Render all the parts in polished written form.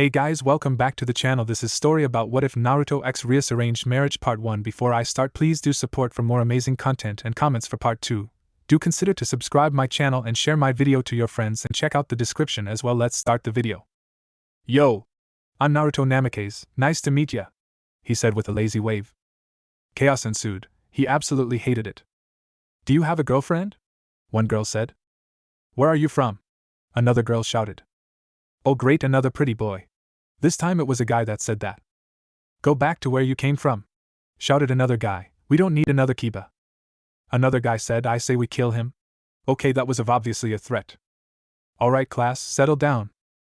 Hey guys, welcome back to the channel. This is story about what if Naruto x Rias arranged marriage part 1. Before I start, please do support for more amazing content and comments for part 2. Do consider to subscribe my channel and share my video to your friends and check out the description as well. Let's start the video. Yo! I'm Naruto Namikaze, nice to meet ya, he said with a lazy wave. Chaos ensued. He absolutely hated it. Do you have a girlfriend? One girl said. Where are you from? Another girl shouted. Oh great, another pretty boy. This time it was a guy that said that. Go back to where you came from, shouted another guy. We don't need another Kiba. Another guy said, I say we kill him. Okay, that was obviously a threat. Alright class, settle down,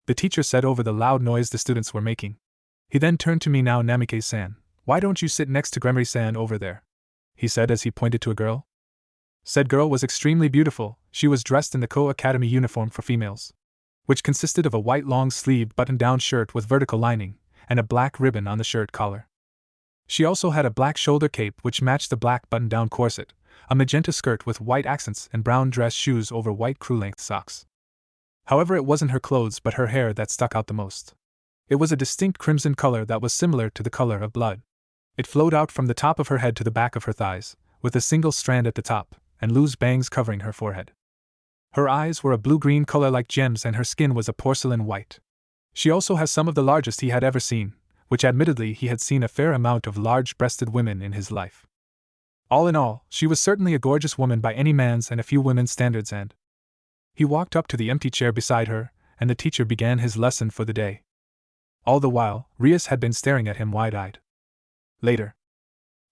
the teacher said over the loud noise the students were making. He then turned to me. Now Namikaze-san, why don't you sit next to Gremory-san over there? He said as he pointed to a girl. Said girl was extremely beautiful. She was dressed in the Ko-Academy uniform for females, which consisted of a white long-sleeved button-down shirt with vertical lining, and a black ribbon on the shirt collar. She also had a black shoulder cape which matched the black button-down corset, a magenta skirt with white accents and brown dress shoes over white crew-length socks. However, it wasn't her clothes but her hair that stuck out the most. It was a distinct crimson color that was similar to the color of blood. It flowed out from the top of her head to the back of her thighs, with a single strand at the top, and loose bangs covering her forehead. Her eyes were a blue-green color like gems and her skin was a porcelain white. She also has some of the largest he had ever seen, which admittedly he had seen a fair amount of large-breasted women in his life. All in all, she was certainly a gorgeous woman by any man's and a few women's standards. And he walked up to the empty chair beside her, and the teacher began his lesson for the day. All the while, Rias had been staring at him wide-eyed. Later.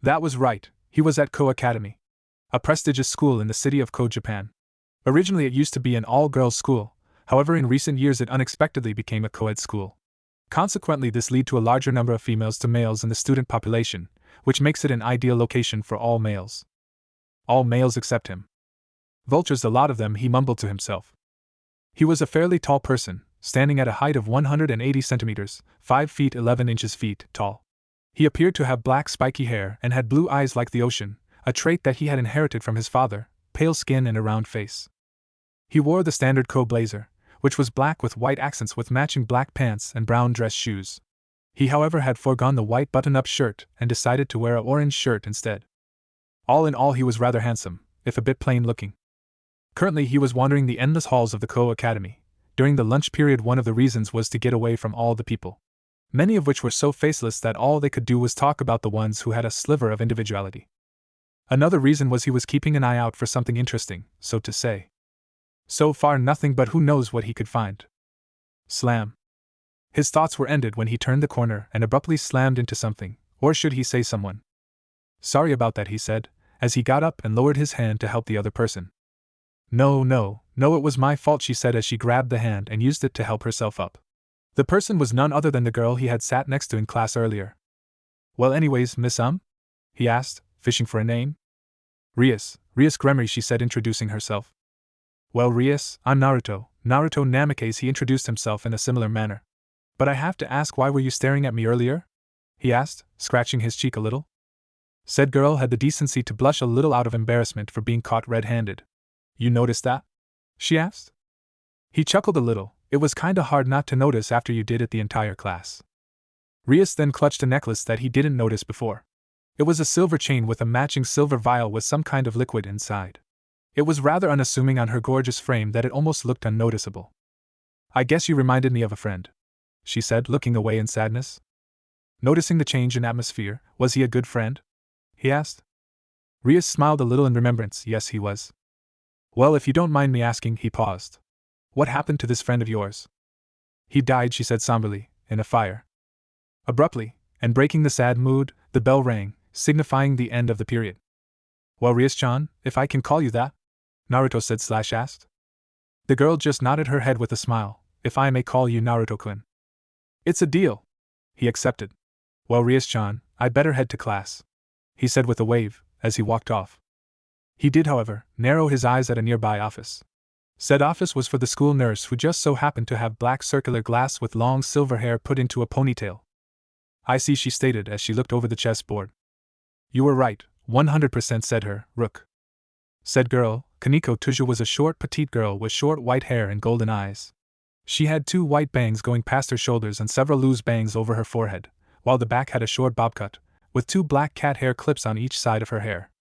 That was right, he was at Ko-Academy, a prestigious school in the city of Ko, Japan. Originally it used to be an all-girls school, however in recent years it unexpectedly became a co-ed school. Consequently this led to a larger number of females to males in the student population, which makes it an ideal location for all males. All males except him. Vultures, a lot of them, he mumbled to himself. He was a fairly tall person, standing at a height of 180 centimeters, 5 feet 11 inches tall. He appeared to have black spiky hair and had blue eyes like the ocean, a trait that he had inherited from his father, pale skin and a round face. He wore the standard Ko blazer, which was black with white accents with matching black pants and brown dress shoes. He however had foregone the white button-up shirt and decided to wear an orange shirt instead. All in all he was rather handsome, if a bit plain-looking. Currently he was wandering the endless halls of the Ko-Academy. During the lunch period one of the reasons was to get away from all the people, many of which were so faceless that all they could do was talk about the ones who had a sliver of individuality. Another reason was he was keeping an eye out for something interesting, so to say. So far nothing, but who knows what he could find. Slam. His thoughts were ended when he turned the corner and abruptly slammed into something, or should he say someone. Sorry about that, he said, as he got up and lowered his hand to help the other person. No, it was my fault, she said as she grabbed the hand and used it to help herself up. The person was none other than the girl he had sat next to in class earlier. Well anyways, Miss he asked, fishing for a name. Rias Gremory, she said, introducing herself. Well Rias, I'm Naruto Namikaze, he introduced himself in a similar manner. But I have to ask, why were you staring at me earlier? He asked, scratching his cheek a little. Said girl had the decency to blush a little out of embarrassment for being caught red-handed. You noticed that? She asked. He chuckled a little. It was kinda hard not to notice after you did it the entire class. Rias then clutched a necklace that he didn't notice before. It was a silver chain with a matching silver vial with some kind of liquid inside. It was rather unassuming on her gorgeous frame that it almost looked unnoticeable. I guess you reminded me of a friend, she said, looking away in sadness. Noticing the change in atmosphere, was he a good friend? He asked. Rias smiled a little in remembrance. Yes, he was. Well, if you don't mind me asking, he paused. What happened to this friend of yours? He died, she said somberly, in a fire. Abruptly, and breaking the sad mood, the bell rang, signifying the end of the period. Well, Rias-chan, if I can call you that? Naruto said / asked. The girl just nodded her head with a smile. If I may call you Naruto-kun. It's a deal. He accepted. Well, Rias-chan, I'd better head to class, he said with a wave, as he walked off. He did, however, narrow his eyes at a nearby office. Said office was for the school nurse, who just so happened to have black circular glass with long silver hair put into a ponytail. I see, she stated as she looked over the chessboard. You were right, 100%, said her, Rook. Said girl, Kaneko Tuja, was a short petite girl with short white hair and golden eyes. She had 2 white bangs going past her shoulders and several loose bangs over her forehead, while the back had a short bob cut, with 2 black cat hair clips on each side of her hair.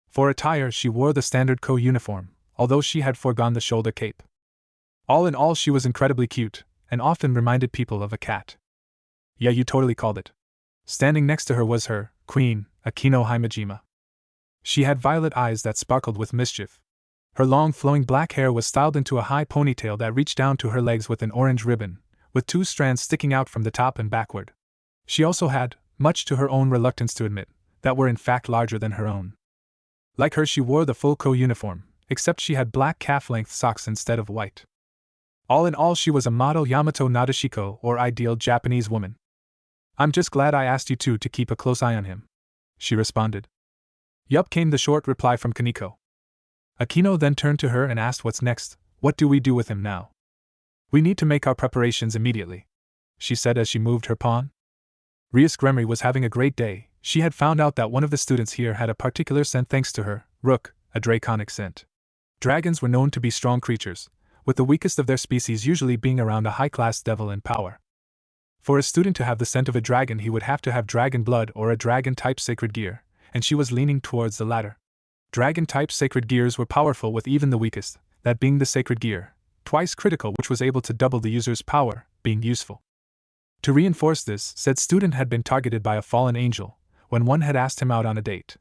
For attire, she wore the standard uniform, although she had foregone the shoulder cape. All in all, she was incredibly cute, and often reminded people of a cat. Yeah, you totally called it. Standing next to her was her queen, Akino Himejima. She had violet eyes that sparkled with mischief. Her long flowing black hair was styled into a high ponytail that reached down to her legs with an orange ribbon, with 2 strands sticking out from the top and backward. She also had, much to her own reluctance to admit, that were in fact larger than her own. Like her, she wore the full uniform, except she had black calf-length socks instead of white. All in all, she was a model Yamato Nadeshiko, or ideal Japanese woman. I'm just glad I asked you two to keep a close eye on him, she responded. Yup, came the short reply from Kaneko. Akino then turned to her and asked, what's next? What do we do with him now? We need to make our preparations immediately, she said as she moved her pawn. Rias Gremory was having a great day. She had found out that one of the students here had a particular scent thanks to her, Rook, a draconic scent. Dragons were known to be strong creatures, with the weakest of their species usually being around a high-class devil in power. For a student to have the scent of a dragon, he would have to have dragon blood or a dragon-type sacred gear, and she was leaning towards the latter. Dragon-type sacred gears were powerful with even the weakest, that being the sacred gear, twice critical, which was able to double the user's power, being useful. To reinforce this, said student had been targeted by a fallen angel, when one had asked him out on a date.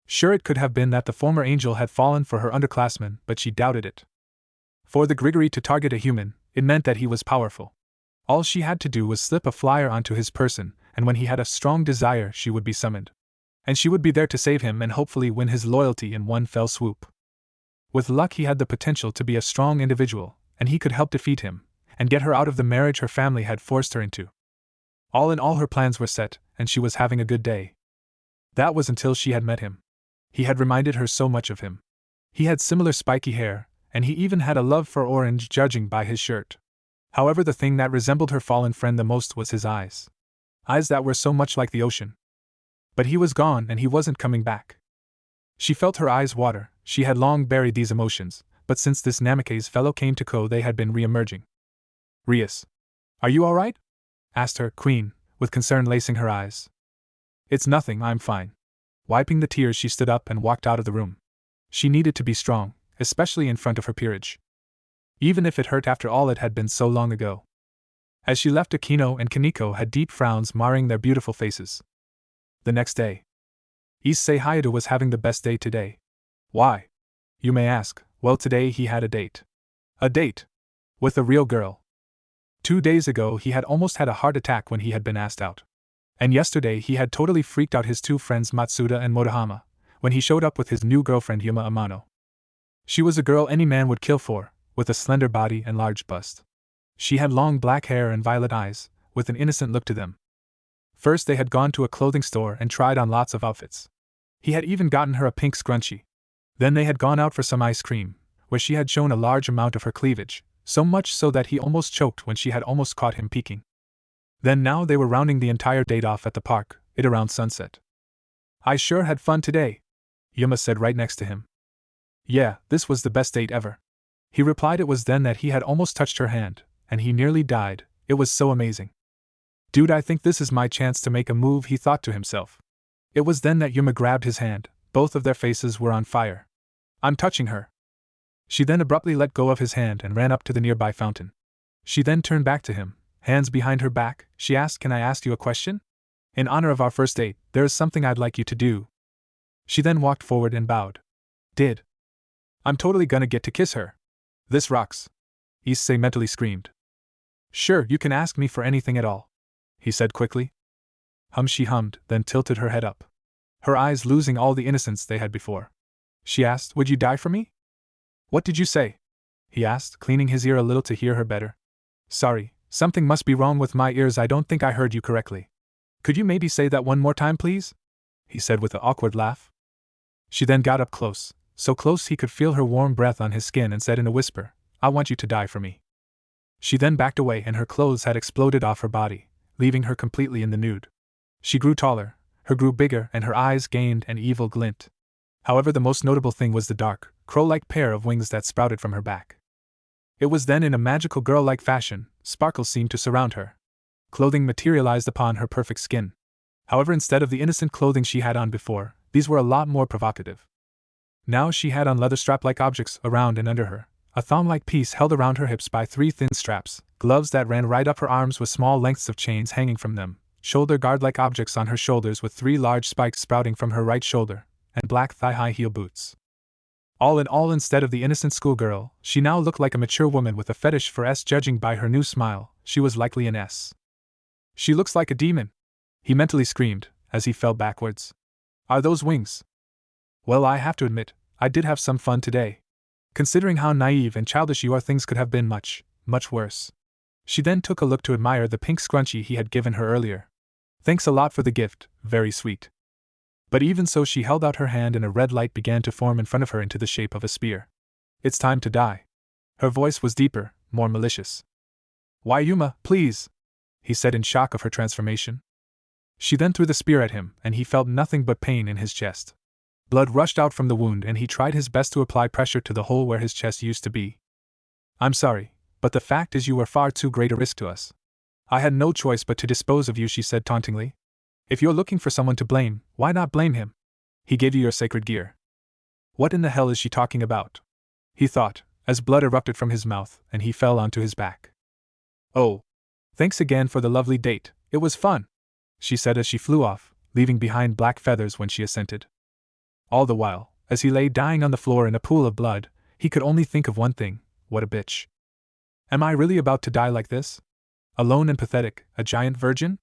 Sure, it could have been that the former angel had fallen for her underclassman, but she doubted it. For the Gregory to target a human, it meant that he was powerful. All she had to do was slip a flyer onto his person, and when he had a strong desire, she would be summoned. And she would be there to save him and hopefully win his loyalty in one fell swoop. With luck, he had the potential to be a strong individual, and he could help defeat him, and get her out of the marriage her family had forced her into. All in all, her plans were set, and she was having a good day. That was until she had met him. He had reminded her so much of him. He had similar spiky hair, and he even had a love for orange, judging by his shirt. However, the thing that resembled her fallen friend the most was his eyes. Eyes that were so much like the ocean. But he was gone, and he wasn't coming back. She felt her eyes water. She had long buried these emotions, but since this Namikaze fellow came to Ko, they had been re-emerging. Rias, are you all right? Asked her queen, with concern lacing her eyes. It's nothing, I'm fine. Wiping the tears, she stood up and walked out of the room. She needed to be strong, especially in front of her peerage. Even if it hurt after all it had been so long ago. As she left, Akino and Kaneko had deep frowns marring their beautiful faces. The next day, Issei Hayado was having the best day today. Why? You may ask. Well, today he had a date. A date? With a real girl. 2 days ago he had almost had a heart attack when he had been asked out. And yesterday he had totally freaked out his 2 friends Matsuda and Motohama, when he showed up with his new girlfriend Yuma Amano. She was a girl any man would kill for, with a slender body and large bust. She had long black hair and violet eyes, with an innocent look to them. First they had gone to a clothing store and tried on lots of outfits. He had even gotten her a pink scrunchie. Then they had gone out for some ice cream, where she had shown a large amount of her cleavage, so much so that he almost choked when she had almost caught him peeking. Then now they were rounding the entire date off at the park, it around sunset. I sure had fun today, Yuma said right next to him. Yeah, this was the best date ever. He replied. It was then that he had almost touched her hand, and he nearly died. It was so amazing. Dude, I think this is my chance to make a move, he thought to himself. It was then that Yuma grabbed his hand. Both of their faces were on fire. I'm touching her. She then abruptly let go of his hand and ran up to the nearby fountain. She then turned back to him, hands behind her back. She asked, Can I ask you a question? In honor of our first date, there is something I'd like you to do. She then walked forward and bowed. Did? I'm totally gonna get to kiss her. This rocks. Issei mentally screamed. Sure, you can ask me for anything at all, he said quickly. She hummed, then tilted her head up. Her eyes losing all the innocence they had before. She asked, Would you die for me? What did you say? He asked, cleaning his ear a little to hear her better. Sorry, something must be wrong with my ears. I don't think I heard you correctly. Could you maybe say that one more time, please? He said with an awkward laugh. She then got up close, so close he could feel her warm breath on his skin, and said in a whisper, I want you to die for me. She then backed away and her clothes had exploded off her body, leaving her completely in the nude. She grew taller, her grew bigger, and her eyes gained an evil glint. However, the most notable thing was the dark, crow-like pair of wings that sprouted from her back. It was then in a magical girl-like fashion, sparkles seemed to surround her. Clothing materialized upon her perfect skin. However, instead of the innocent clothing she had on before, these were a lot more provocative. Now she had on leather strap-like objects around and under her, a thong-like piece held around her hips by 3 thin straps, gloves that ran right up her arms with small lengths of chains hanging from them, shoulder guard-like objects on her shoulders with 3 large spikes sprouting from her right shoulder, and black thigh-high heel boots. All in all, instead of the innocent schoolgirl, she now looked like a mature woman with a fetish for S. Judging by her new smile, she was likely an S. "She looks like a demon," he mentally screamed, as he fell backwards. "Are those wings?" "Well, I have to admit, I did have some fun today. Considering how naive and childish you are, things could have been much, much worse." She then took a look to admire the pink scrunchie he had given her earlier. "Thanks a lot for the gift, very sweet." But even so, she held out her hand and a red light began to form in front of her into the shape of a spear. "It's time to die." Her voice was deeper, more malicious. "Why, Yuma, please," he said in shock of her transformation. She then threw the spear at him, and he felt nothing but pain in his chest. Blood rushed out from the wound, and he tried his best to apply pressure to the hole where his chest used to be. "I'm sorry, but the fact is you were far too great a risk to us. I had no choice but to dispose of you," she said tauntingly. "If you're looking for someone to blame, why not blame him? He gave you your sacred gear." "What in the hell is she talking about?" he thought, as blood erupted from his mouth, and he fell onto his back. "Oh, thanks again for the lovely date, it was fun," she said as she flew off, leaving behind black feathers when she assented. All the while, as he lay dying on the floor in a pool of blood, he could only think of one thing: what a bitch. Am I really about to die like this? Alone and pathetic, a giant virgin?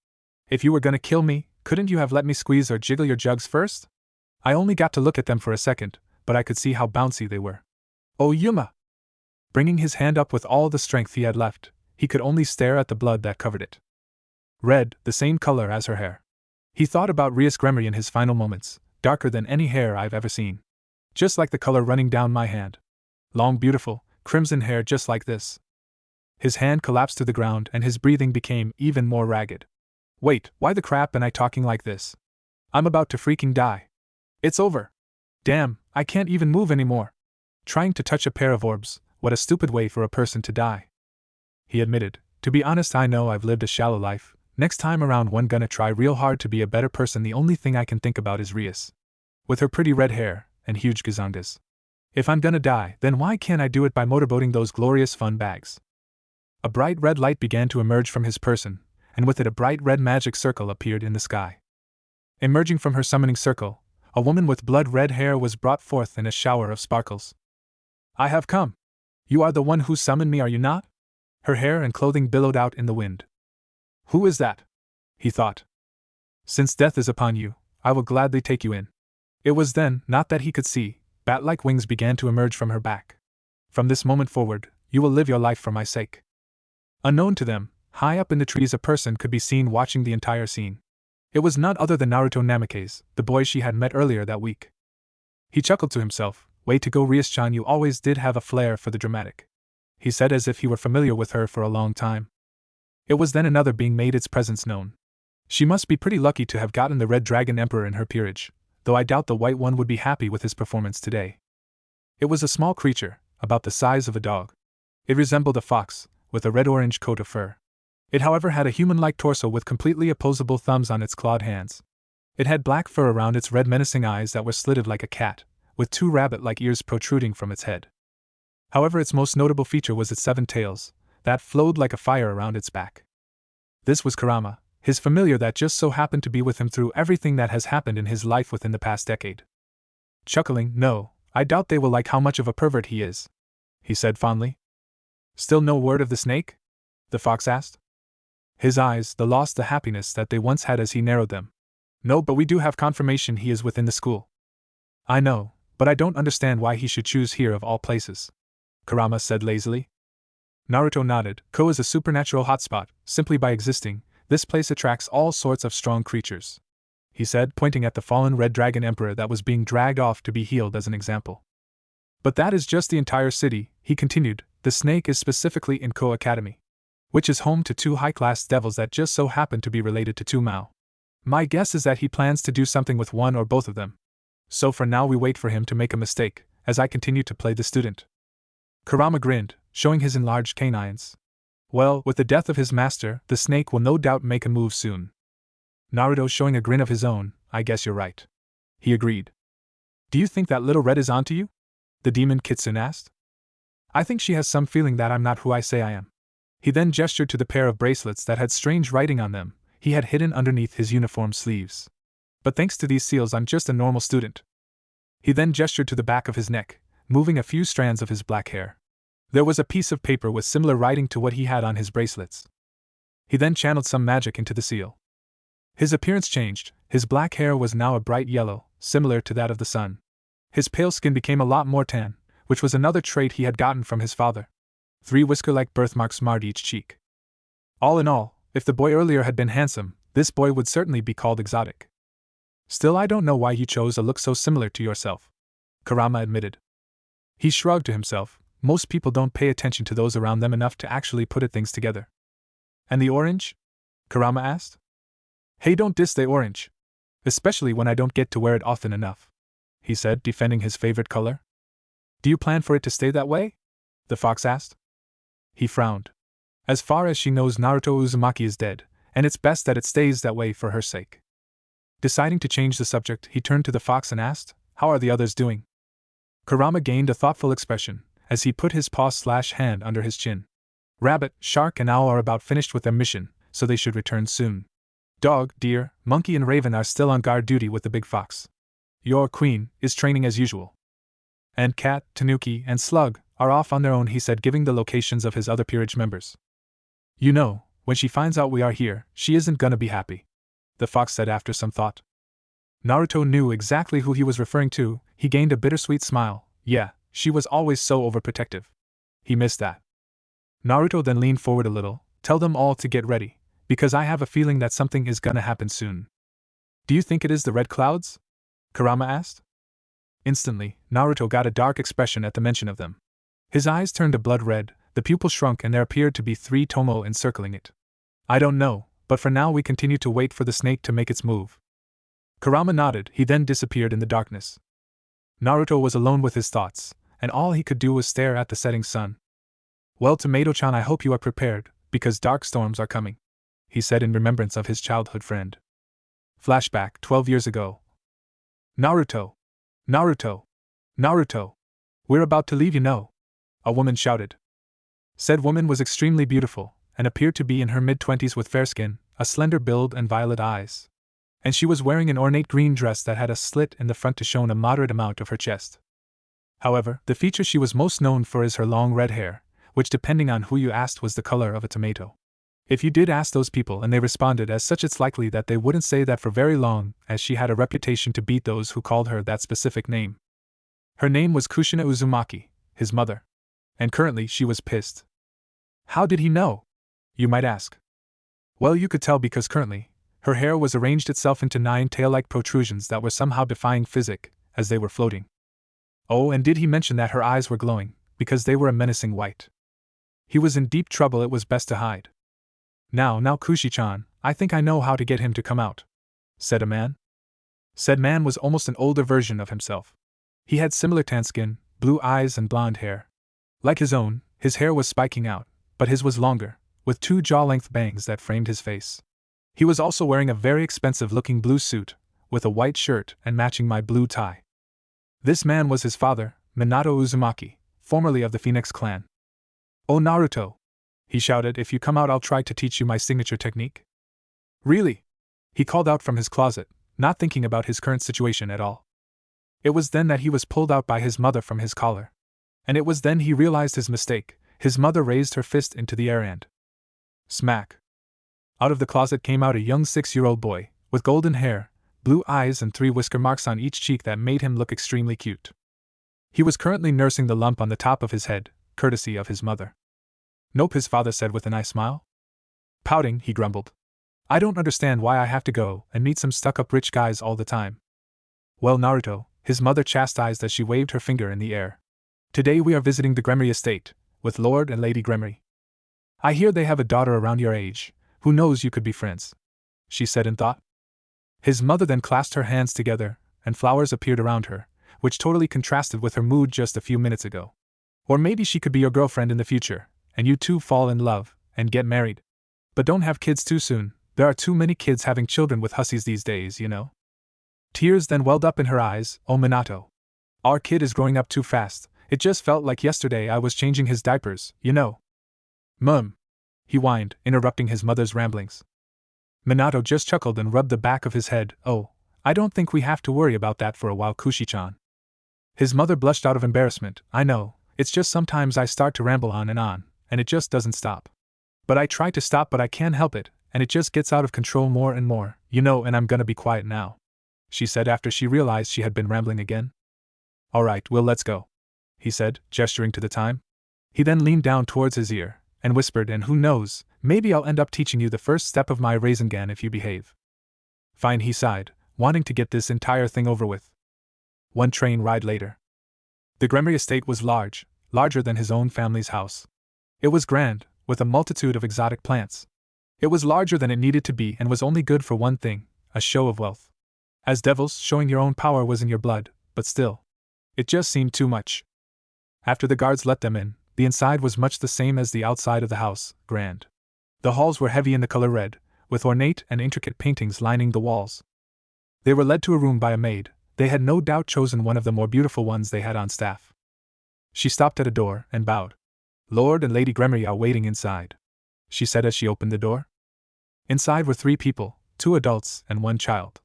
If you were gonna kill me, couldn't you have let me squeeze or jiggle your jugs first? I only got to look at them for a second, but I could see how bouncy they were. Oh, Yuma! Bringing his hand up with all the strength he had left, he could only stare at the blood that covered it. Red, the same color as her hair. He thought about Rias Gremory in his final moments, darker than any hair I've ever seen. Just like the color running down my hand. Long, beautiful, crimson hair just like this. His hand collapsed to the ground and his breathing became even more ragged. Wait, why the crap am I talking like this? I'm about to freaking die. It's over. Damn, I can't even move anymore. Trying to touch a pair of orbs, what a stupid way for a person to die. He admitted, to be honest, I know I've lived a shallow life. Next time around, one gonna try real hard to be a better person. The only thing I can think about is Rias. With her pretty red hair and huge gazongas. If I'm gonna die, then why can't I do it by motorboating those glorious fun bags? A bright red light began to emerge from his person, and with it a bright red magic circle appeared in the sky. Emerging from her summoning circle, a woman with blood-red hair was brought forth in a shower of sparkles. "I have come. You are the one who summoned me, are you not?" Her hair and clothing billowed out in the wind. "Who is that?" he thought. "Since death is upon you, I will gladly take you in." It was then, not that he could see, bat-like wings began to emerge from her back. "From this moment forward, you will live your life for my sake." Unknown to them, high up in the trees a person could be seen watching the entire scene. It was none other than Naruto Namikaze, the boy she had met earlier that week. He chuckled to himself. "Way to go, Rias-chan, you always did have a flair for the dramatic," he said as if he were familiar with her for a long time. It was then another being made its presence known. She must be pretty lucky to have gotten the Red Dragon Emperor in her peerage, though I doubt the White One would be happy with his performance today. It was a small creature, about the size of a dog. It resembled a fox, with a red-orange coat of fur. It, however, had a human-like torso with completely opposable thumbs on its clawed hands. It had black fur around its red menacing eyes that were slitted like a cat, with 2 rabbit-like ears protruding from its head. However, its most notable feature was its 7 tails, that flowed like a fire around its back. This was Kurama, his familiar that just so happened to be with him through everything that has happened in his life within the past decade. Chuckling, "No, I doubt they will like how much of a pervert he is," he said fondly. "Still no word of the snake?" the fox asked. His eyes lost the happiness that they once had as he narrowed them. "No, but we do have confirmation he is within the school." "I know, but I don't understand why he should choose here of all places," Kurama said lazily. Naruto nodded. "Ko is a supernatural hotspot. Simply by existing, this place attracts all sorts of strong creatures," he said, pointing at the fallen Red Dragon Emperor that was being dragged off to be healed as an example. "But that is just the entire city," he continued. "The snake is specifically in Ko Academy, which is home to 2 high-class devils that just so happen to be related to 2 Mao. My guess is that he plans to do something with one or both of them. So for now we wait for him to make a mistake, as I continue to play the student." Kurama grinned, showing his enlarged canines. Well, with the death of his master, the snake will no doubt make a move soon. Naruto showing a grin of his own, I guess you're right. He agreed. Do you think that little red is onto you? The demon Kitsune asked. I think she has some feeling that I'm not who I say I am. He then gestured to the pair of bracelets that had strange writing on them he had hidden underneath his uniform sleeves. But thanks to these seals I'm just a normal student. He then gestured to the back of his neck, moving a few strands of his black hair. There was a piece of paper with similar writing to what he had on his bracelets. He then channeled some magic into the seal. His appearance changed, his black hair was now a bright yellow, similar to that of the sun. His pale skin became a lot more tan, which was another trait he had gotten from his father. 3 whisker-like birthmarks marred each cheek. All in all, if the boy earlier had been handsome, this boy would certainly be called exotic. Still, I don't know why you chose a look so similar to yourself, Kurama admitted. He shrugged to himself. Most people don't pay attention to those around them enough to actually put things together. And the orange? Kurama asked. Hey, don't diss the orange. Especially when I don't get to wear it often enough, he said, defending his favorite color. Do you plan for it to stay that way? The fox asked. He frowned. As far as she knows, Naruto Uzumaki is dead, and it's best that it stays that way for her sake. Deciding to change the subject, he turned to the fox and asked, How are the others doing? Kurama gained a thoughtful expression as he put his paw/hand under his chin. Rabbit, shark, and owl are about finished with their mission, so they should return soon. Dog, deer, monkey, and raven are still on guard duty with the big fox. Your queen is training as usual. And cat, tanuki, and slug are off on their own, he said, giving the locations of his other peerage members. You know, when she finds out we are here, she isn't gonna be happy, the fox said after some thought. Naruto knew exactly who he was referring to. He gained a bittersweet smile. Yeah, she was always so overprotective. He missed that. Naruto then leaned forward a little. Tell them all to get ready, because I have a feeling that something is gonna happen soon. Do you think it is the red clouds? Kurama asked. Instantly, Naruto got a dark expression at the mention of them. His eyes turned a blood red, the pupil shrunk, and there appeared to be 3 tomo encircling it. I don't know, but for now we continue to wait for the snake to make its move. Kurama nodded. He then disappeared in the darkness. Naruto was alone with his thoughts, and all he could do was stare at the setting sun. Well, Tomato-chan, I hope you are prepared, because dark storms are coming, he said in remembrance of his childhood friend. Flashback, 12 years ago. Naruto! Naruto! Naruto! We're about to leave, you know, a woman shouted. Said woman was extremely beautiful, and appeared to be in her mid-20s with fair skin, a slender build, and violet eyes. And she was wearing an ornate green dress that had a slit in the front to show a moderate amount of her chest. However, the feature she was most known for is her long red hair, which, depending on who you asked, was the color of a tomato. If you did ask those people and they responded as such, it's likely that they wouldn't say that for very long, as she had a reputation to beat those who called her that specific name. Her name was Kushina Uzumaki, his mother. And currently she was pissed. How did he know? You might ask. Well, you could tell because currently, her hair was arranged itself into 9 tail-like protrusions that were somehow defying physics, as they were floating. Oh, and did he mention that her eyes were glowing, because they were a menacing white? He was in deep trouble. It was best to hide. Now, Kushi-chan, I think I know how to get him to come out, said a man. Said man was almost an older version of himself. He had similar tan skin, blue eyes, and blonde hair. Like his own, his hair was spiking out, but his was longer, with 2 jaw-length bangs that framed his face. He was also wearing a very expensive-looking blue suit, with a white shirt and matching my blue tie. This man was his father, Minato Uzumaki, formerly of the Phoenix clan. Oh, Naruto, he shouted, if you come out I'll try to teach you my signature technique. Really? He called out from his closet, not thinking about his current situation at all. It was then that he was pulled out by his mother from his collar. And it was then he realized his mistake. His mother raised her fist into the air and smack! Out of the closet came out a young 6-year-old boy, with golden hair, blue eyes, and 3 whisker marks on each cheek that made him look extremely cute. He was currently nursing the lump on the top of his head, courtesy of his mother. Nope, his father said with a nice smile. Pouting, he grumbled. I don't understand why I have to go and meet some stuck-up rich guys all the time. Well, Naruto, his mother chastised as she waved her finger in the air. Today we are visiting the Gremory estate, with Lord and Lady Gremory. I hear they have a daughter around your age. Who knows, you could be friends, she said in thought. His mother then clasped her hands together, and flowers appeared around her, which totally contrasted with her mood just a few minutes ago. Or maybe she could be your girlfriend in the future, and you two fall in love, and get married. But don't have kids too soon, there are too many kids having children with hussies these days, you know. Tears then welled up in her eyes. Oh Minato. Our kid is growing up too fast, it just felt like yesterday I was changing his diapers, you know. Mum. He whined, interrupting his mother's ramblings. Minato just chuckled and rubbed the back of his head. Oh, I don't think we have to worry about that for a while, Kushi-chan. His mother blushed out of embarrassment. I know, it's just sometimes I start to ramble on, and it just doesn't stop. But I try to stop, but I can't help it, and it just gets out of control more and more, you know, and I'm gonna be quiet now, she said after she realized she had been rambling again. Alright, Will, let's go, he said, gesturing to the time. He then leaned down towards his ear, and whispered, and who knows, maybe I'll end up teaching you the first step of my Rasengan if you behave. Fine, he sighed, wanting to get this entire thing over with. One train ride later. The Gremory estate was large, larger than his own family's house. It was grand, with a multitude of exotic plants. It was larger than it needed to be and was only good for one thing, a show of wealth. As devils, showing your own power was in your blood, but still. It just seemed too much. After the guards let them in, the inside was much the same as the outside of the house, grand. The halls were heavy in the color red, with ornate and intricate paintings lining the walls. They were led to a room by a maid. They had no doubt chosen one of the more beautiful ones they had on staff. She stopped at a door and bowed. Lord and Lady Gremory are waiting inside, she said as she opened the door. Inside were 3 people, 2 adults and 1 child.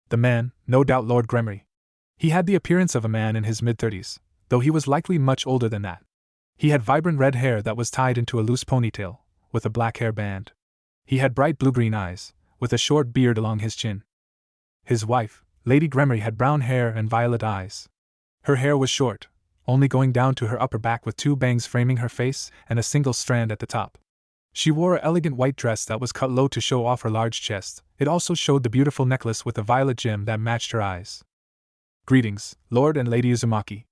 The man, no doubt Lord Gremory. He had the appearance of a man in his mid-30s, though he was likely much older than that. He had vibrant red hair that was tied into a loose ponytail, with a black hair band. He had bright blue-green eyes, with a short beard along his chin. His wife, Lady Gremory, had brown hair and violet eyes. Her hair was short, only going down to her upper back with 2 bangs framing her face and a single strand at the top. She wore an elegant white dress that was cut low to show off her large chest. It also showed the beautiful necklace with a violet gem that matched her eyes. Greetings, Lord and Lady Uzumaki.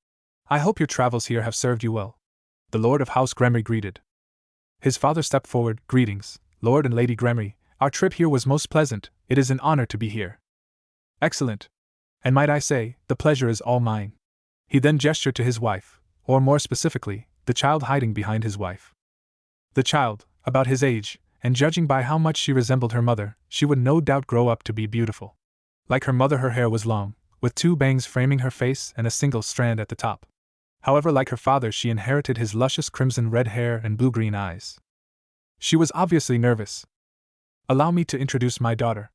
I hope your travels here have served you well, the Lord of House Gremory greeted. His father stepped forward. Greetings, Lord and Lady Gremory. Our trip here was most pleasant. It is an honor to be here. Excellent. And might I say, the pleasure is all mine. He then gestured to his wife, or more specifically, the child hiding behind his wife. The child, about his age, and judging by how much she resembled her mother, she would no doubt grow up to be beautiful. Like her mother, her hair was long, with 2 bangs framing her face and a single strand at the top. However, like her father, she inherited his luscious crimson red hair and blue-green eyes. She was obviously nervous. Allow me to introduce my daughter.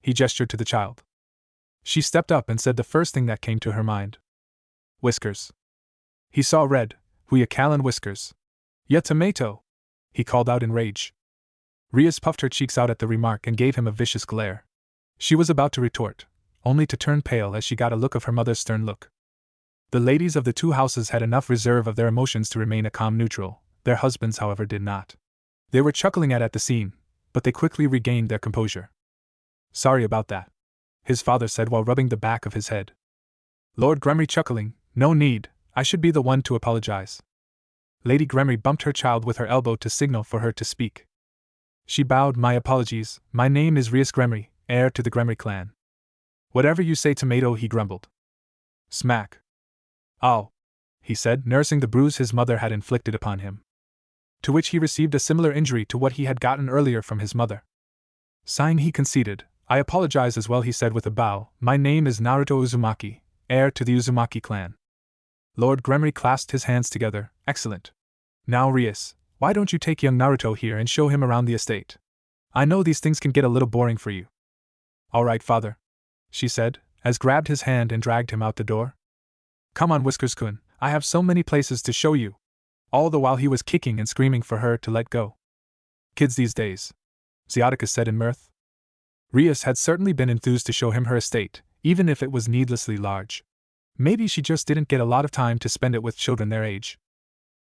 He gestured to the child. She stepped up and said the first thing that came to her mind. Whiskers. He saw red, Huiakalan whiskers. Ya tomato! He called out in rage. Rias puffed her cheeks out at the remark and gave him a vicious glare. She was about to retort, only to turn pale as she got a look of her mother's stern look. The ladies of the 2 houses had enough reserve of their emotions to remain a calm neutral. Their husbands, however, did not. They were chuckling at the scene, but they quickly regained their composure. Sorry about that, his father said while rubbing the back of his head. Lord Gremory chuckling, no need, I should be the one to apologize. Lady Gremory bumped her child with her elbow to signal for her to speak. She bowed. My apologies, my name is Rias Gremory, heir to the Gremory clan. Whatever you say, tomato, he grumbled. Smack. Ow, he said, nursing the bruise his mother had inflicted upon him. To which he received a similar injury to what he had gotten earlier from his mother. Sighing, he conceded. I apologize as well, he said with a bow. My name is Naruto Uzumaki, heir to the Uzumaki clan. Lord Gremory clasped his hands together. Excellent. Now, Rias, why don't you take young Naruto here and show him around the estate? I know these things can get a little boring for you. All right, father, she said, as grabbed his hand and dragged him out the door. Come on, Whiskers-kun, I have so many places to show you. All the while he was kicking and screaming for her to let go. Kids these days, Zyodicus said in mirth. Rias had certainly been enthused to show him her estate, even if it was needlessly large. Maybe she just didn't get a lot of time to spend it with children their age.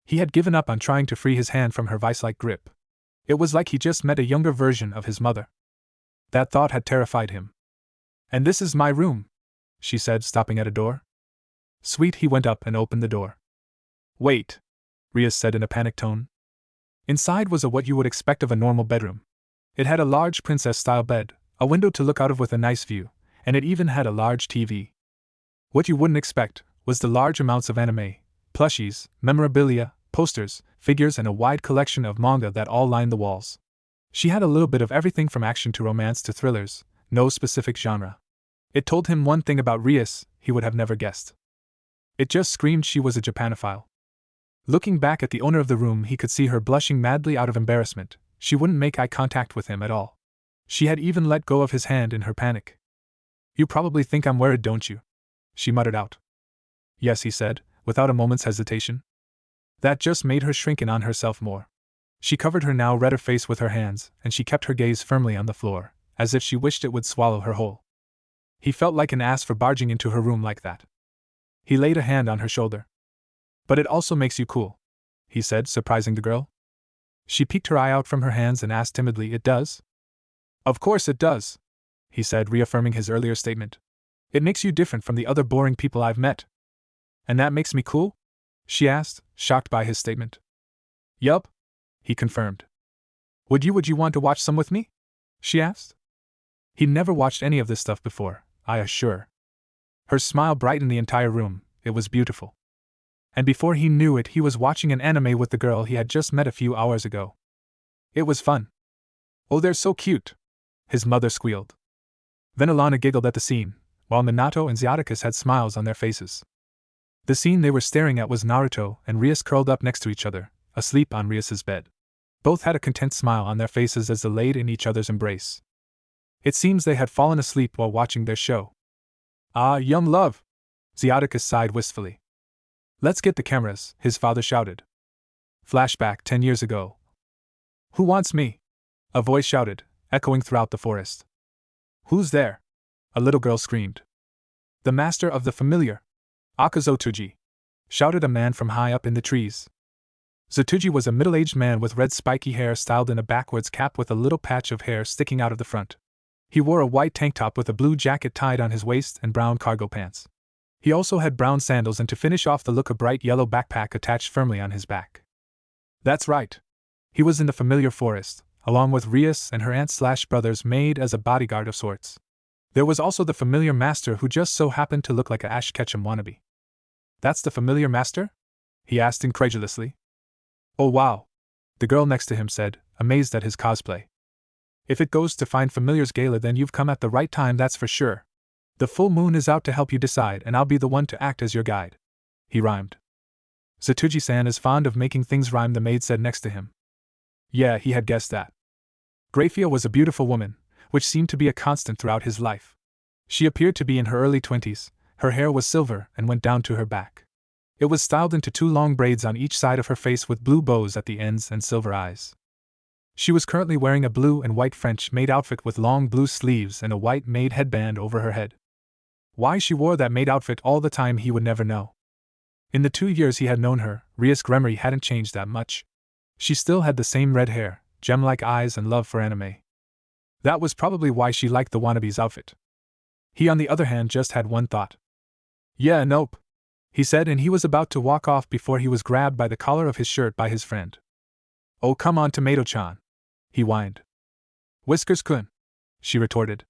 He had given up on trying to free his hand from her vice-like grip. It was like he just met a younger version of his mother. That thought had terrified him. And this is my room, she said, stopping at a door. Sweet, he went up and opened the door. Wait, Rias said in a panicked tone. Inside was what you would expect of a normal bedroom. It had a large princess-style bed, a window to look out of with a nice view, and it even had a large TV. What you wouldn't expect was the large amounts of anime, plushies, memorabilia, posters, figures, and a wide collection of manga that all lined the walls. She had a little bit of everything from action to romance to thrillers, no specific genre. It told him one thing about Rias he would have never guessed. It just screamed she was a Japanophile. Looking back at the owner of the room, he could see her blushing madly out of embarrassment. She wouldn't make eye contact with him at all. She had even let go of his hand in her panic. "You probably think I'm worried, don't you?" she muttered out. "Yes," he said, without a moment's hesitation. That just made her shrink in on herself more. She covered her now redder face with her hands, and she kept her gaze firmly on the floor, as if she wished it would swallow her whole. He felt like an ass for barging into her room like that. He laid a hand on her shoulder. "But it also makes you cool," he said, surprising the girl. She peeked her eye out from her hands and asked timidly, "It does?" "Of course it does," he said, reaffirming his earlier statement. "It makes you different from the other boring people I've met." "And that makes me cool?" she asked, shocked by his statement. "Yup," he confirmed. Would you want to watch some with me?" she asked. He'd never watched any of this stuff before, I assure. Her smile brightened the entire room. It was beautiful. And before he knew it, he was watching an anime with the girl he had just met a few hours ago. It was fun. "Oh, they're so cute," his mother squealed. Then Alana giggled at the scene, while Minato and Zyatticus had smiles on their faces. The scene they were staring at was Naruto and Rias curled up next to each other, asleep on Rias's bed. Both had a content smile on their faces as they laid in each other's embrace. It seems they had fallen asleep while watching their show. "Ah, young love!" Zyatticus sighed wistfully. "Let's get the cameras," his father shouted. Flashback 10 years ago. "Who wants me?" a voice shouted, echoing throughout the forest. "Who's there?" a little girl screamed. "The master of the familiar, Akazotuji," shouted a man from high up in the trees. Zotuji was a middle-aged man with red spiky hair styled in a backwards cap with a little patch of hair sticking out of the front. He wore a white tank top with a blue jacket tied on his waist and brown cargo pants. He also had brown sandals and to finish off the look a bright yellow backpack attached firmly on his back. That's right. He was in the familiar forest, along with Rias and her aunt/brothers maid as a bodyguard of sorts. There was also the familiar master who just so happened to look like a Ash Ketchum wannabe. "That's the familiar master?" he asked incredulously. "Oh wow," the girl next to him said, amazed at his cosplay. "If it goes to find familiars gala, then you've come at the right time, that's for sure. The full moon is out to help you decide, and I'll be the one to act as your guide," he rhymed. "Zotuji-san is fond of making things rhyme," the maid said next to him. Yeah, he had guessed that. Grafia was a beautiful woman, which seemed to be a constant throughout his life. She appeared to be in her early 20s, her hair was silver and went down to her back. It was styled into 2 long braids on each side of her face with blue bows at the ends and silver eyes. She was currently wearing a blue and white French-made outfit with long blue sleeves and a white maid headband over her head. Why she wore that maid outfit all the time he would never know. In the 2 years he had known her, Rias Gremory hadn't changed that much. She still had the same red hair, gem-like eyes and love for anime. That was probably why she liked the wannabe's outfit. He on the other hand just had one thought. "Yeah, nope," he said, and he was about to walk off before he was grabbed by the collar of his shirt by his friend. "Oh come on, Tomato-chan," he whined. "Whiskers-kun," she retorted.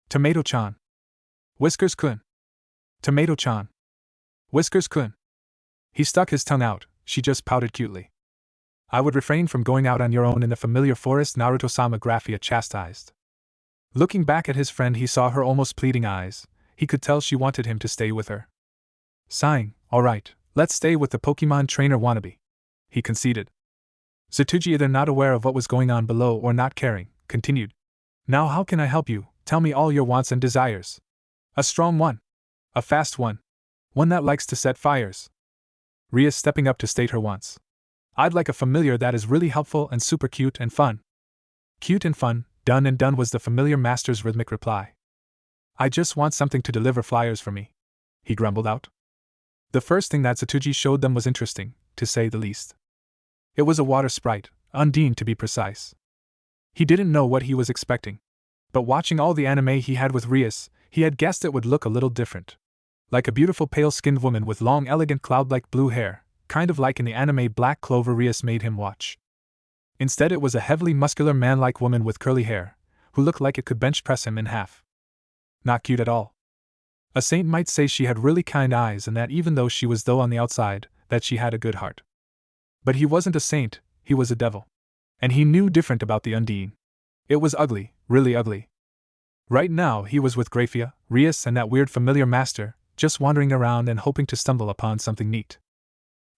"Tomato-chan. Whiskers-kun. Tomato-chan. Whiskers-kun." He stuck his tongue out, she just pouted cutely. "I would refrain from going out on your own in the familiar forest," Naruto-sama Grafia chastised. Looking back at his friend, he saw her almost pleading eyes. He could tell she wanted him to stay with her. Sighing, "All right, let's stay with the Pokemon trainer wannabe," he conceded. Zotuji, either not aware of what was going on below or not caring, continued. "Now how can I help you? Tell me all your wants and desires. A strong one. A fast one. One that likes to set fires." Rias stepping up to state her wants. "I'd like a familiar that is really helpful and super cute and fun." "Cute and fun, done and done," was the familiar master's rhythmic reply. "I just want something to deliver flyers for me," he grumbled out. The first thing that Zotuji showed them was interesting, to say the least. It was a water sprite, Undine to be precise. He didn't know what he was expecting. But watching all the anime he had with Rias, he had guessed it would look a little different. Like a beautiful pale-skinned woman with long elegant cloud-like blue hair, kind of like in the anime Black Clover Rias made him watch. Instead it was a heavily muscular man-like woman with curly hair, who looked like it could bench press him in half. Not cute at all. A saint might say she had really kind eyes, and that even though she was dull on the outside, that she had a good heart. But he wasn't a saint, he was a devil. And he knew different about the Undine. It was ugly, really ugly. Right now he was with Grafia, Rias and that weird familiar master, just wandering around and hoping to stumble upon something neat.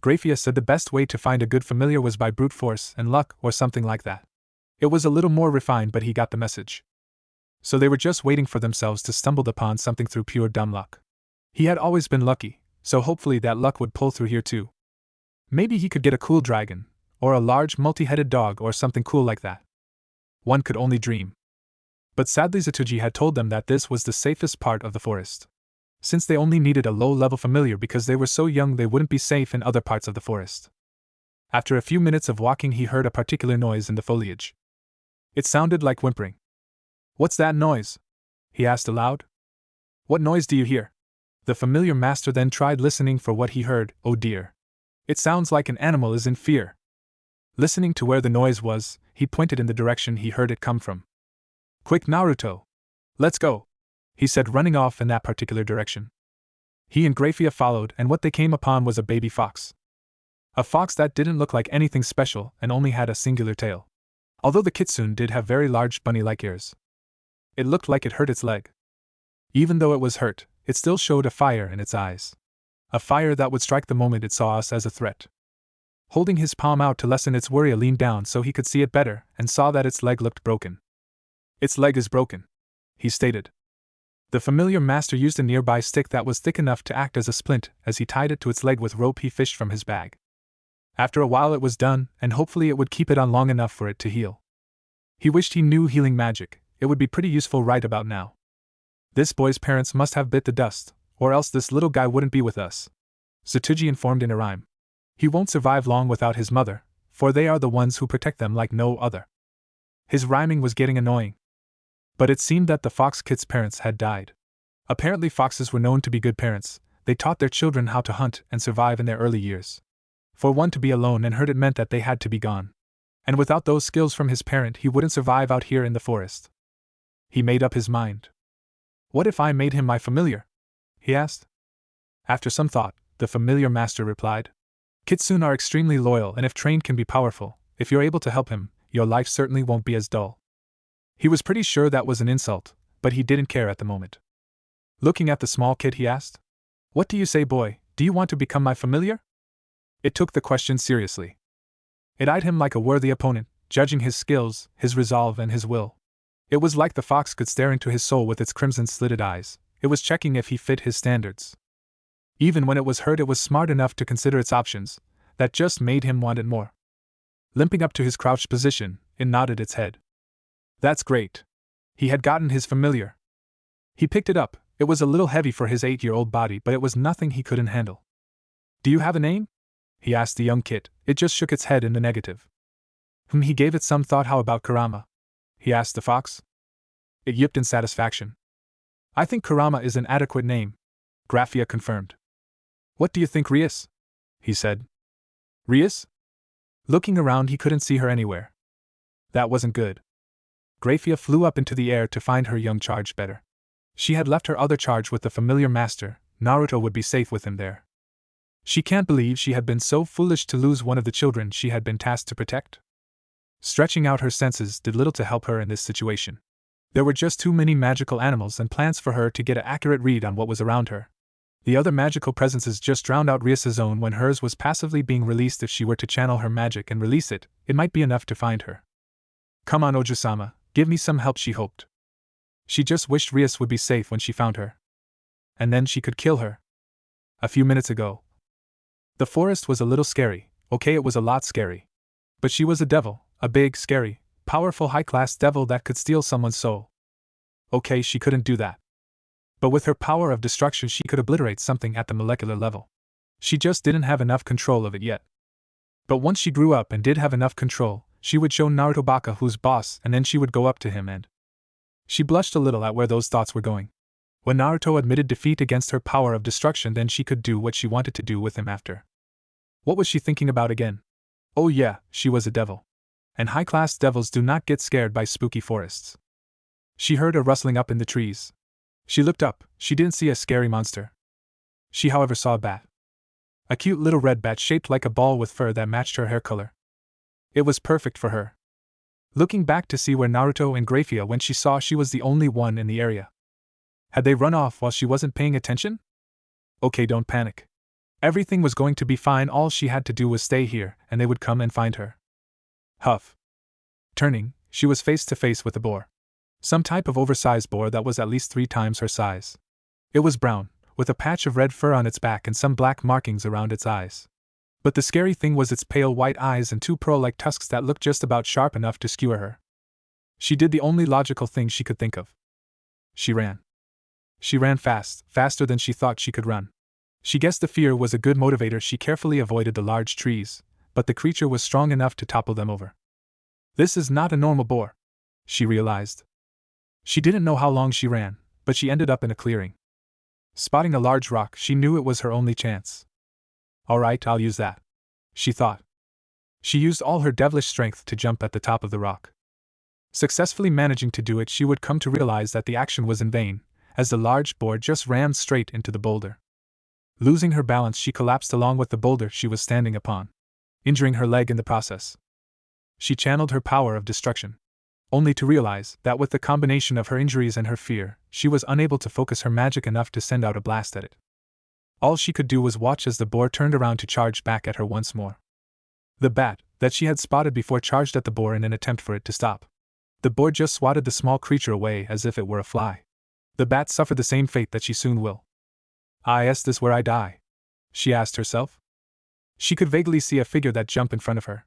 Grafia said the best way to find a good familiar was by brute force and luck or something like that. It was a little more refined, but he got the message. So they were just waiting for themselves to stumble upon something through pure dumb luck. He had always been lucky, so hopefully that luck would pull through here too. Maybe he could get a cool dragon, or a large multi-headed dog or something cool like that. One could only dream. But sadly Zatuji had told them that this was the safest part of the forest. Since they only needed a low-level familiar because they were so young they wouldn't be safe in other parts of the forest. After a few minutes of walking he heard a particular noise in the foliage. It sounded like whimpering. "What's that noise?" he asked aloud. "What noise do you hear?" The familiar master then tried listening for what he heard. "Oh dear. It sounds like an animal is in fear." Listening to where the noise was, he pointed in the direction he heard it come from. "Quick, Naruto! Let's go!" he said, running off in that particular direction. He and Grafia followed, and what they came upon was a baby fox. A fox that didn't look like anything special and only had a singular tail. Although the kitsune did have very large bunny-like ears. It looked like it hurt its leg. Even though it was hurt, it still showed a fire in its eyes. A fire that would strike the moment it saw us as a threat. Holding his palm out to lessen its worry, I leaned down so he could see it better and saw that its leg looked broken. "Its leg is broken," he stated. The familiar master used a nearby stick that was thick enough to act as a splint as he tied it to its leg with rope he fished from his bag. After a while it was done, and hopefully it would keep it on long enough for it to heal. He wished he knew healing magic. It would be pretty useful right about now. This boy's parents must have bit the dust, or else this little guy wouldn't be with us. Zatuji informed in a rhyme. He won't survive long without his mother, for they are the ones who protect them like no other. His rhyming was getting annoying. But it seemed that the fox kid's parents had died. Apparently foxes were known to be good parents. They taught their children how to hunt and survive in their early years. For one to be alone and hurt, it meant that they had to be gone. And without those skills from his parent he wouldn't survive out here in the forest. He made up his mind. "What if I made him my familiar?" he asked. After some thought, the familiar master replied. "Kitsune are extremely loyal and if trained can be powerful. If you're able to help him, your life certainly won't be as dull." He was pretty sure that was an insult, but he didn't care at the moment. Looking at the small kid he asked, "What do you say, boy, do you want to become my familiar?" It took the question seriously. It eyed him like a worthy opponent, judging his skills, his resolve and his will. It was like the fox could stare into his soul with its crimson-slitted eyes. It was checking if he fit his standards. Even when it was hurt, it was smart enough to consider its options. That just made him want it more. Limping up to his crouched position, it nodded its head. That's great. He had gotten his familiar. He picked it up. It was a little heavy for his 8-year-old body, but it was nothing he couldn't handle. "Do you have a name?" he asked the young kid. It just shook its head in the negative. He gave it some thought. "How about Kurama?" he asked the fox. It yipped in satisfaction. "I think Kurama is an adequate name," Grafia confirmed. "What do you think, Rias?" he said. "Rias?" Looking around he couldn't see her anywhere. That wasn't good. Grafia flew up into the air to find her young charge better. She had left her other charge with the familiar master. Naruto would be safe with him there. She can't believe she had been so foolish to lose one of the children she had been tasked to protect. Stretching out her senses did little to help her in this situation. There were just too many magical animals and plants for her to get an accurate read on what was around her. The other magical presences just drowned out Rias' own when hers was passively being released. If she were to channel her magic and release it, it might be enough to find her. "Come on, Oju-sama, give me some help," she hoped. She just wished Rias would be safe when she found her. And then she could kill her. A few minutes ago. The forest was a little scary. Okay, it was a lot scary. But she was a devil, a big, scary, powerful high-class devil that could steal someone's soul. Okay, she couldn't do that. But with her power of destruction she could obliterate something at the molecular level. She just didn't have enough control of it yet. But once she grew up and did have enough control, she would show Naruto Baka who's boss, and then she would go up to him and... She blushed a little at where those thoughts were going. When Naruto admitted defeat against her power of destruction, then she could do what she wanted to do with him after. What was she thinking about again? Oh yeah, she was a devil. And high-class devils do not get scared by spooky forests. She heard a rustling up in the trees. She looked up. She didn't see a scary monster. She however saw a bat. A cute little red bat shaped like a ball with fur that matched her hair color. It was perfect for her. Looking back to see where Naruto and Grafia went, she saw she was the only one in the area. Had they run off while she wasn't paying attention? Okay, don't panic. Everything was going to be fine, all she had to do was stay here, and they would come and find her. Huff. Turning, she was face to face with a boar. Some type of oversized boar that was at least 3 times her size. It was brown, with a patch of red fur on its back and some black markings around its eyes. But the scary thing was its pale white eyes and 2 pearl-like tusks that looked just about sharp enough to skewer her. She did the only logical thing she could think of. She ran. She ran fast, faster than she thought she could run. She guessed the fear was a good motivator. She carefully avoided the large trees, but the creature was strong enough to topple them over. This is not a normal boar, she realized. She didn't know how long she ran, but she ended up in a clearing. Spotting a large rock, she knew it was her only chance. All right, I'll use that, she thought. She used all her devilish strength to jump at the top of the rock. Successfully managing to do it, she would come to realize that the action was in vain, as the large boar just rammed straight into the boulder. Losing her balance, she collapsed along with the boulder she was standing upon, injuring her leg in the process. She channeled her power of destruction, only to realize that with the combination of her injuries and her fear, she was unable to focus her magic enough to send out a blast at it. All she could do was watch as the boar turned around to charge back at her once more. The bat, that she had spotted before, charged at the boar in an attempt for it to stop. The boar just swatted the small creature away as if it were a fly. The bat suffered the same fate that she soon will. Is this where I die? She asked herself. She could vaguely see a figure that jumped in front of her.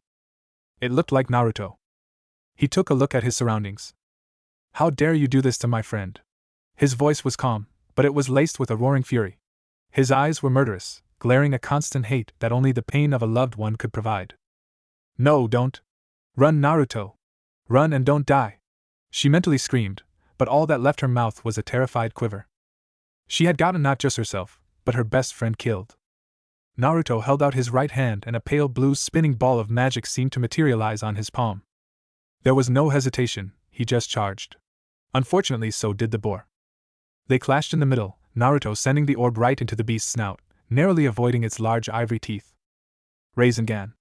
It looked like Naruto. He took a look at his surroundings. How dare you do this to my friend? His voice was calm, but it was laced with a roaring fury. His eyes were murderous, glaring a constant hate that only the pain of a loved one could provide. No, don't. Run, Naruto. Run and don't die. She mentally screamed, but all that left her mouth was a terrified quiver. She had gotten not just herself, but her best friend killed. Naruto held out his right hand and a pale blue spinning ball of magic seemed to materialize on his palm. There was no hesitation, he just charged. Unfortunately, so did the boar. They clashed in the middle, Naruto sending the orb right into the beast's snout, narrowly avoiding its large ivory teeth. Rasengan,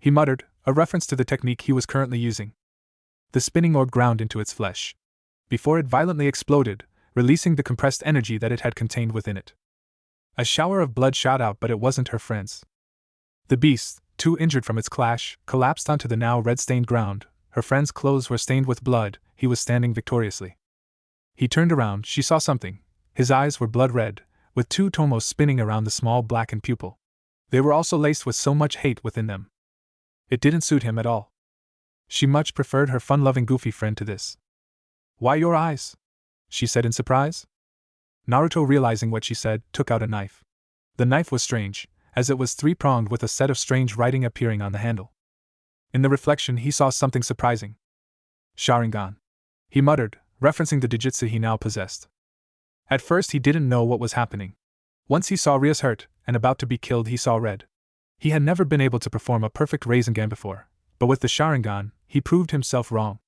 he muttered, a reference to the technique he was currently using. The spinning orb ground into its flesh, before it violently exploded, releasing the compressed energy that it had contained within it. A shower of blood shot out, but it wasn't her friend's. The beast, too injured from its clash, collapsed onto the now red-stained ground. Her friend's clothes were stained with blood. He was standing victoriously. He turned around. She saw something. His eyes were blood-red, with 2 tomos spinning around the small blackened pupil. They were also laced with so much hate within them. It didn't suit him at all. She much preferred her fun-loving goofy friend to this. Why your eyes? She said in surprise. Naruto, realizing what she said, took out a knife. The knife was strange, as it was 3-pronged with a set of strange writing appearing on the handle. In the reflection, he saw something surprising. Sharingan, he muttered, referencing the Digitsu he now possessed. At first, he didn't know what was happening. Once he saw Rias hurt and about to be killed, he saw red. He had never been able to perform a perfect Rasengan before, but with the Sharingan, he proved himself wrong.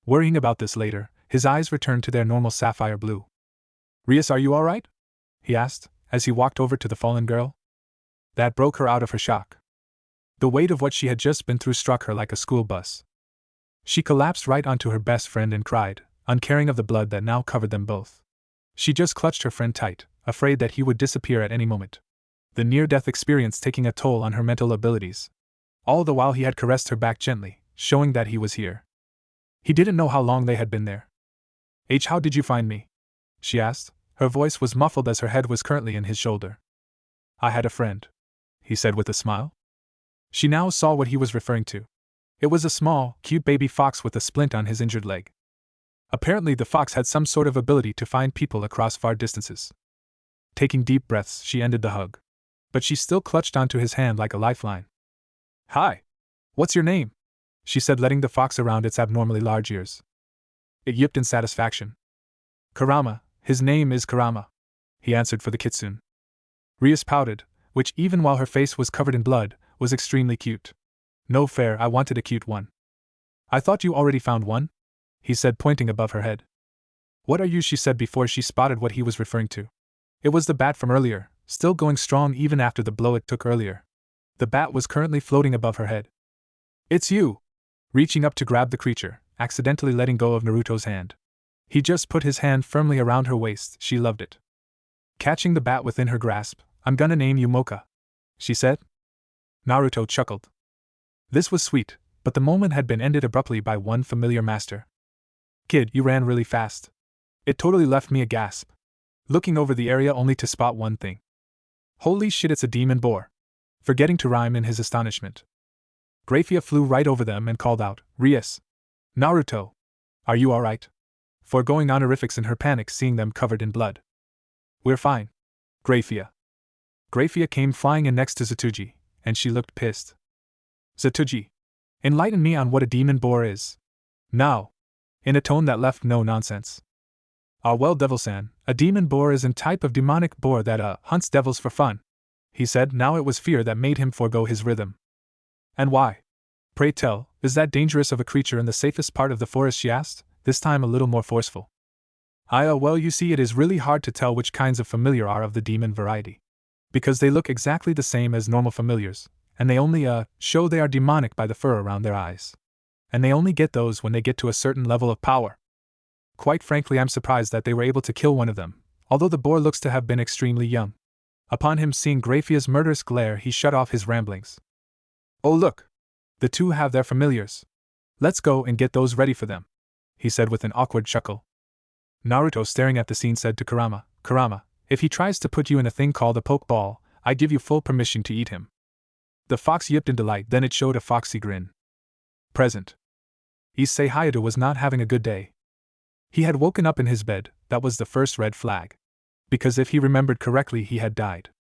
Worrying about this later, his eyes returned to their normal sapphire blue. Rias, are you all right? He asked, as he walked over to the fallen girl. That broke her out of her shock. The weight of what she had just been through struck her like a school bus. She collapsed right onto her best friend and cried, uncaring of the blood that now covered them both. She just clutched her friend tight, afraid that he would disappear at any moment. The near-death experience taking a toll on her mental abilities. All the while he had caressed her back gently, showing that he was here. He didn't know how long they had been there. How did you find me? She asked. Her voice was muffled as her head was currently in his shoulder. I had a friend, he said with a smile. She now saw what he was referring to. It was a small, cute baby fox with a splint on his injured leg. Apparently the fox had some sort of ability to find people across far distances. Taking deep breaths, she ended the hug. But she still clutched onto his hand like a lifeline. Hi. What's your name? She said, letting the fox around its abnormally large ears. It yipped in satisfaction. Kurama, his name is Kurama, he answered for the kitsune. Rias pouted, which even while her face was covered in blood, was extremely cute. No fair, I wanted a cute one. I thought you already found one? He said, pointing above her head. What are you? She said before she spotted what he was referring to. It was the bat from earlier, still going strong even after the blow it took earlier. The bat was currently floating above her head. "It's you!" Reaching up to grab the creature, accidentally letting go of Naruto's hand. He just put his hand firmly around her waist. She loved it. Catching the bat within her grasp, "I'm gonna name you Mocha," she said. Naruto chuckled. This was sweet, but the moment had been ended abruptly by one familiar master. "Kid, you ran really fast." It totally left me a gasp, looking over the area only to spot one thing. "Holy shit, it's a demon boar!" Forgetting to rhyme in his astonishment. Grafia flew right over them and called out, "Rias! Naruto! Are you alright?" Foregoing honorifics in her panic seeing them covered in blood. "We're fine. Grafia." Grafia came flying in next to Zatuji, and she looked pissed. "Zatuji, enlighten me on what a demon boar is. Now." In a tone that left no nonsense. "Ah well, Devil-san, a demon boar is a type of demonic boar that hunts devils for fun," he said. Now it was fear that made him forego his rhythm. "And why? Pray tell, is that dangerous of a creature in the safest part of the forest?" she asked, this time a little more forceful. Well, you see, it is really hard to tell which kinds of familiar are of the demon variety. Because they look exactly the same as normal familiars, and they only, show they are demonic by the fur around their eyes. And they only get those when they get to a certain level of power. Quite frankly, I'm surprised that they were able to kill one of them, although the boar looks to have been extremely young. Upon him seeing Grafia's murderous glare, he shut off his ramblings. "Oh look! The two have their familiars. Let's go and get those ready for them," he said with an awkward chuckle. Naruto, staring at the scene, said to Kurama, "Kurama, if he tries to put you in a thing called a poke ball, I give you full permission to eat him." The fox yipped in delight, then it showed a foxy grin. Present. Issei Hayato was not having a good day. He had woken up in his bed. That was the first red flag. Because if he remembered correctly, he had died.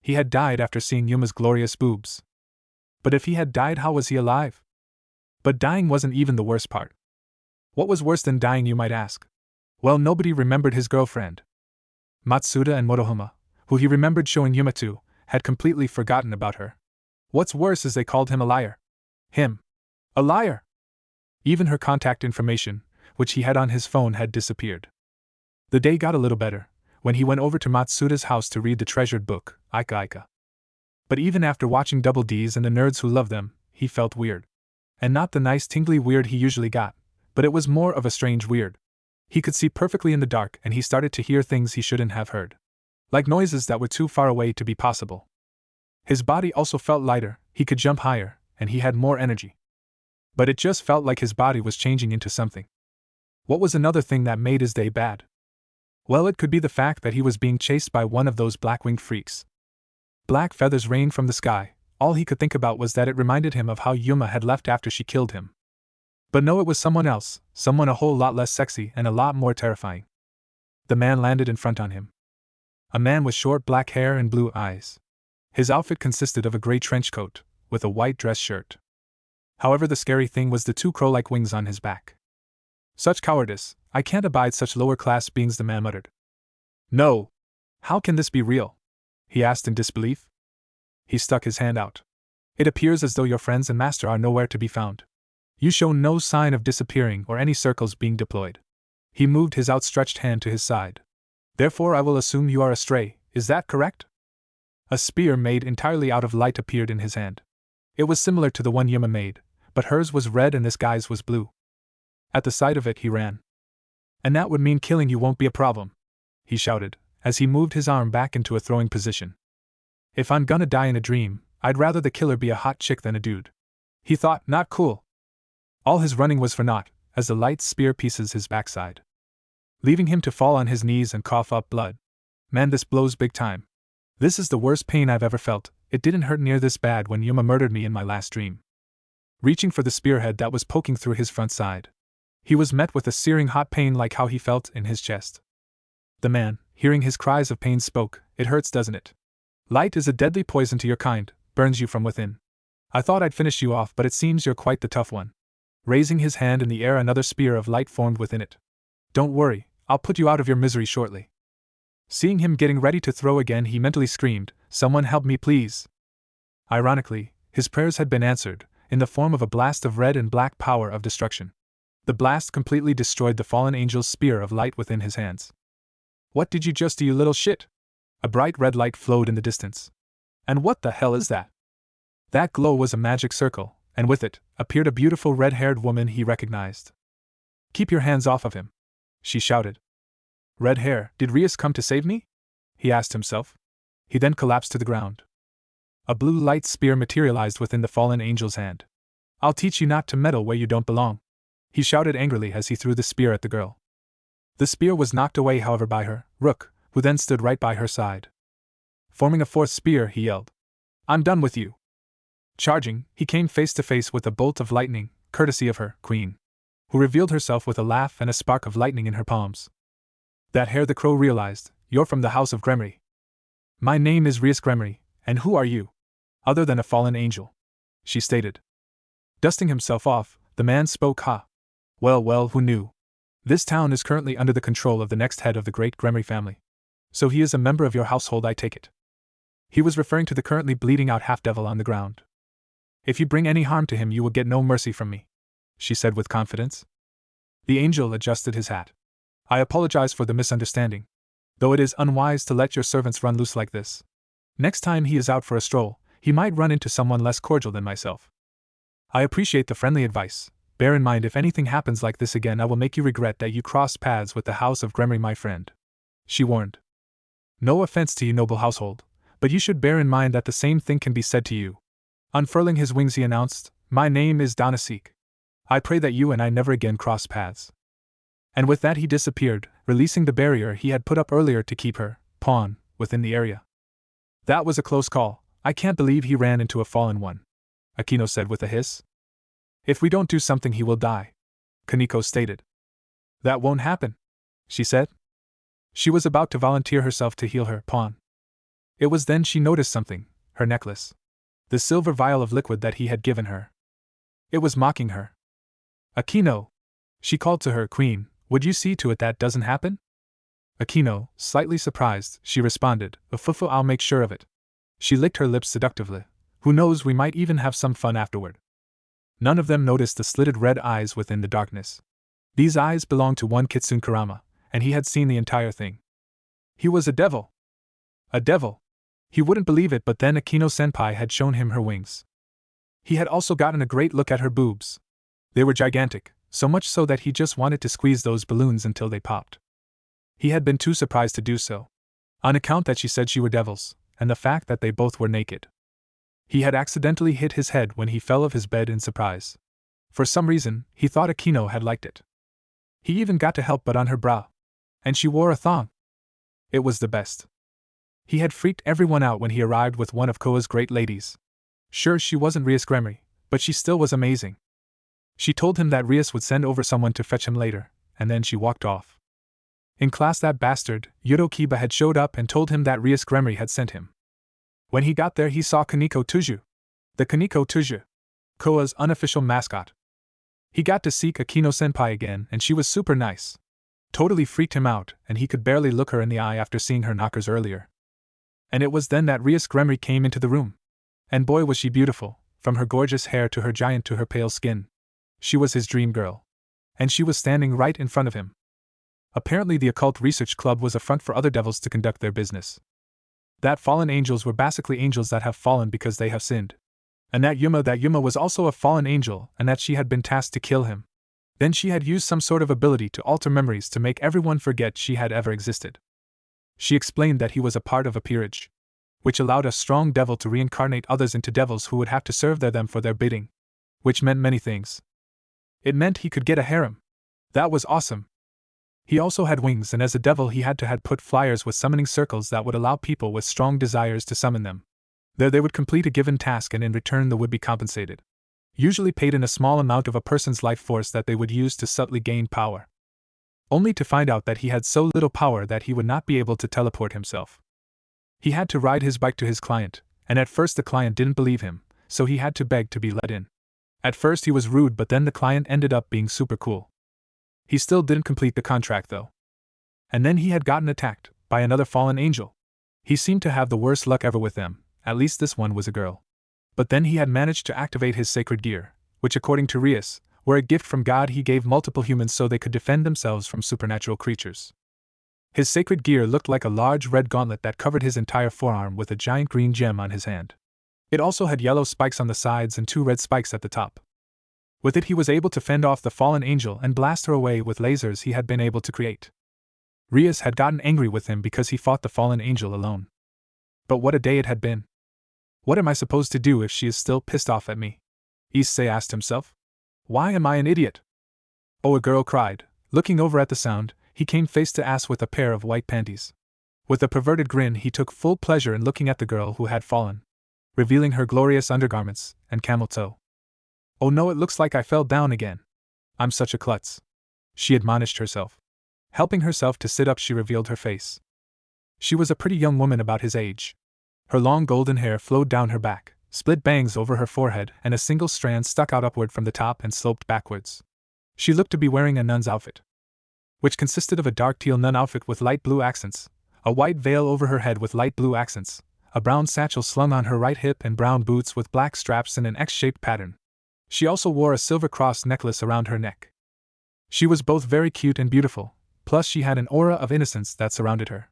He had died after seeing Yuma's glorious boobs. But if he had died, how was he alive? But dying wasn't even the worst part. What was worse than dying, you might ask? Well, nobody remembered his girlfriend. Matsuda and Motohama, who he remembered showing Yuma to, had completely forgotten about her. What's worse is they called him a liar. Him. A liar! Even her contact information, which he had on his phone, had disappeared. The day got a little better, when he went over to Matsuda's house to read the treasured book, Ika Ika. But even after watching Double D's and the nerds who loved them, he felt weird. And not the nice tingly weird he usually got, but it was more of a strange weird. He could see perfectly in the dark, and he started to hear things he shouldn't have heard. Like noises that were too far away to be possible. His body also felt lighter, he could jump higher, and he had more energy. But it just felt like his body was changing into something. What was another thing that made his day bad? Well, it could be the fact that he was being chased by one of those black-winged freaks. Black feathers rained from the sky. All he could think about was that it reminded him of how Yuma had left after she killed him. But no, it was someone else, someone a whole lot less sexy and a lot more terrifying. The man landed in front on him. A man with short black hair and blue eyes. His outfit consisted of a gray trench coat, with a white dress shirt. However, the scary thing was the two crow-like wings on his back. Such cowardice, I can't abide such lower-class beings, the man muttered. No! How can this be real? He asked in disbelief. He stuck his hand out. It appears as though your friends and master are nowhere to be found. You show no sign of disappearing or any circles being deployed. He moved his outstretched hand to his side. Therefore I will assume you are astray, is that correct? A spear made entirely out of light appeared in his hand. It was similar to the one Yuma made, but hers was red and this guy's was blue. At the sight of it he ran. And that would mean killing you won't be a problem, he shouted, as he moved his arm back into a throwing position. If I'm gonna die in a dream, I'd rather the killer be a hot chick than a dude. He thought, not cool. All his running was for naught, as the light spear pieces his backside, leaving him to fall on his knees and cough up blood. Man, this blows big time. This is the worst pain I've ever felt. It didn't hurt near this bad when Yuma murdered me in my last dream. Reaching for the spearhead that was poking through his front side, he was met with a searing hot pain like how he felt in his chest. The man, hearing his cries of pain, spoke, "It hurts, doesn't it? Light is a deadly poison to your kind, burns you from within. I thought I'd finish you off, but it seems you're quite the tough one." Raising his hand in the air, another spear of light formed within it. "Don't worry, I'll put you out of your misery shortly." Seeing him getting ready to throw again, he mentally screamed, "Someone help me, please." Ironically, his prayers had been answered, in the form of a blast of red and black power of destruction. The blast completely destroyed the fallen angel's spear of light within his hands. "What did you just do, you little shit?" A bright red light flowed in the distance. And what the hell is that? That glow was a magic circle, and with it appeared a beautiful red-haired woman he recognized. Keep your hands off of him, she shouted. Red hair, did Rias come to save me? He asked himself. He then collapsed to the ground. A blue light spear materialized within the fallen angel's hand. I'll teach you not to meddle where you don't belong, he shouted angrily as he threw the spear at the girl. The spear was knocked away, however, by her, Rook, who then stood right by her side. Forming a fourth spear, he yelled, I'm done with you. Charging, he came face to face with a bolt of lightning, courtesy of her, Queen, who revealed herself with a laugh and a spark of lightning in her palms. That hair, the crow realized, you're from the house of Gremory. My name is Rias Gremory, and who are you? Other than a fallen angel, she stated. Dusting himself off, the man spoke, Well, who knew? This town is currently under the control of the next head of the great Gremory family. So he is a member of your household, I take it. He was referring to the currently bleeding out half-devil on the ground. If you bring any harm to him, you will get no mercy from me, she said with confidence. The angel adjusted his hat. I apologize for the misunderstanding, though it is unwise to let your servants run loose like this. Next time he is out for a stroll, he might run into someone less cordial than myself. I appreciate the friendly advice. Bear in mind, if anything happens like this again, I will make you regret that you crossed paths with the house of Gremory, my friend, she warned. No offense to you, noble household, but you should bear in mind that the same thing can be said to you. Unfurling his wings, he announced, My name is Donasik. I pray that you and I never again cross paths. And with that he disappeared, releasing the barrier he had put up earlier to keep her, pawn, within the area. That was a close call. I can't believe he ran into a fallen one, Akino said with a hiss. If we don't do something, he will die, Kaneko stated. That won't happen, she said. She was about to volunteer herself to heal her pawn. It was then she noticed something, her necklace. The silver vial of liquid that he had given her. It was mocking her. Akino, she called to her, Queen, would you see to it that doesn't happen? Akino, slightly surprised, she responded, Ufufu, I'll make sure of it. She licked her lips seductively. Who knows, we might even have some fun afterward. None of them noticed the slitted red eyes within the darkness. These eyes belonged to one Kitsune Kurama, and he had seen the entire thing. He was a devil. A devil. He wouldn't believe it, but then Akino-senpai had shown him her wings. He had also gotten a great look at her boobs. They were gigantic, so much so that he just wanted to squeeze those balloons until they popped. He had been too surprised to do so, on account that she said she were devils, and the fact that they both were naked. He had accidentally hit his head when he fell off his bed in surprise. For some reason, he thought Akino had liked it. He even got to help but on her bra. And she wore a thong. It was the best. He had freaked everyone out when he arrived with one of Koa's great ladies. Sure, she wasn't Rias Gremory, but she still was amazing. She told him that Rias would send over someone to fetch him later, and then she walked off. In class, that bastard, Yudo Kiba, had showed up and told him that Rias Gremory had sent him. When he got there, he saw Kaneko Tuju. The Kaneko Tuju, Koa's unofficial mascot. He got to see Akino-senpai again, and she was super nice. Totally freaked him out, and he could barely look her in the eye after seeing her knockers earlier. And it was then that Rias Gremory came into the room. And boy was she beautiful, from her gorgeous hair to her giant to her pale skin. She was his dream girl. And she was standing right in front of him. Apparently the Occult Research Club was a front for other devils to conduct their business. That fallen angels were basically angels that have fallen because they have sinned. And that Yuma was also a fallen angel, and that she had been tasked to kill him. Then she had used some sort of ability to alter memories to make everyone forget she had ever existed. She explained that he was a part of a peerage, which allowed a strong devil to reincarnate others into devils who would have to serve them for their bidding. Which meant many things. It meant he could get a harem. That was awesome. He also had wings, and as a devil he had to put flyers with summoning circles that would allow people with strong desires to summon them. There they would complete a given task, and in return they would be compensated. Usually paid in a small amount of a person's life force that they would use to subtly gain power. Only to find out that he had so little power that he would not be able to teleport himself. He had to ride his bike to his client, and at first the client didn't believe him, so he had to beg to be let in. At first he was rude, but then the client ended up being super cool. He still didn't complete the contract though. And then he had gotten attacked by another fallen angel. He seemed to have the worst luck ever with them, at least this one was a girl. But then he had managed to activate his sacred gear, which according to Rias, were a gift from God he gave multiple humans so they could defend themselves from supernatural creatures. His sacred gear looked like a large red gauntlet that covered his entire forearm with a giant green gem on his hand. It also had yellow spikes on the sides and 2 red spikes at the top. With it he was able to fend off the fallen angel and blast her away with lasers he had been able to create. Rias had gotten angry with him because he fought the fallen angel alone. But what a day it had been. What am I supposed to do if she is still pissed off at me? Issei asked himself. Why am I an idiot? Oh, a girl cried. Looking over at the sound, he came face to ass with a pair of white panties. With a perverted grin he took full pleasure in looking at the girl who had fallen, revealing her glorious undergarments and camel toe. Oh no, it looks like I fell down again. I'm such a klutz, she admonished herself. Helping herself to sit up, she revealed her face. She was a pretty young woman about his age. Her long golden hair flowed down her back, split bangs over her forehead, and a single strand stuck out upward from the top and sloped backwards. She looked to be wearing a nun's outfit, which consisted of a dark teal nun outfit with light blue accents, a white veil over her head with light blue accents, a brown satchel slung on her right hip, and brown boots with black straps in an X-shaped pattern. She also wore a silver cross necklace around her neck. She was both very cute and beautiful, plus she had an aura of innocence that surrounded her.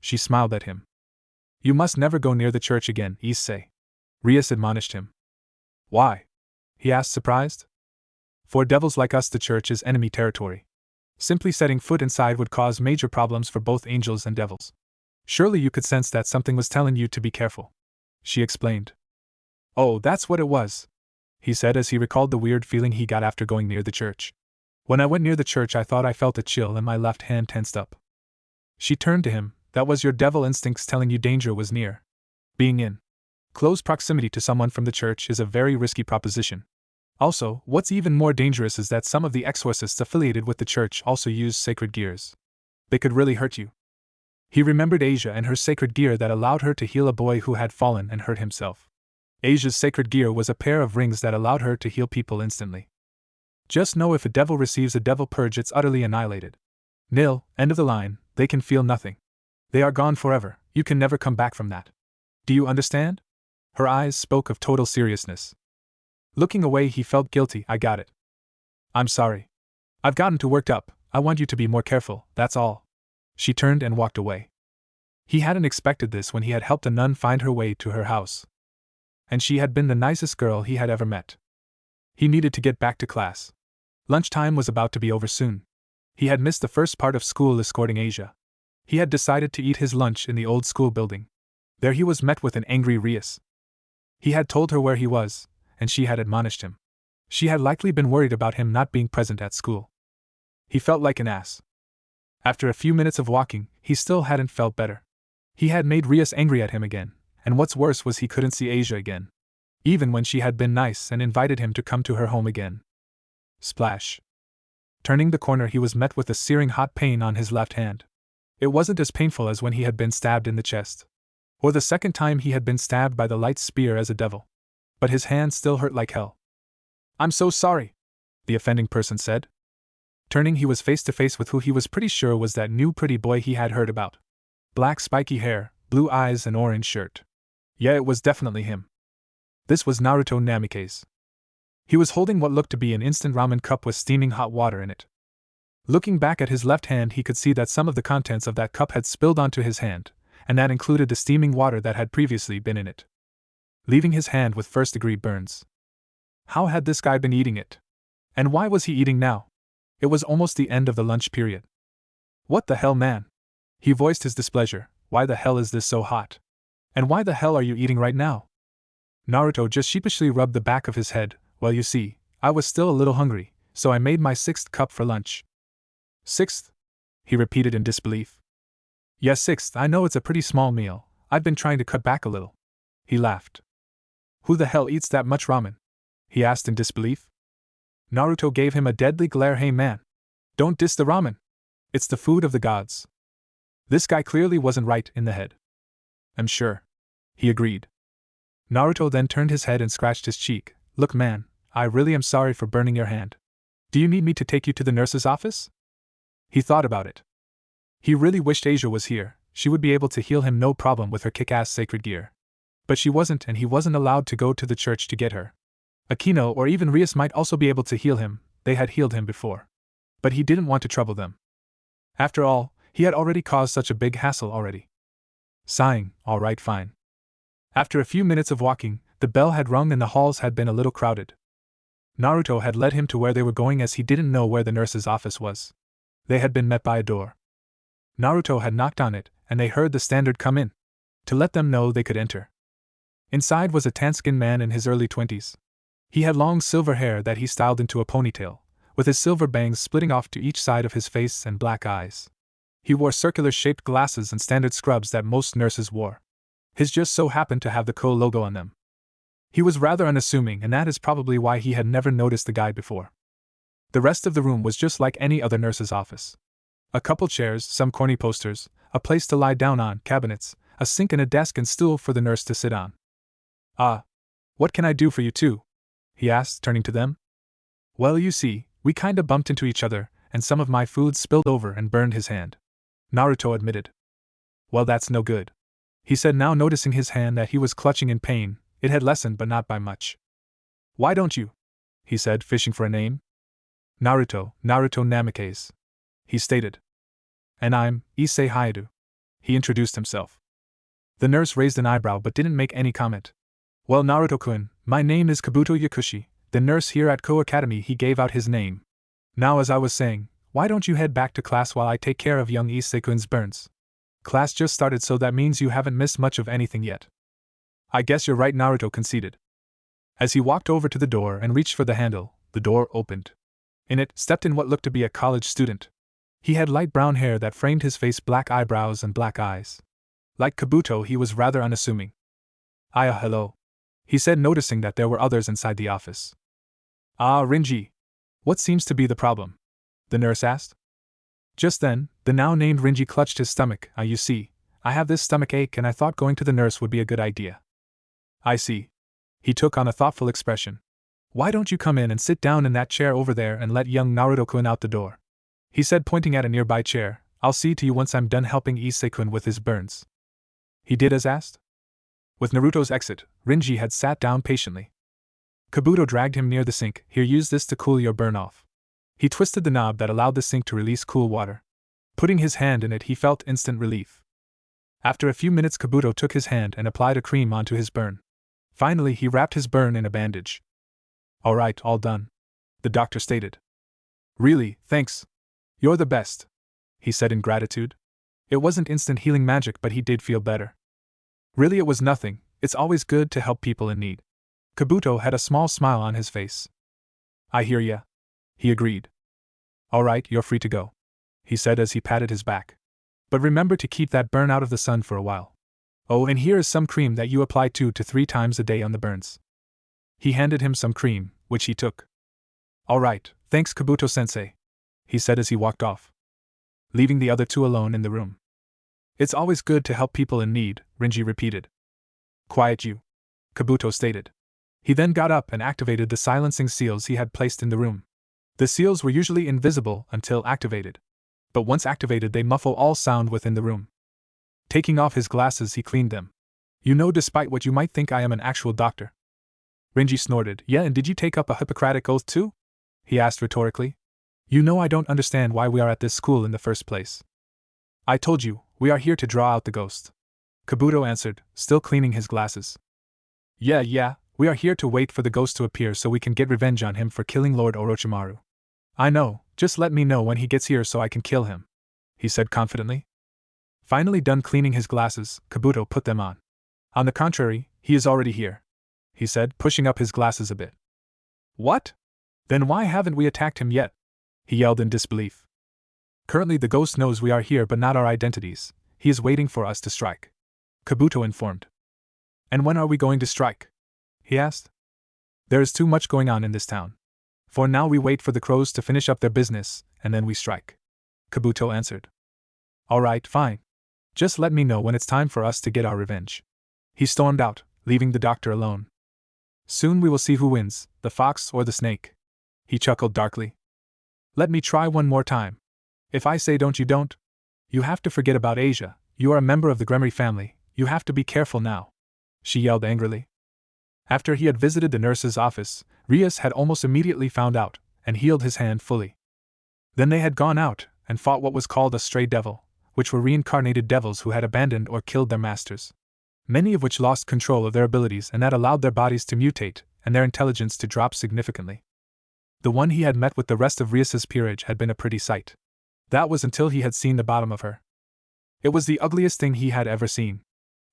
She smiled at him. You must never go near the church again, Issei, Rias admonished him. Why? He asked, surprised. For devils like us, the church is enemy territory. Simply setting foot inside would cause major problems for both angels and devils. Surely you could sense that something was telling you to be careful, she explained. Oh, that's what it was, he said as he recalled the weird feeling he got after going near the church. When I went near the church, I thought I felt a chill and my left hand tensed up. She turned to him. That was your devil instincts telling you danger was near. Being in close proximity to someone from the church is a very risky proposition. Also, what's even more dangerous is that some of the exorcists affiliated with the church also use sacred gears. They could really hurt you. He remembered Asia and her sacred gear that allowed her to heal a boy who had fallen and hurt himself. Asia's sacred gear was a pair of rings that allowed her to heal people instantly. Just know if a devil receives a devil purge, it's utterly annihilated. Nil, end of the line, they can feel nothing. They are gone forever, you can never come back from that. Do you understand? Her eyes spoke of total seriousness. Looking away, he felt guilty. I got it. I'm sorry. I've gotten too worked up. I want you to be more careful, that's all. She turned and walked away. He hadn't expected this when he had helped a nun find her way to her house. And she had been the nicest girl he had ever met. He needed to get back to class. Lunchtime was about to be over soon. He had missed the first part of school escorting Asia. He had decided to eat his lunch in the old school building. There he was met with an angry Rias. He had told her where he was, and she had admonished him. She had likely been worried about him not being present at school. He felt like an ass. After a few minutes of walking, he still hadn't felt better. He had made Rias angry at him again, and what's worse was he couldn't see Asia again. Even when she had been nice and invited him to come to her home again. Splash. Turning the corner, he was met with a searing hot pain on his left hand. It wasn't as painful as when he had been stabbed in the chest, or the second time he had been stabbed by the light spear as a devil. But his hand still hurt like hell. I'm so sorry, the offending person said. Turning, he was face to face with who he was pretty sure was that new pretty boy he had heard about. Black spiky hair, blue eyes, and orange shirt. Yeah, it was definitely him. This was Naruto Namikaze. He was holding what looked to be an instant ramen cup with steaming hot water in it. Looking back at his left hand, he could see that some of the contents of that cup had spilled onto his hand, and that included the steaming water that had previously been in it, leaving his hand with first-degree burns. How had this guy been eating it? And why was he eating now? It was almost the end of the lunch period. What the hell, man? He voiced his displeasure. Why the hell is this so hot? And why the hell are you eating right now? Naruto just sheepishly rubbed the back of his head. Well, you see, I was still a little hungry, so I made my 6th cup for lunch. 6th? He repeated in disbelief. Yes, 6th, I know it's a pretty small meal. I've been trying to cut back a little. He laughed. Who the hell eats that much ramen? He asked in disbelief. Naruto gave him a deadly glare. Hey man, don't diss the ramen. It's the food of the gods. This guy clearly wasn't right in the head. I'm sure, he agreed. Naruto then turned his head and scratched his cheek. Look man, I really am sorry for burning your hand. Do you need me to take you to the nurse's office? He thought about it. He really wished Asia was here. She would be able to heal him no problem with her kick-ass sacred gear. But she wasn't, and he wasn't allowed to go to the church to get her. Aquino or even Rias might also be able to heal him. They had healed him before. But he didn't want to trouble them. After all, He had already caused such a big hassle already. Sighing, all right, fine. After a few minutes of walking, the bell had rung and the halls had been a little crowded. Naruto had led him to where they were going as he didn't know where the nurse's office was. They had been met by a door. Naruto had knocked on it, and they heard the standard come in, to let them know they could enter. Inside was a tan-skinned man in his early 20s. He had long silver hair that he styled into a ponytail, with his silver bangs splitting off to each side of his face and black eyes. He wore circular-shaped glasses and standard scrubs that most nurses wore. His just so happened to have the Co logo on them. He was rather unassuming, and that is probably why he had never noticed the guy before. The rest of the room was just like any other nurse's office. A couple chairs, some corny posters, a place to lie down on, cabinets, a sink and a desk and stool for the nurse to sit on. "Ah, what can I do for you two?" he asked, turning to them. "Well, you see, we kinda bumped into each other, and some of my food spilled over and burned his hand," Naruto admitted. "Well, that's no good," he said, now noticing his hand that he was clutching in pain. It had lessened, but not by much. "Why don't you?" he said, fishing for a name. Naruto Namikaze," he stated. "And I'm Issei Hayato," he introduced himself. The nurse raised an eyebrow but didn't make any comment. "Well, Naruto-kun, my name is Kabuto Yakushi, the nurse here at Ko Academy." He gave out his name. "Now, as I was saying, why don't you head back to class while I take care of young Issei-kun's burns? Class just started, so that means you haven't missed much of anything yet." "I guess you're right," Naruto conceded. As he walked over to the door and reached for the handle, the door opened. In it stepped in what looked to be a college student. He had light brown hair that framed his face, black eyebrows and black eyes. Like Kabuto, he was rather unassuming. Hello," he said, noticing that there were others inside the office. "Ah, Rinji. What seems to be the problem?" the nurse asked. Just then, the now named Rinji clutched his stomach. "You see, I have this stomach ache and I thought going to the nurse would be a good idea." "I see." He took on a thoughtful expression. "Why don't you come in and sit down in that chair over there and let young Naruto-kun out the door?" he said, pointing at a nearby chair. "I'll see to you once I'm done helping Issei-kun with his burns." He did as asked. With Naruto's exit, Rinji had sat down patiently. Kabuto dragged him near the sink. "Here, use this to cool your burn off." He twisted the knob that allowed the sink to release cool water. Putting his hand in it, he felt instant relief. After a few minutes, Kabuto took his hand and applied a cream onto his burn. Finally, he wrapped his burn in a bandage. "All right, all done," the doctor stated. "Really, thanks. You're the best," he said in gratitude. It wasn't instant healing magic, but he did feel better. "Really, it was nothing. It's always good to help people in need." Kabuto had a small smile on his face. "I hear ya," he agreed. "All right, you're free to go," he said as he patted his back. "But remember to keep that burn out of the sun for a while. Oh, and here is some cream that you apply 2 to 3 times a day on the burns." He handed him some cream, which he took. "All right, thanks Kabuto-sensei," he said as he walked off, leaving the other two alone in the room. "It's always good to help people in need," Rinji repeated. "Quiet you," Kabuto stated. He then got up and activated the silencing seals he had placed in the room. The seals were usually invisible until activated, but once activated they muffle all sound within the room. Taking off his glasses, he cleaned them. "You know, despite what you might think, I am an actual doctor." Rinji snorted. "Yeah, and did you take up a Hippocratic oath too?" he asked rhetorically. "You know, I don't understand why we are at this school in the first place." "I told you, we are here to draw out the ghost," Kabuto answered, still cleaning his glasses. Yeah, we are here to wait for the ghost to appear so we can get revenge on him for killing Lord Orochimaru." "I know, just let me know when he gets here so I can kill him," he said confidently. Finally done cleaning his glasses, Kabuto put them on. "On the contrary, he is already here," he said, pushing up his glasses a bit. "What? Then why haven't we attacked him yet?" he yelled in disbelief. "Currently the ghost knows we are here but not our identities. He is waiting for us to strike," Kabuto informed. "And when are we going to strike?" he asked. "There is too much going on in this town. For now we wait for the crows to finish up their business, and then we strike," Kabuto answered. "All right, fine. Just let me know when it's time for us to get our revenge." He stormed out, leaving the doctor alone. "Soon we will see who wins, the fox or the snake," he chuckled darkly. "Let me try one more time. If I say don't, you don't? You have to forget about Asia. You are a member of the Gremory family. You have to be careful now," she yelled angrily. After he had visited the nurse's office, Rias had almost immediately found out, and healed his hand fully. Then they had gone out, and fought what was called a stray devil, which were reincarnated devils who had abandoned or killed their masters. Many of which lost control of their abilities, and that allowed their bodies to mutate and their intelligence to drop significantly. The one he had met with the rest of Rias's peerage had been a pretty sight. That was until he had seen the bottom of her. It was the ugliest thing he had ever seen.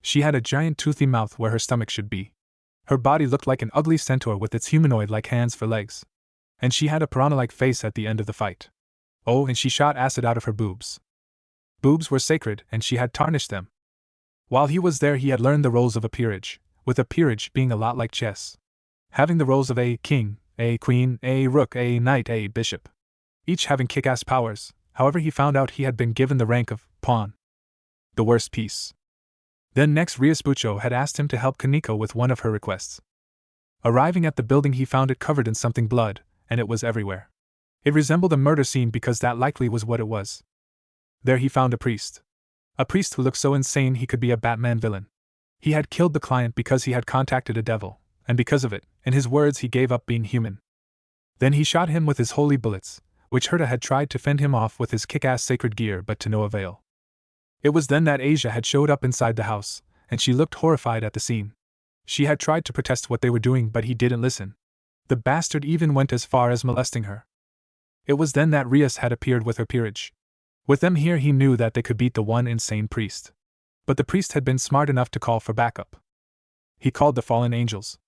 She had a giant toothy mouth where her stomach should be. Her body looked like an ugly centaur with its humanoid-like hands for legs. And she had a piranha-like face at the end of the fight. Oh, and she shot acid out of her boobs. Boobs were sacred, and she had tarnished them. While he was there, he had learned the roles of a peerage, with a peerage being a lot like chess. Having the roles of a king, a queen, a rook, a knight, a bishop. Each having kick-ass powers. However, he found out he had been given the rank of pawn. The worst piece. Then next, Rias Bucho had asked him to help Kaneko with one of her requests. Arriving at the building, he found it covered in something blood, and it was everywhere. It resembled a murder scene because that likely was what it was. There he found a priest. A priest who looked so insane he could be a Batman villain. He had killed the client because he had contacted a devil, and because of it, in his words, he gave up being human. Then he shot him with his holy bullets, which Herta had tried to fend him off with his kick-ass sacred gear, but to no avail. It was then that Asia had showed up inside the house, and she looked horrified at the scene. She had tried to protest what they were doing, but he didn't listen. The bastard even went as far as molesting her. It was then that Rias had appeared with her peerage. With them here, he knew that they could beat the one insane priest. But the priest had been smart enough to call for backup. He called the fallen angels.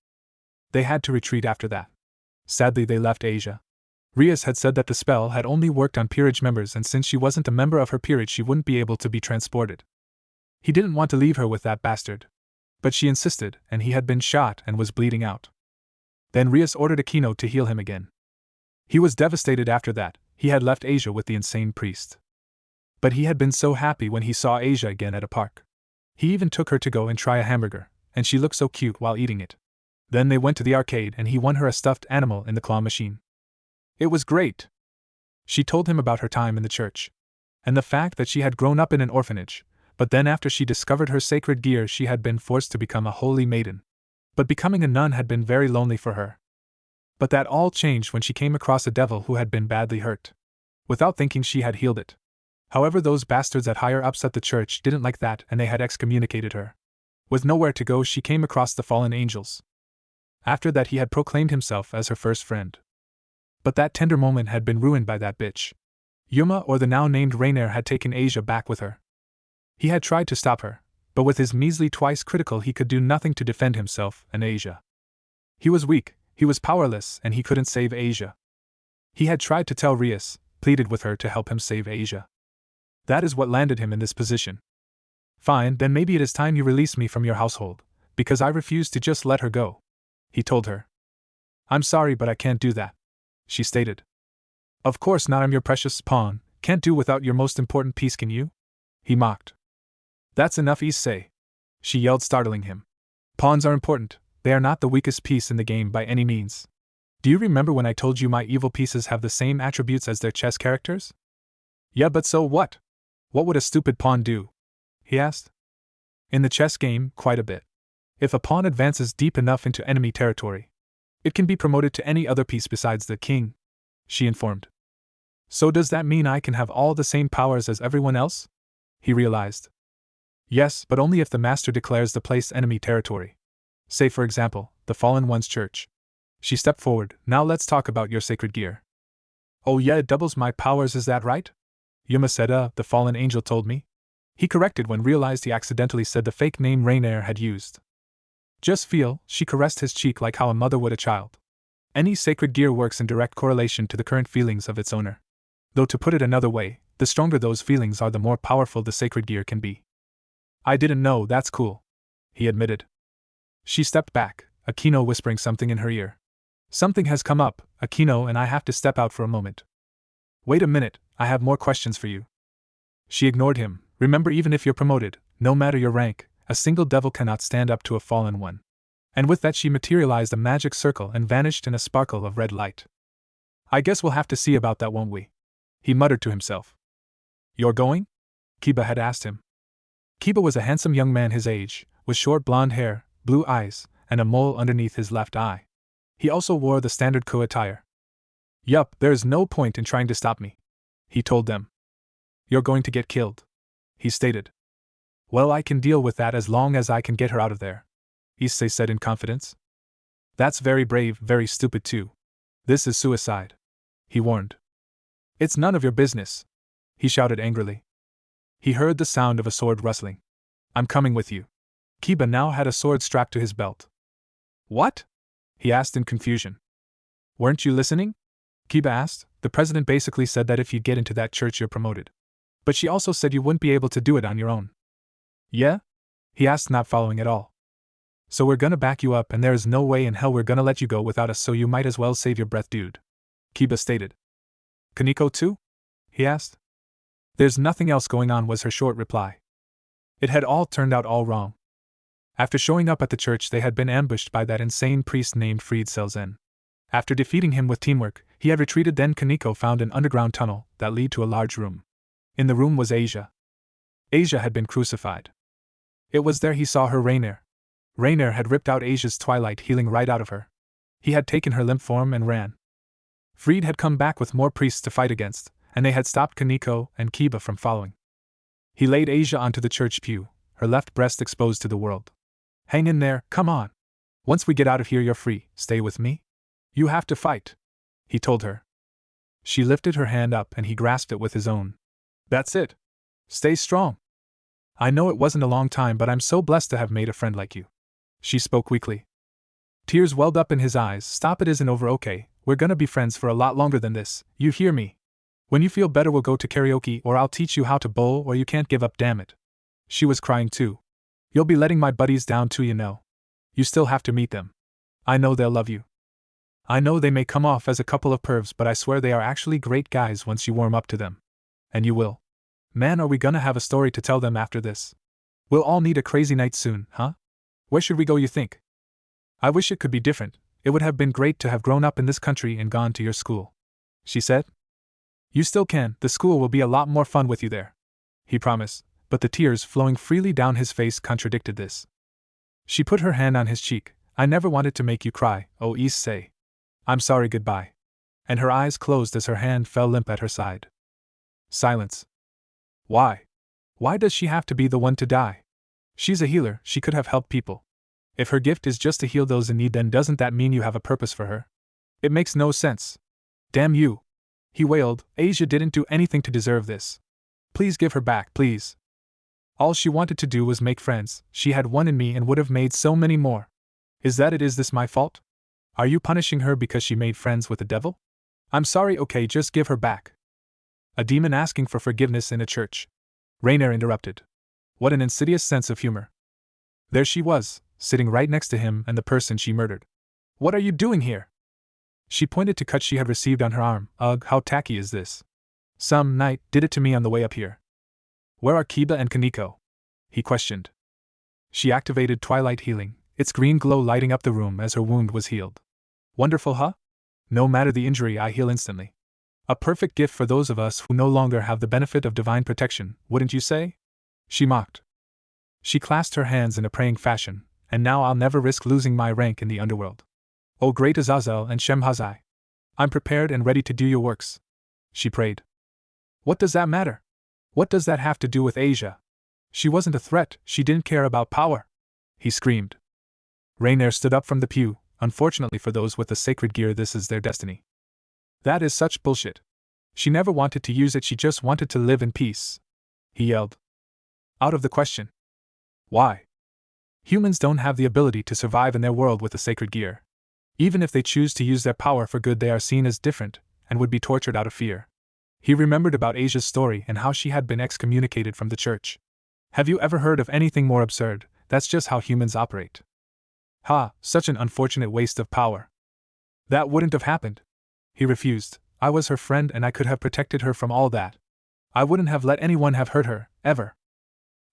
They had to retreat after that. Sadly, they left Asia. Rias had said that the spell had only worked on peerage members, and since she wasn't a member of her peerage, she wouldn't be able to be transported. He didn't want to leave her with that bastard. But she insisted, and he had been shot and was bleeding out. Then Rias ordered Aquino to heal him again. He was devastated after that. He had left Asia with the insane priest. But he had been so happy when he saw Asia again at a park. He even took her to go and try a hamburger, and she looked so cute while eating it. Then they went to the arcade and he won her a stuffed animal in the claw machine. It was great. She told him about her time in the church, and the fact that she had grown up in an orphanage, but then after she discovered her sacred gear she had been forced to become a holy maiden. But becoming a nun had been very lonely for her. But that all changed when she came across a devil who had been badly hurt. Without thinking, she had healed it. However, those bastards at higher ups at the church didn't like that, and they had excommunicated her. With nowhere to go, she came across the fallen angels. After that, he had proclaimed himself as her first friend. But that tender moment had been ruined by that bitch. Yuma, or the now named Rainier, had taken Asia back with her. He had tried to stop her, but with his measly twice critical he could do nothing to defend himself and Asia. He was weak, he was powerless, and he couldn't save Asia. He had tried to tell Rias, pleaded with her to help him save Asia. That is what landed him in this position. Fine, then maybe it is time you release me from your household, because I refuse to just let her go, he told her. I'm sorry, but I can't do that, she stated. Of course not, I'm your precious pawn, can't do without your most important piece, can you? He mocked. That's enough, Issei, she yelled, startling him. Pawns are important, they are not the weakest piece in the game by any means. Do you remember when I told you my evil pieces have the same attributes as their chess characters? Yeah, but so what? What would a stupid pawn do? He asked. In the chess game, quite a bit. If a pawn advances deep enough into enemy territory, it can be promoted to any other piece besides the king, she informed. So does that mean I can have all the same powers as everyone else? He realized. Yes, but only if the master declares the place enemy territory. Say, for example, the Fallen One's church. She stepped forward. Now let's talk about your sacred gear. Oh yeah, it doubles my powers, is that right? Yuma said, the fallen angel told me. He corrected when realized he accidentally said the fake name Rainier had used. Just feel, she caressed his cheek like how a mother would a child. Any sacred gear works in direct correlation to the current feelings of its owner. Though to put it another way, the stronger those feelings are, the more powerful the sacred gear can be. I didn't know, that's cool, he admitted. She stepped back, Aquino whispering something in her ear. Something has come up, Aquino, and I have to step out for a moment. Wait a minute, I have more questions for you. She ignored him. Remember, even if you're promoted, no matter your rank, a single devil cannot stand up to a fallen one. And with that she materialized a magic circle and vanished in a sparkle of red light. I guess we'll have to see about that, won't we? He muttered to himself. You're going? Kiba had asked him. Kiba was a handsome young man his age, with short blonde hair, blue eyes, and a mole underneath his left eye. He also wore the standard Ko attire. Yup, there is no point in trying to stop me, he told them. You're going to get killed. he stated. Well, I can deal with that as long as I can get her out of there, Issei said in confidence. That's very brave, very stupid too. This is suicide, he warned. It's none of your business, he shouted angrily. He heard the sound of a sword rustling. I'm coming with you. Kiba now had a sword strapped to his belt. What? He asked in confusion. Weren't you listening? Kiba asked. The president basically said that if you get into that church you're promoted. But she also said you wouldn't be able to do it on your own. Yeah? He asked, not following at all. So we're gonna back you up and there is no way in hell we're gonna let you go without us, so you might as well save your breath, dude, Kiba stated. Kaneko too? He asked. There's nothing else going on, was her short reply. It had all turned out all wrong. After showing up at the church, they had been ambushed by that insane priest named Fried Selzen. After defeating him with teamwork, he had retreated. Then Kaneko found an underground tunnel that led to a large room. In the room was Asia. Asia had been crucified. It was there he saw her Rainier. Rainier had ripped out Asia's twilight healing right out of her. He had taken her limp form and ran. Fried had come back with more priests to fight against, and they had stopped Kaneko and Kiba from following. He laid Asia onto the church pew, her left breast exposed to the world. Hang in there, come on. Once we get out of here you're free, stay with me. You have to fight, he told her. She lifted her hand up and he grasped it with his own. That's it. Stay strong. I know it wasn't a long time, but I'm so blessed to have made a friend like you. She spoke weakly. Tears welled up in his eyes. Stop, it isn't over, okay? We're gonna be friends for a lot longer than this, you hear me? When you feel better we'll go to karaoke, or I'll teach you how to bowl, or you can't give up, damn it. She was crying too. You'll be letting my buddies down too, you know. You still have to meet them. I know they'll love you. I know they may come off as a couple of pervs, but I swear they are actually great guys once you warm up to them. And you will. Man, are we gonna have a story to tell them after this? We'll all need a crazy night soon, huh? Where should we go, you think? I wish it could be different. It would have been great to have grown up in this country and gone to your school, she said. You still can, the school will be a lot more fun with you there, he promised, but the tears flowing freely down his face contradicted this. She put her hand on his cheek. I never wanted to make you cry, oh Issei. I'm sorry, goodbye. And her eyes closed as her hand fell limp at her side. Silence. Why? Why does she have to be the one to die? She's a healer, she could have helped people. If her gift is just to heal those in need, then doesn't that mean you have a purpose for her? It makes no sense. Damn you, he wailed. Asia didn't do anything to deserve this. Please give her back, please. All she wanted to do was make friends. She had one in me and would have made so many more. Is this my fault? Are you punishing her because she made friends with the devil? I'm sorry, okay, just give her back. A demon asking for forgiveness in a church. Rainier interrupted. What an insidious sense of humor. There she was, sitting right next to him and the person she murdered. What are you doing here? She pointed to cuts she had received on her arm. Ugh, how tacky is this? Some knight did it to me on the way up here. Where are Kiba and Kaneko? He questioned. She activated Twilight Healing, its green glow lighting up the room as her wound was healed. Wonderful, huh? No matter the injury, I heal instantly. A perfect gift for those of us who no longer have the benefit of divine protection, wouldn't you say? She mocked. She clasped her hands in a praying fashion, and now I'll never risk losing my rank in the underworld. O great Azazel and Shemhazai, I'm prepared and ready to do your works, she prayed. What does that matter? What does that have to do with Asia? She wasn't a threat, she didn't care about power, he screamed. Rainier stood up from the pew. Unfortunately for those with the sacred gear, this is their destiny. That is such bullshit. She never wanted to use it, she just wanted to live in peace, he yelled. Out of the question. Why? Humans don't have the ability to survive in their world with the sacred gear. Even if they choose to use their power for good, they are seen as different, and would be tortured out of fear. He remembered about Asia's story and how she had been excommunicated from the church. Have you ever heard of anything more absurd? That's just how humans operate. Ha, such an unfortunate waste of power. That wouldn't have happened. He refused. I was her friend and I could have protected her from all that. I wouldn't have let anyone have hurt her, ever.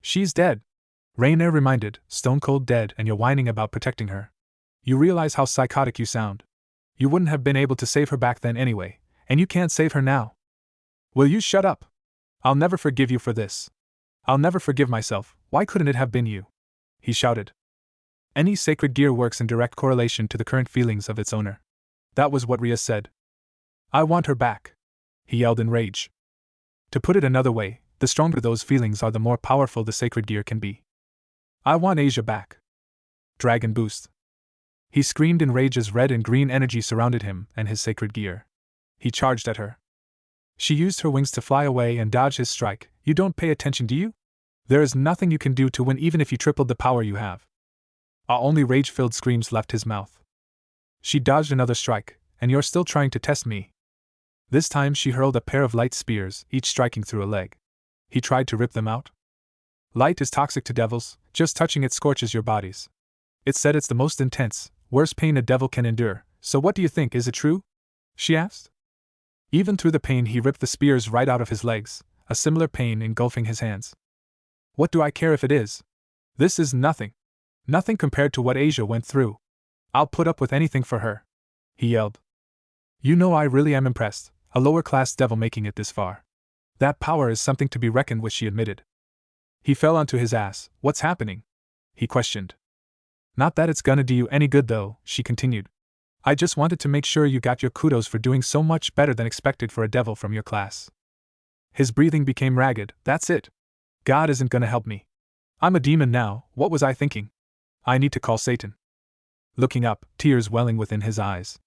She's dead, Rainier reminded, stone cold dead, and you're whining about protecting her. You realize how psychotic you sound. You wouldn't have been able to save her back then anyway, and you can't save her now. Will you shut up? I'll never forgive you for this. I'll never forgive myself. Why couldn't it have been you? He shouted. Any sacred gear works in direct correlation to the current feelings of its owner. That was what Rias said. I want her back, he yelled in rage. To put it another way, The stronger those feelings are, the more powerful the sacred gear can be. I want Asia back. Dragon boost. He screamed in rage as red and green energy surrounded him and his sacred gear. He charged at her. She used her wings to fly away and dodge his strike. You don't pay attention, do you? There is nothing you can do to win even if you tripled the power you have. Only rage-filled screams left his mouth. She dodged another strike, and you're still trying to test me. This time she hurled a pair of light spears, each striking through a leg. He tried to rip them out. Light is toxic to devils, just touching it scorches your bodies. It said it's the most intense, worst pain a devil can endure, so what do you think, is it true? She asked. Even through the pain he ripped the spears right out of his legs, a similar pain engulfing his hands. What do I care if it is? This is nothing. Nothing compared to what Asia went through. I'll put up with anything for her. He yelled. You know, I really am impressed, a lower-class devil making it this far. That power is something to be reckoned with, she admitted. He fell onto his ass. What's happening? He questioned. Not that it's gonna do you any good though, she continued. I just wanted to make sure you got your kudos for doing so much better than expected for a devil from your class. His breathing became ragged. That's it. God isn't gonna help me. I'm a demon now. What was I thinking? I need to call Satan. Looking up, tears welling within his eyes.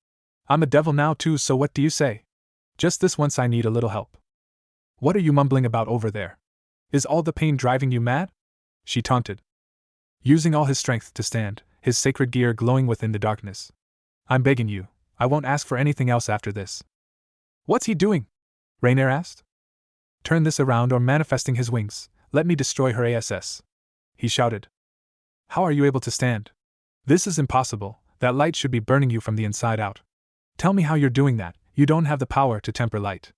I'm a devil now too, so what do you say? Just this once I need a little help. What are you mumbling about over there? Is all the pain driving you mad? She taunted. Using all his strength to stand, his sacred gear glowing within the darkness. I'm begging you, I won't ask for anything else after this. What's he doing? Rainier asked. Turn this around or manifesting his wings, let me destroy her ass. He shouted. How are you able to stand? This is impossible, that light should be burning you from the inside out. Tell me how you're doing that, you don't have the power to temper light.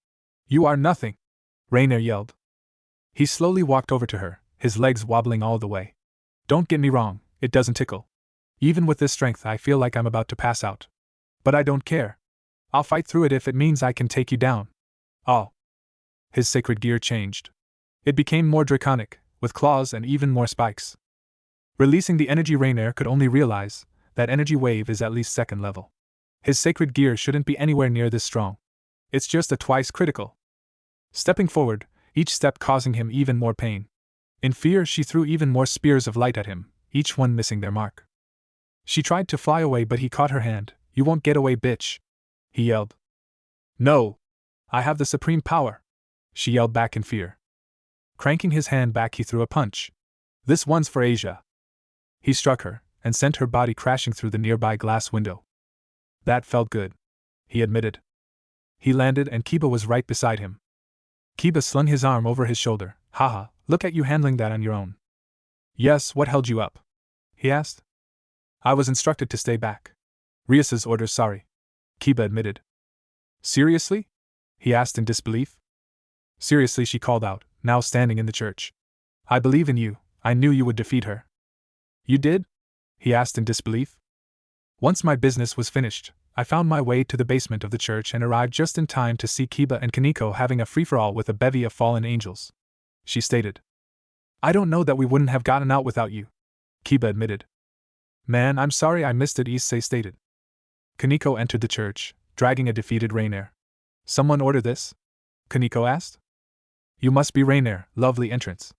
You are nothing, Rainier yelled. He slowly walked over to her, his legs wobbling all the way. Don't get me wrong, it doesn't tickle. Even with this strength I feel like I'm about to pass out. But I don't care. I'll fight through it if it means I can take you down. Oh. His sacred gear changed. It became more draconic, with claws and even more spikes. Releasing the energy, Rainier could only realize that energy wave is at least second level. His sacred gear shouldn't be anywhere near this strong. It's just a twice critical. Stepping forward, each step causing him even more pain. In fear, she threw even more spears of light at him, each one missing their mark. She tried to fly away, but he caught her hand. You won't get away, bitch, he yelled. No. I have the supreme power, she yelled back in fear. Cranking his hand back, he threw a punch. This one's for Asia. He struck her, and sent her body crashing through the nearby glass window. That felt good, he admitted. He landed and Kiba was right beside him. Kiba slung his arm over his shoulder. Haha, look at you handling that on your own. Yes, what held you up? He asked. I was instructed to stay back. Rias's orders, sorry, Kiba admitted. Seriously? He asked in disbelief. Seriously, she called out, now standing in the church. I believe in you, I knew you would defeat her. You did? He asked in disbelief. Once my business was finished, I found my way to the basement of the church and arrived just in time to see Kiba and Kaneko having a free-for-all with a bevy of fallen angels, she stated. I don't know that we wouldn't have gotten out without you, Kiba admitted. Man, I'm sorry I missed it, Issei stated. Kaneko entered the church, dragging a defeated Rainier. Someone order this? Kaneko asked. You must be Rainier, lovely entrance.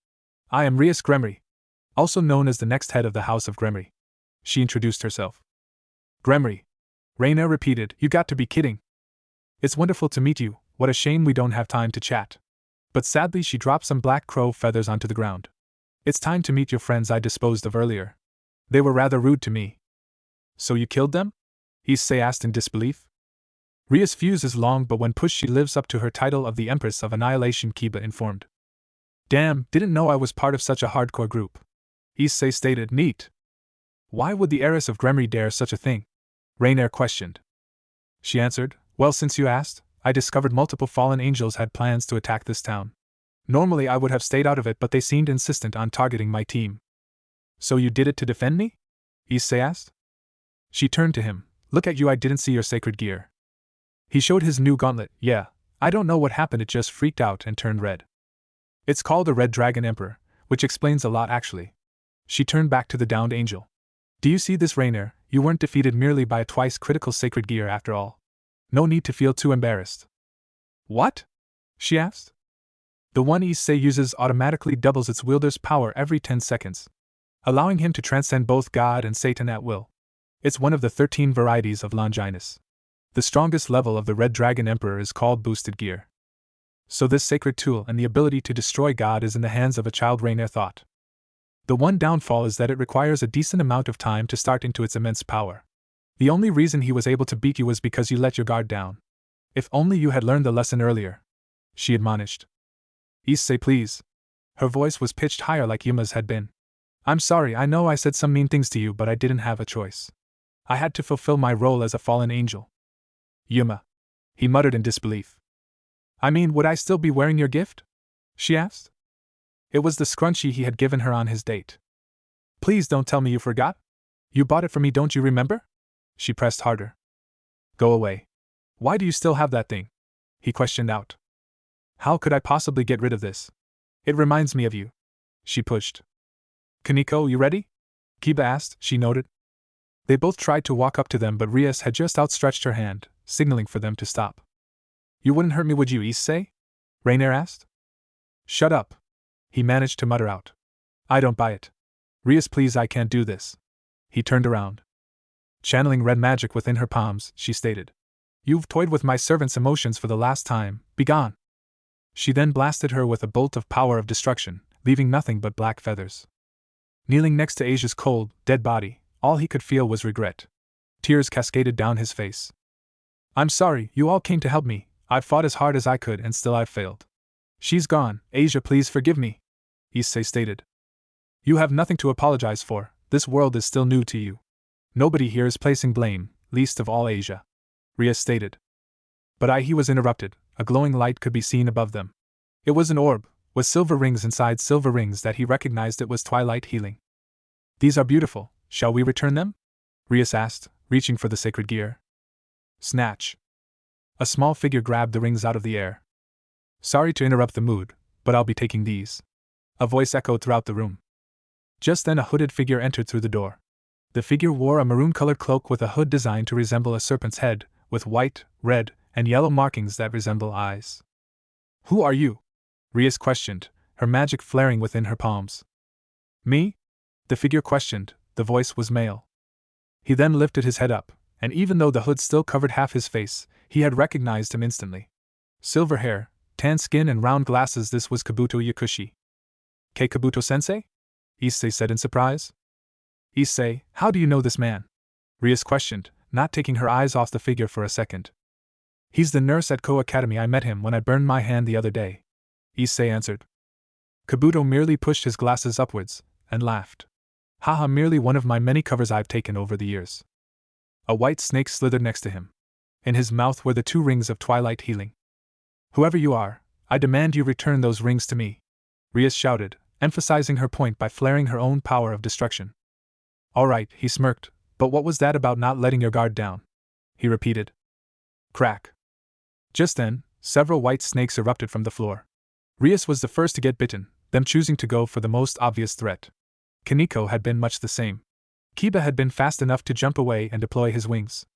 I am Rias Gremory, also known as the next head of the House of Gremory. She introduced herself. Gremory, Rainier repeated, you got to be kidding. It's wonderful to meet you, what a shame we don't have time to chat. But sadly she dropped some black crow feathers onto the ground. It's time to meet your friends I disposed of earlier. They were rather rude to me. So you killed them? Issei asked in disbelief. Ria's fuse is long, but when pushed she lives up to her title of the Empress of Annihilation, Kiba informed. Damn, didn't know I was part of such a hardcore group. Issei stated, neat. Why would the heiress of Gremory dare such a thing? Rainier questioned. She answered, well, since you asked, I discovered multiple fallen angels had plans to attack this town. Normally I would have stayed out of it, but they seemed insistent on targeting my team. So you did it to defend me? Issei asked. She turned to him. Look at you, I didn't see your sacred gear. He showed his new gauntlet. Yeah, I don't know what happened, it just freaked out and turned red. It's called a Red Dragon Emperor, which explains a lot actually. She turned back to the downed angel. Do you see this, Rainier? You weren't defeated merely by a twice critical sacred gear after all. No need to feel too embarrassed. What? She asked. The one Issei uses automatically doubles its wielder's power every 10 seconds, allowing him to transcend both God and Satan at will. It's one of the 13 varieties of Longinus. The strongest level of the Red Dragon Emperor is called Boosted Gear. So this sacred tool and the ability to destroy God is in the hands of a child, Rainier thought. The one downfall is that it requires a decent amount of time to start into its immense power. The only reason he was able to beat you was because you let your guard down. If only you had learned the lesson earlier, she admonished. Issei, please. Her voice was pitched higher like Yuma's had been. I'm sorry, I know I said some mean things to you, but I didn't have a choice. I had to fulfill my role as a fallen angel. Yuma. He muttered in disbelief. I mean, would I still be wearing your gift? She asked. It was the scrunchie he had given her on his date. Please don't tell me you forgot. You bought it for me, don't you remember? She pressed harder. Go away. Why do you still have that thing? He questioned out. How could I possibly get rid of this? It reminds me of you. She pushed. Kaneko, you ready? Kiba asked, she noted. They both tried to walk up to them, but Rias had just outstretched her hand, signaling for them to stop. You wouldn't hurt me, would you, Issei? Rainier asked. Shut up. He managed to mutter out. I don't buy it. Rias, please, I can't do this. He turned around. Channeling red magic within her palms, she stated. You've toyed with my servant's emotions for the last time, begone. She then blasted her with a bolt of power of destruction, leaving nothing but black feathers. Kneeling next to Asia's cold, dead body, all he could feel was regret. Tears cascaded down his face. I'm sorry, you all came to help me. I've fought as hard as I could and still I've failed. She's gone, Asia, please forgive me, Issei stated. You have nothing to apologize for, this world is still new to you. Nobody here is placing blame, least of all Asia, Rias stated. But he was interrupted, a glowing light could be seen above them. It was an orb, with silver rings inside silver rings that he recognized. It was twilight healing. These are beautiful, shall we return them? Rias asked, reaching for the sacred gear. Snatch. A small figure grabbed the rings out of the air. Sorry to interrupt the mood, but I'll be taking these. A voice echoed throughout the room. Just then a hooded figure entered through the door. The figure wore a maroon-colored cloak with a hood designed to resemble a serpent's head, with white, red, and yellow markings that resemble eyes. Who are you? Rias questioned, her magic flaring within her palms. Me? The figure questioned, the voice was male. He then lifted his head up, and even though the hood still covered half his face, he had recognized him instantly. Silver hair, tan skin and round glasses, this was Kabuto Yakushi. Kei Kabuto-sensei? Issei said in surprise. Issei, how do you know this man? Rias questioned, not taking her eyes off the figure for a second. He's the nurse at Ko Academy. I met him when I burned my hand the other day, Issei answered. Kabuto merely pushed his glasses upwards, and laughed. Haha, merely one of my many covers I've taken over the years. A white snake slithered next to him. In his mouth were the 2 rings of twilight healing. Whoever you are, I demand you return those rings to me, Rias shouted, emphasizing her point by flaring her own power of destruction. All right, he smirked, but what was that about not letting your guard down? He repeated. Crack. Just then, several white snakes erupted from the floor. Rias was the first to get bitten, them choosing to go for the most obvious threat. Kaneko had been much the same. Kiba had been fast enough to jump away and deploy his wings.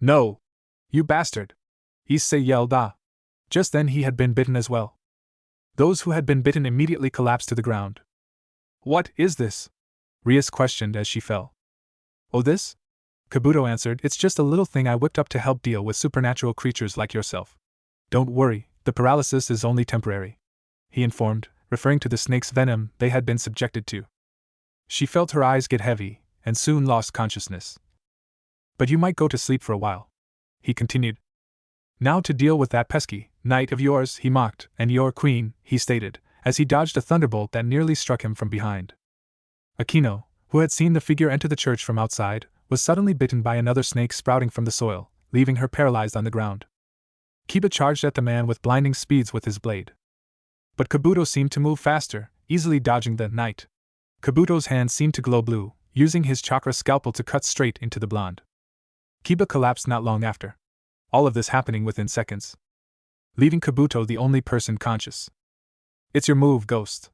No! You bastard! Issei yelled. Just then he had been bitten as well. Those who had been bitten immediately collapsed to the ground. What is this? Rias questioned as she fell. Oh, this? Kabuto answered, it's just a little thing I whipped up to help deal with supernatural creatures like yourself. Don't worry, the paralysis is only temporary, he informed, referring to the snake's venom they had been subjected to. She felt her eyes get heavy, and soon lost consciousness. But you might go to sleep for a while, he continued. Now to deal with that pesky knight of yours, he mocked, and your queen, he stated, as he dodged a thunderbolt that nearly struck him from behind. Akino, who had seen the figure enter the church from outside, was suddenly bitten by another snake sprouting from the soil, leaving her paralyzed on the ground. Kiba charged at the man with blinding speeds with his blade. But Kabuto seemed to move faster, easily dodging the knight. Kabuto's hand seemed to glow blue, using his chakra scalpel to cut straight into the blonde. Kiba collapsed not long after. All of this happening within seconds, leaving Kabuto the only person conscious. It's your move, Ghost,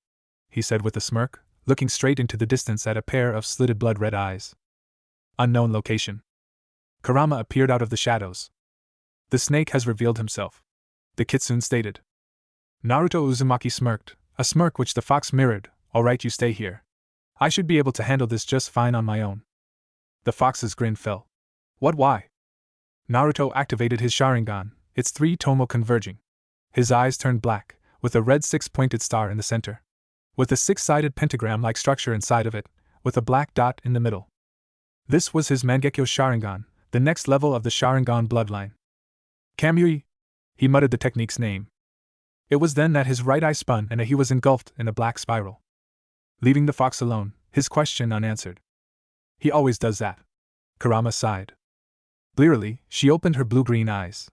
he said with a smirk, looking straight into the distance at a pair of slitted blood-red eyes. Unknown location. Karama appeared out of the shadows. The snake has revealed himself, the kitsune stated. Naruto Uzumaki smirked, a smirk which the fox mirrored. Alright, you stay here. I should be able to handle this just fine on my own. The fox's grin fell. What, why? Naruto activated his Sharingan, its 3 tomo converging. His eyes turned black, with a red 6-pointed star in the center. With a 6-sided pentagram-like structure inside of it, with a black dot in the middle. This was his Mangekyo Sharingan, the next level of the Sharingan bloodline. Kamui! He muttered the technique's name. It was then that his right eye spun and he was engulfed in a black spiral. Leaving the fox alone, his question unanswered. He always does that. Kurama sighed. Blearily, she opened her blue-green eyes.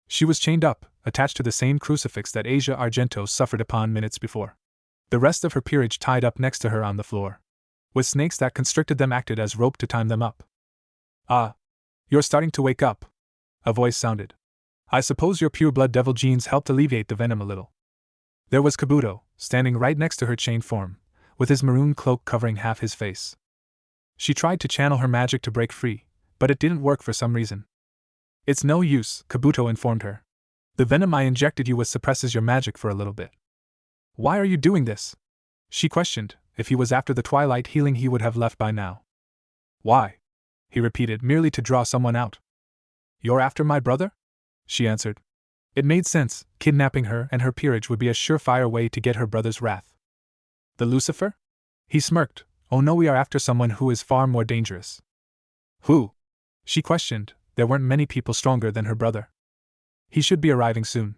She was chained up, attached to the same crucifix that Asia Argento suffered upon minutes before. The rest of her peerage tied up next to her on the floor. With snakes that constricted them acted as rope to time them up. Ah. You're starting to wake up. A voice sounded. I suppose your pure blood devil genes helped alleviate the venom a little. There was Kabuto, standing right next to her chained form, with his maroon cloak covering half his face. She tried to channel her magic to break free, but it didn't work for some reason. It's no use, Kabuto informed her. The venom I injected you with suppresses your magic for a little bit. Why are you doing this? She questioned. If he was after the twilight healing he would have left by now. Why? He repeated, merely to draw someone out. You're after my brother? She answered. It made sense, kidnapping her and her peerage would be a surefire way to get her brother's wrath. The Lucifer? He smirked. Oh no, we are after someone who is far more dangerous. Who? She questioned. There weren't many people stronger than her brother. He should be arriving soon.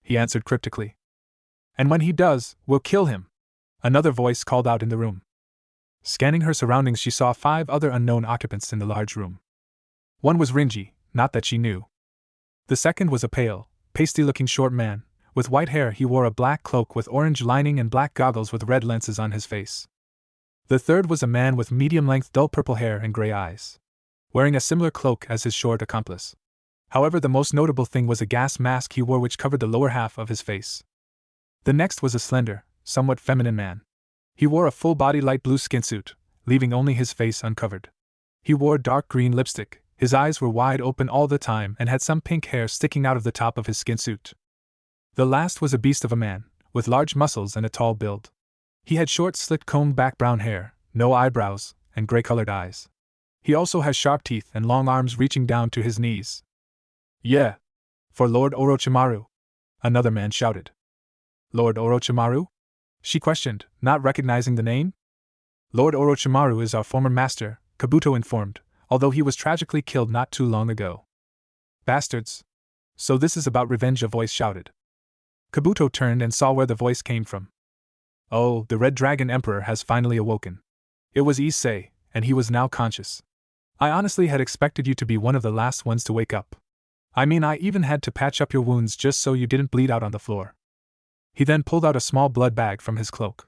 He answered cryptically. And when he does, we'll kill him. Another voice called out in the room. Scanning her surroundings, she saw 5 other unknown occupants in the large room. One was Rinji, not that she knew. The second was a pale, pasty-looking short man. With white hair, he wore a black cloak with orange lining and black goggles with red lenses on his face. The third was a man with medium-length dull purple hair and gray eyes, wearing a similar cloak as his short accomplice. However, the most notable thing was a gas mask he wore which covered the lower half of his face. The next was a slender, somewhat feminine man. He wore a full-body light blue skin suit, leaving only his face uncovered. He wore dark green lipstick, his eyes were wide open all the time and had some pink hair sticking out of the top of his skin suit. The last was a beast of a man, with large muscles and a tall build. He had short slicked combed back brown hair, no eyebrows, and gray-colored eyes. He also has sharp teeth and long arms reaching down to his knees. Yeah. For Lord Orochimaru. Another man shouted. Lord Orochimaru? She questioned, not recognizing the name. Lord Orochimaru is our former master, Kabuto informed, although he was tragically killed not too long ago. Bastards. So this is about revenge, a voice shouted. Kabuto turned and saw where the voice came from. Oh, the Red Dragon Emperor has finally awoken. It was Issei, and he was now conscious. I honestly had expected you to be one of the last ones to wake up. I mean, I even had to patch up your wounds just so you didn't bleed out on the floor. He then pulled out a small blood bag from his cloak.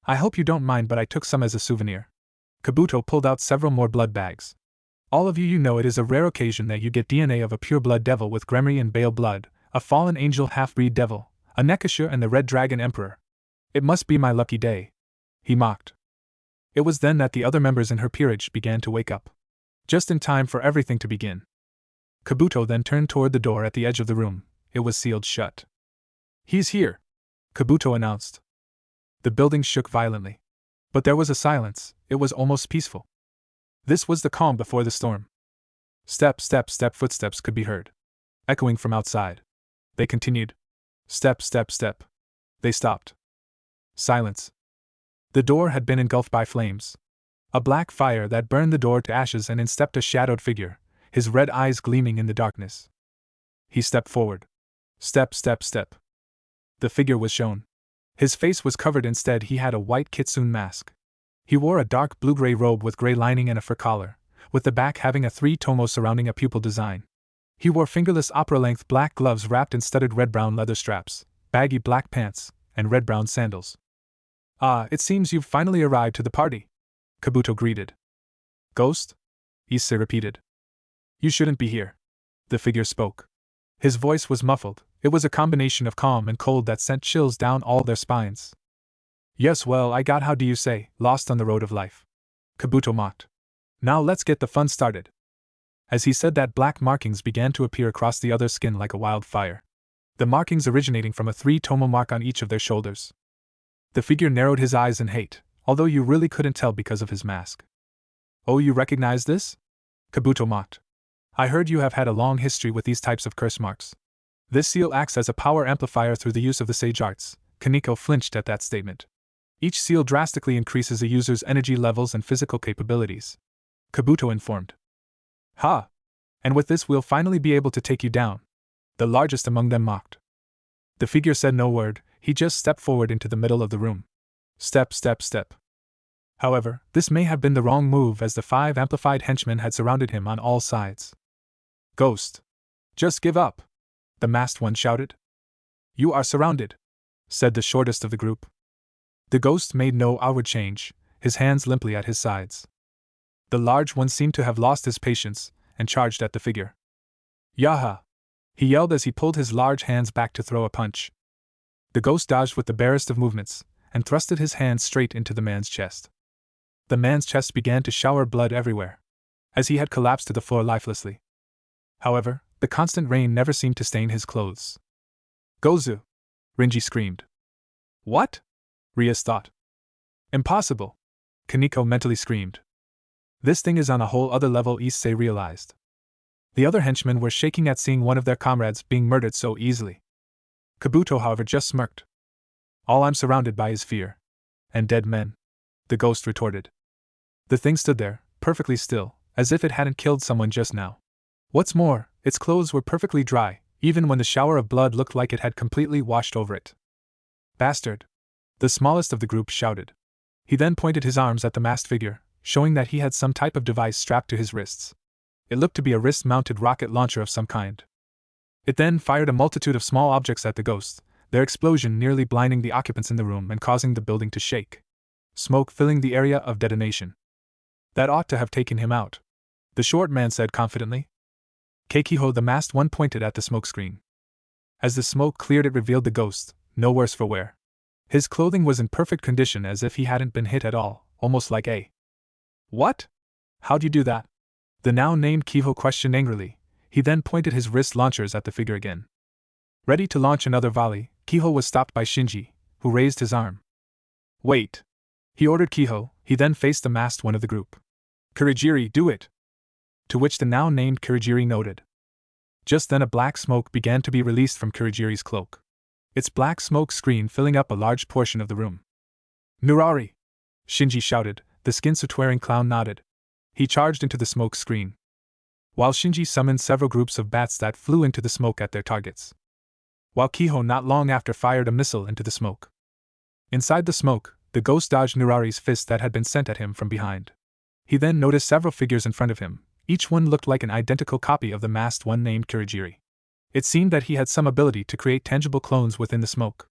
I hope you don't mind, but I took some as a souvenir. Kabuto pulled out several more blood bags. All of you know it is a rare occasion that you get DNA of a pure blood devil with Gremory and Bale blood, a fallen angel half-breed devil, a Nekasha and the Red Dragon Emperor. It must be my lucky day. He mocked. It was then that the other members in her peerage began to wake up. Just in time for everything to begin. Kabuto then turned toward the door at the edge of the room. It was sealed shut. He's here, Kabuto announced. The building shook violently. But there was a silence, it was almost peaceful. This was the calm before the storm. Step, step, step, footsteps could be heard, echoing from outside. They continued. Step, step, step. They stopped. Silence. The door had been engulfed by flames. A black fire that burned the door to ashes, and in stepped a shadowed figure, his red eyes gleaming in the darkness. He stepped forward. Step, step, step. The figure was shown. His face was covered, instead he had a white kitsune mask. He wore a dark blue-gray robe with gray lining and a fur collar, with the back having a 3-tomo surrounding a pupil design. He wore fingerless opera-length black gloves wrapped in studded red-brown leather straps, baggy black pants, and red-brown sandals. Ah, it seems you've finally arrived to the party, Kabuto greeted. Ghost? Issei repeated. You shouldn't be here. The figure spoke. His voice was muffled. It was a combination of calm and cold that sent chills down all their spines. Yes, well, I got, how do you say, lost on the road of life. Kabuto mocked. Now let's get the fun started. As he said that, black markings began to appear across the other's skin like a wildfire. the markings originating from a 3-tomo mark on each of their shoulders. The figure narrowed his eyes in hate, although you really couldn't tell because of his mask. "Oh, you recognize this?" Kabuto mocked. "I heard you have had a long history with these types of curse marks. This seal acts as a power amplifier through the use of the sage arts." Kaneko flinched at that statement. "Each seal drastically increases a user's energy levels and physical capabilities," Kabuto informed. "Ha! And with this we'll finally be able to take you down," the largest among them mocked. The figure said no word, he just stepped forward into the middle of the room. Step, step, step. However, this may have been the wrong move as the 5 amplified henchmen had surrounded him on all sides. "Ghost! Just give up!" the masked one shouted. "You are surrounded," said the shortest of the group. The ghost made no outward change, his hands limply at his sides. The large one seemed to have lost his patience, and charged at the figure. "Yaha!" he yelled as he pulled his large hands back to throw a punch. The ghost dodged with the barest of movements, and thrusted his hand straight into the man's chest. The man's chest began to shower blood everywhere, as he had collapsed to the floor lifelessly. However, the constant rain never seemed to stain his clothes. "Gozu!" Rinji screamed. "What?" Rias thought. "Impossible!" Kaneko mentally screamed. "This thing is on a whole other level," Issei realized. The other henchmen were shaking at seeing one of their comrades being murdered so easily. Kabuto, however, just smirked. "All I'm surrounded by is fear. And dead men," the ghost retorted. The thing stood there, perfectly still, as if it hadn't killed someone just now. What's more, its clothes were perfectly dry, even when the shower of blood looked like it had completely washed over it. "Bastard!" the smallest of the group shouted. He then pointed his arms at the masked figure, showing that he had some type of device strapped to his wrists. It looked to be a wrist-mounted rocket launcher of some kind. It then fired a multitude of small objects at the ghost, their explosion nearly blinding the occupants in the room and causing the building to shake. Smoke filling the area of detonation. "That ought to have taken him out," the short man said confidently. Keikiho, the masked one, pointed at the smoke screen. As the smoke cleared, it revealed the ghost, no worse for wear. His clothing was in perfect condition, as if he hadn't been hit at all, almost like a... "What? How'd you do that?" the now named Kiho questioned angrily. He then pointed his wrist launchers at the figure again. Ready to launch another volley, Kiho was stopped by Shinji, who raised his arm. "Wait!" he ordered Kiho. He then faced the masked one of the group. "Kurigiri, do it!" To which the now named Kurigiri nodded. Just then a black smoke began to be released from Kurigiri's cloak. Its black smoke screen filling up a large portion of the room. "Nurari!" Shinji shouted. The skin-suit-wearing clown nodded. He charged into the smoke screen, while Shinji summoned several groups of bats that flew into the smoke at their targets. While Kiho not long after fired a missile into the smoke. Inside the smoke, the ghost dodged Nurari's fist that had been sent at him from behind. He then noticed several figures in front of him. Each one looked like an identical copy of the masked one named Kurigiri. It seemed that he had some ability to create tangible clones within the smoke.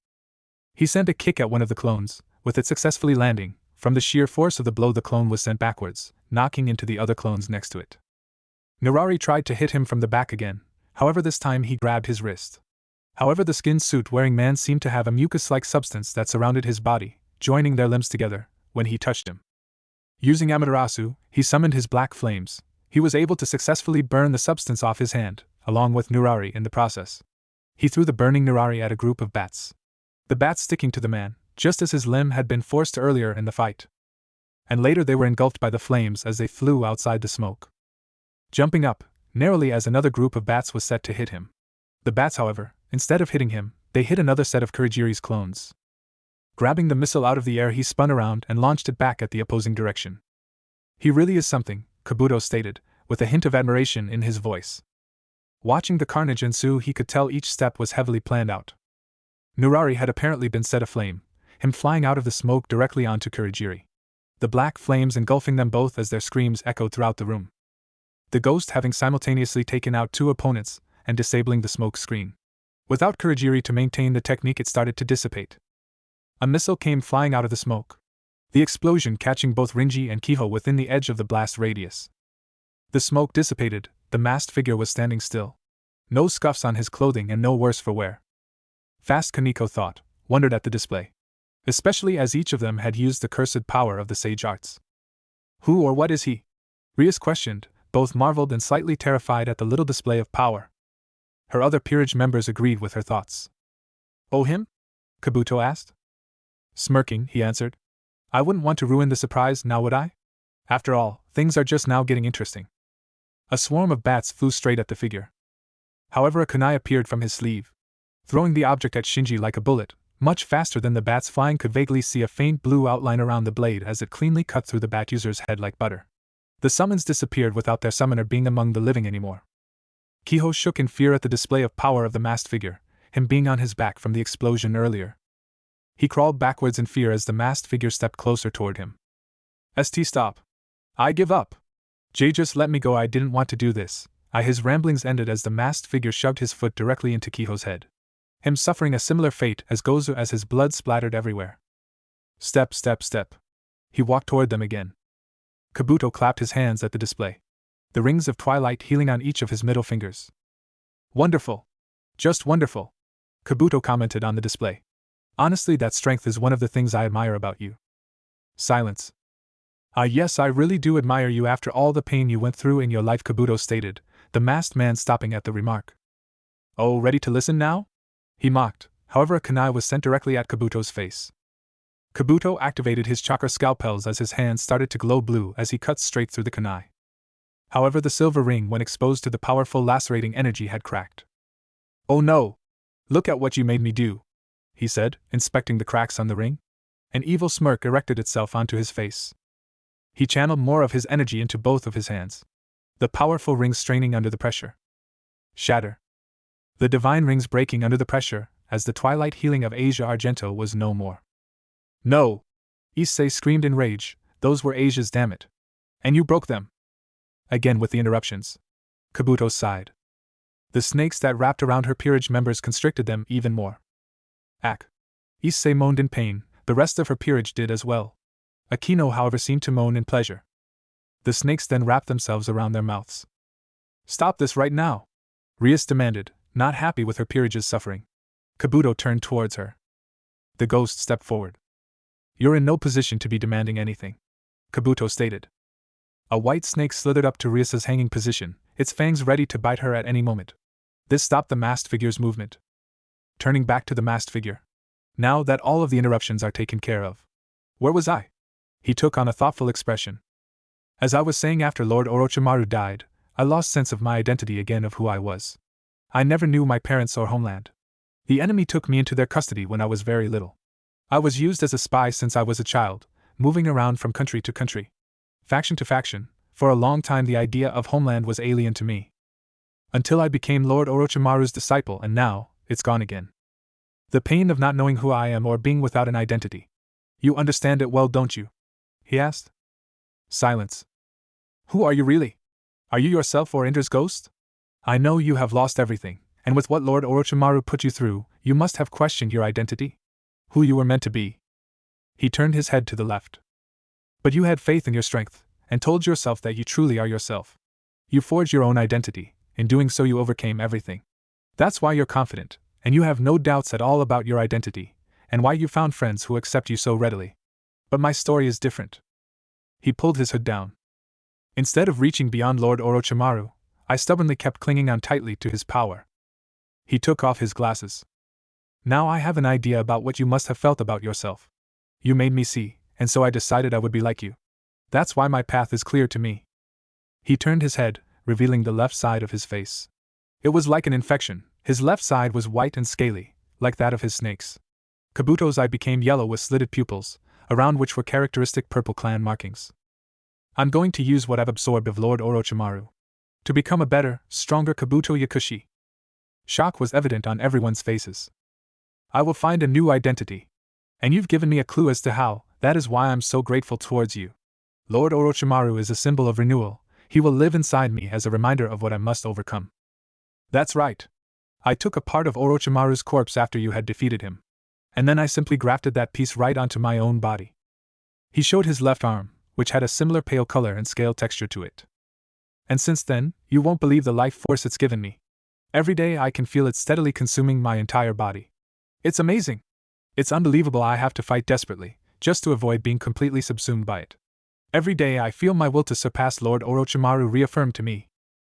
He sent a kick at one of the clones, with it successfully landing. From the sheer force of the blow, the clone was sent backwards, knocking into the other clones next to it. Nurari tried to hit him from the back again, however this time he grabbed his wrist. However, the skin suit-wearing man seemed to have a mucus-like substance that surrounded his body, joining their limbs together, when he touched him. Using Amaterasu, he summoned his black flames. He was able to successfully burn the substance off his hand, along with Nurari in the process. He threw the burning Nurari at a group of bats. The bats sticking to the man, just as his limb had been forced earlier in the fight. And later they were engulfed by the flames as they flew outside the smoke. Jumping up, narrowly as another group of bats was set to hit him. The bats, however, instead of hitting him, they hit another set of Kurigiri's clones. Grabbing the missile out of the air, he spun around and launched it back at the opposing direction. "He really is something," Kabuto stated, with a hint of admiration in his voice. Watching the carnage ensue, he could tell each step was heavily planned out. Nurari had apparently been set aflame, him flying out of the smoke directly onto Kurigiri. The black flames engulfing them both as their screams echoed throughout the room. The ghost having simultaneously taken out two opponents and disabling the smoke screen. Without Kurigiri to maintain the technique, it started to dissipate. A missile came flying out of the smoke, the explosion catching both Rinji and Kiho within the edge of the blast radius. The smoke dissipated, the masked figure was standing still. No scuffs on his clothing and no worse for wear. Fast, Kaneko thought, wondered at the display. Especially as each of them had used the cursed power of the sage arts. "Who or what is he?" Rias questioned, both marveled and slightly terrified at the little display of power. Her other peerage members agreed with her thoughts. Oh, him? Kabuto asked. Smirking, he answered. I wouldn't want to ruin the surprise, now would I? After all, things are just now getting interesting. A swarm of bats flew straight at the figure. However, a kunai appeared from his sleeve, throwing the object at Shinji like a bullet. Much faster than the bats flying, could vaguely see a faint blue outline around the blade as it cleanly cut through the bat user's head like butter. The summons disappeared without their summoner being among the living anymore. Kiho shook in fear at the display of power of the masked figure, him being on his back from the explosion earlier. He crawled backwards in fear as the masked figure stepped closer toward him. Stop. I give up. Jay, just let me go, I didn't want to do this. His ramblings ended as the masked figure shoved his foot directly into Kiho's head, him suffering a similar fate as Gozu as his blood splattered everywhere. Step. He walked toward them again. Kabuto clapped his hands at the display, the rings of twilight healing on each of his middle fingers. Wonderful. Just wonderful. Kabuto commented on the display. Honestly, that strength is one of the things I admire about you. Silence. Yes, I really do admire you after all the pain you went through in your life, Kabuto stated, the masked man stopping at the remark. Oh, ready to listen now? He mocked. However, a kunai was sent directly at Kabuto's face. Kabuto activated his chakra scalpels as his hands started to glow blue as he cut straight through the kunai. However, the silver ring, when exposed to the powerful lacerating energy, had cracked. Oh no! Look at what you made me do, he said, inspecting the cracks on the ring. An evil smirk erected itself onto his face. He channeled more of his energy into both of his hands, the powerful rings straining under the pressure. Shatter. The divine rings breaking under the pressure, as the twilight healing of Asia Argento was no more. No! Issei screamed in rage, those were Asia's, damn it. And you broke them. Again with the interruptions. Kabuto sighed. The snakes that wrapped around her peerage members constricted them even more. Ack. Issei moaned in pain, the rest of her peerage did as well. Akino, however, seemed to moan in pleasure. The snakes then wrapped themselves around their mouths. Stop this right now! Rias demanded, not happy with her peerage's suffering. Kabuto turned towards her. The ghost stepped forward. You're in no position to be demanding anything, Kabuto stated. A white snake slithered up to Rias's hanging position, its fangs ready to bite her at any moment. This stopped the masked figure's movement. Turning back to the masked figure. Now that all of the interruptions are taken care of. Where was I? He took on a thoughtful expression. As I was saying, after Lord Orochimaru died, I lost sense of my identity again of who I was. I never knew my parents or homeland. The enemy took me into their custody when I was very little. I was used as a spy since I was a child, moving around from country to country, faction to faction. For a long time the idea of homeland was alien to me. Until I became Lord Orochimaru's disciple, and now, it's gone again. The pain of not knowing who I am or being without an identity. You understand it well, don't you? He asked. Silence. Who are you really? Are you yourself or Ender's ghost? I know you have lost everything, and with what Lord Orochimaru put you through, you must have questioned your identity. Who you were meant to be. He turned his head to the left. But you had faith in your strength, and told yourself that you truly are yourself. You forged your own identity, in doing so you overcame everything. That's why you're confident, and you have no doubts at all about your identity, and why you found friends who accept you so readily. But my story is different. He pulled his hood down. Instead of reaching beyond Lord Orochimaru, I stubbornly kept clinging on tightly to his power. He took off his glasses. Now I have an idea about what you must have felt about yourself. You made me see, and so I decided I would be like you. That's why my path is clear to me. He turned his head, revealing the left side of his face. It was like an infection. His left side was white and scaly, like that of his snakes. Kabuto's eye became yellow with slitted pupils, around which were characteristic purple clan markings. I'm going to use what I've absorbed of Lord Orochimaru to become a better, stronger Kabuto Yakushi. Shock was evident on everyone's faces. I will find a new identity. And you've given me a clue as to how. That is why I'm so grateful towards you. Lord Orochimaru is a symbol of renewal. He will live inside me as a reminder of what I must overcome. That's right. I took a part of Orochimaru's corpse after you had defeated him. And then I simply grafted that piece right onto my own body. He showed his left arm, which had a similar pale color and scale texture to it. And since then, you won't believe the life force it's given me. Every day I can feel it steadily consuming my entire body. It's amazing. It's unbelievable. I have to fight desperately, just to avoid being completely subsumed by it. Every day I feel my will to surpass Lord Orochimaru reaffirmed to me.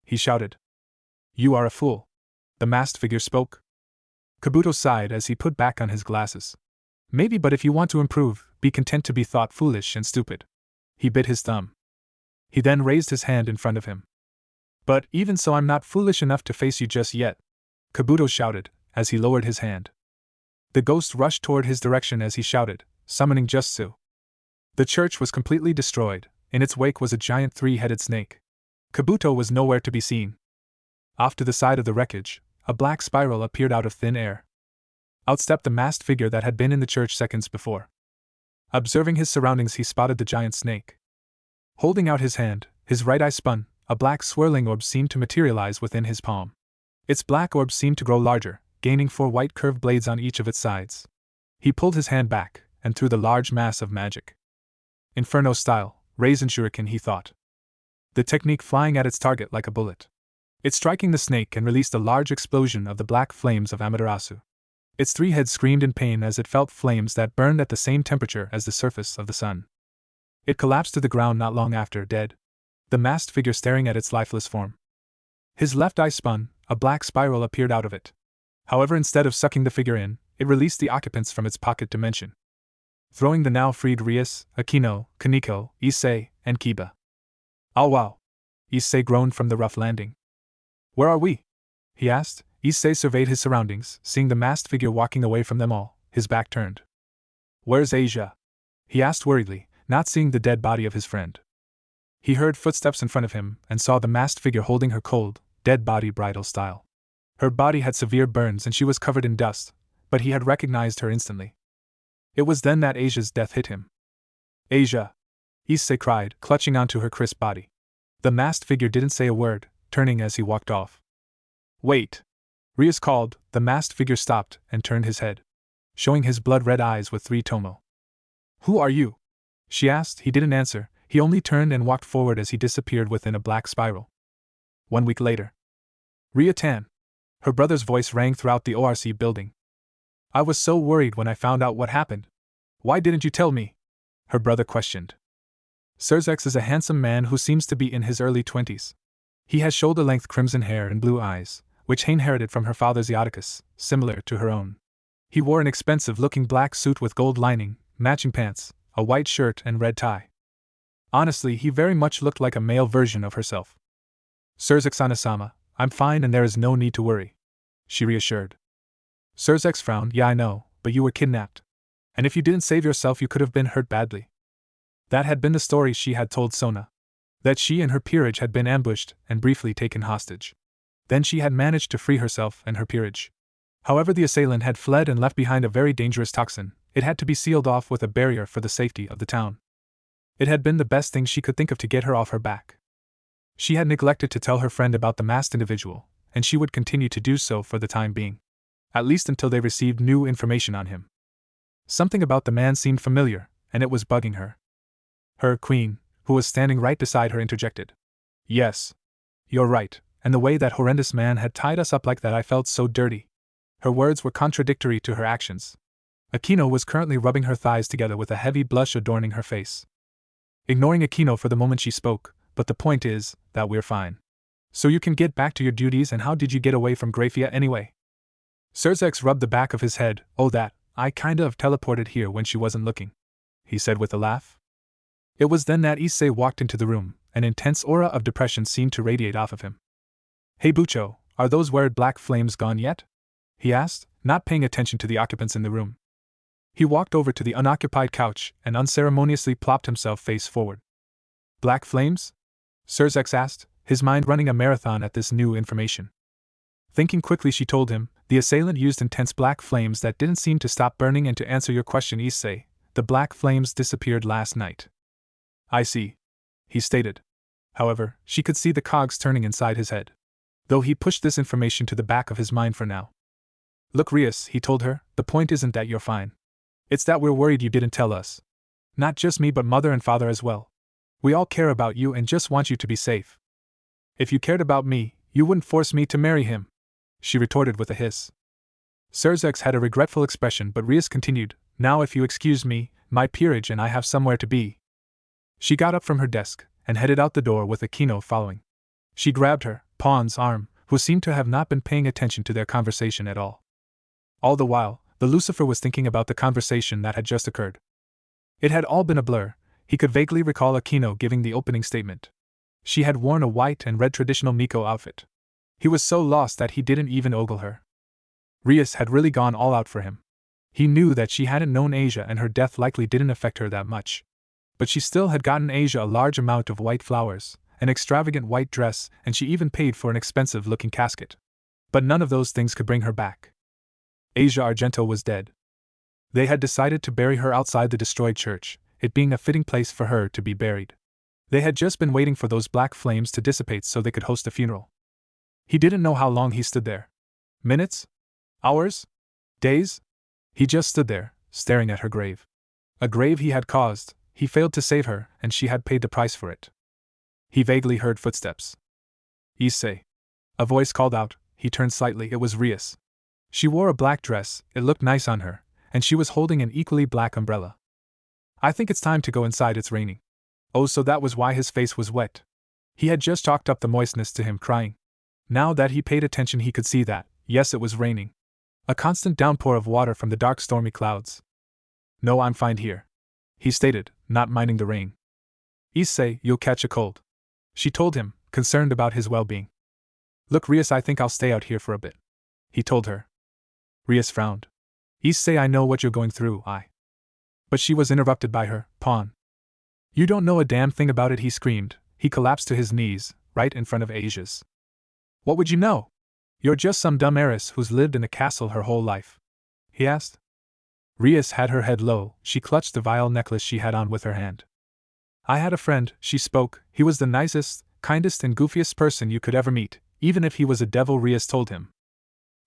He shouted. You are a fool. the masked figure spoke. Kabuto sighed as he put back on his glasses. Maybe, but if you want to improve, be content to be thought foolish and stupid. He bit his thumb. He then raised his hand in front of him. But even so, I'm not foolish enough to face you just yet, Kabuto shouted, as he lowered his hand. The ghost rushed toward his direction as he shouted, summoning Jutsu. The church was completely destroyed. In its wake was a giant three-headed snake. Kabuto was nowhere to be seen. Off to the side of the wreckage, a black spiral appeared out of thin air. Out stepped the masked figure that had been in the church seconds before. Observing his surroundings, he spotted the giant snake. Holding out his hand, his right eye spun, a black swirling orb seemed to materialize within his palm. Its black orb seemed to grow larger, gaining 4 white curved blades on each of its sides. He pulled his hand back, and threw the large mass of magic. Inferno style, Raisin Shuriken, he thought. The technique flying at its target like a bullet. It striking the snake and released a large explosion of the black flames of Amaterasu. Its 3 heads screamed in pain as it felt flames that burned at the same temperature as the surface of the sun. It collapsed to the ground not long after, dead. The masked figure staring at its lifeless form. His left eye spun, a black spiral appeared out of it. However, instead of sucking the figure in, it released the occupants from its pocket dimension, throwing the now freed Rias, Akino, Kaneko, Issei, and Kiba. "Oh wow!" Issei groaned from the rough landing. "Where are we?" he asked. Issei surveyed his surroundings, seeing the masked figure walking away from them all, his back turned. "Where's Asia?" he asked worriedly, not seeing the dead body of his friend. He heard footsteps in front of him and saw the masked figure holding her cold, dead body bridal style. Her body had severe burns and she was covered in dust, but he had recognized her instantly. It was then that Asia's death hit him. "Asia!" Issei cried, clutching onto her crisp body. The masked figure didn't say a word, turning as he walked off. "Wait!" Rias called. The masked figure stopped and turned his head, showing his blood-red eyes with 3 tomo. "Who are you?" she asked. He didn't answer, he only turned and walked forward as he disappeared within a black spiral. 1 week later. "Ria-tan!" Her brother's voice rang throughout the ORC building. "I was so worried when I found out what happened. Why didn't you tell me?" her brother questioned. Surzex is a handsome man who seems to be in his early 20s. He has shoulder-length crimson hair and blue eyes, which Hain inherited from her father's Iodicus, similar to her own. He wore an expensive-looking black suit with gold lining, matching pants, a white shirt and red tie. Honestly, he very much looked like a male version of herself. "Surzex-sama, I'm fine and there is no need to worry," she reassured. Surzex frowned. "Yeah, I know, but you were kidnapped. And if you didn't save yourself, you could have been hurt badly." That had been the story she had told Sona. That she and her peerage had been ambushed and briefly taken hostage. Then she had managed to free herself and her peerage. However, the assailant had fled and left behind a very dangerous toxin. It had to be sealed off with a barrier for the safety of the town. It had been the best thing she could think of to get her off her back. She had neglected to tell her friend about the masked individual, and she would continue to do so for the time being. At least until they received new information on him. Something about the man seemed familiar, and it was bugging her. Her queen, who was standing right beside her, interjected. "Yes. You're right, and the way that horrendous man had tied us up like that, I felt so dirty." Her words were contradictory to her actions. Akino was currently rubbing her thighs together with a heavy blush adorning her face. Ignoring Akino for the moment, she spoke, "But the point is, that we're fine. So you can get back to your duties, and how did you get away from Grafia anyway?" Surzex rubbed the back of his head. "Oh, that, I kinda of teleported here when she wasn't looking," he said with a laugh. It was then that Issei walked into the room. An intense aura of depression seemed to radiate off of him. "Hey Bucho, are those weird black flames gone yet?" he asked, not paying attention to the occupants in the room. He walked over to the unoccupied couch and unceremoniously plopped himself face forward. "Black flames?" Surzex asked, his mind running a marathon at this new information. Thinking quickly, she told him, "The assailant used intense black flames that didn't seem to stop burning, and to answer your question, Issei, the black flames disappeared last night." "I see," he stated. However, she could see the cogs turning inside his head. Though he pushed this information to the back of his mind for now. "Look, Rias," he told her, "the point isn't that you're fine. It's that we're worried you didn't tell us. Not just me, but mother and father as well. We all care about you and just want you to be safe. If you cared about me, you wouldn't force me to marry him," she retorted with a hiss. Surzex had a regretful expression, but Rias continued, "Now if you excuse me, my peerage and I have somewhere to be." She got up from her desk and headed out the door with Akino following. She grabbed her, Pawn's arm, who seemed to have not been paying attention to their conversation at all. All the while, the Lucifer was thinking about the conversation that had just occurred. It had all been a blur. He could vaguely recall Akino giving the opening statement. She had worn a white and red traditional Miko outfit. He was so lost that he didn't even ogle her. Rias had really gone all out for him. He knew that she hadn't known Asia and her death likely didn't affect her that much. But she still had gotten Asia a large amount of white flowers, an extravagant white dress, and she even paid for an expensive-looking casket. But none of those things could bring her back. Asia Argento was dead. They had decided to bury her outside the destroyed church, it being a fitting place for her to be buried. They had just been waiting for those black flames to dissipate so they could host a funeral. He didn't know how long he stood there. Minutes? Hours? Days? He just stood there, staring at her grave. A grave he had caused, he failed to save her, and she had paid the price for it. He vaguely heard footsteps. Issei. A voice called out. He turned slightly. It was Rias. She wore a black dress, it looked nice on her, and she was holding an equally black umbrella. I think it's time to go inside, it's raining. Oh, so that was why his face was wet. He had just chalked up the moistness to him crying. Now that he paid attention he could see that, yes, it was raining. A constant downpour of water from the dark stormy clouds. No, I'm fine here, he stated, not minding the rain. Issei, you'll catch a cold, she told him, concerned about his well-being. Look, Rias, I think I'll stay out here for a bit, he told her. Rias frowned. Issei, I know what you're going through, But she was interrupted by her, Pawn. You don't know a damn thing about it, he screamed. He collapsed to his knees, right in front of Asia's. What would you know? You're just some dumb heiress who's lived in a castle her whole life, he asked. Rias had her head low, she clutched the vile necklace she had on with her hand. I had a friend, she spoke, he was the nicest, kindest and goofiest person you could ever meet, even if he was a devil, Rias told him.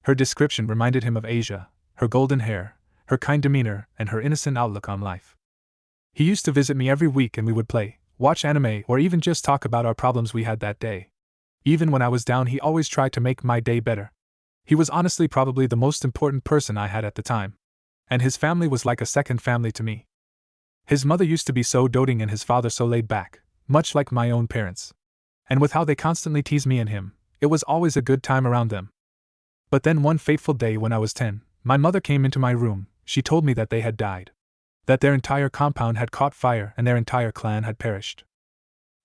Her description reminded him of Asia, her golden hair, her kind demeanor, and her innocent outlook on life. He used to visit me every week and we would play, watch anime, or even just talk about our problems we had that day. Even when I was down, he always tried to make my day better. He was honestly probably the most important person I had at the time. And his family was like a second family to me. His mother used to be so doting and his father so laid back, much like my own parents. And with how they constantly teased me and him, it was always a good time around them. But then one fateful day when I was 10, my mother came into my room. She told me that they had died. That their entire compound had caught fire and their entire clan had perished.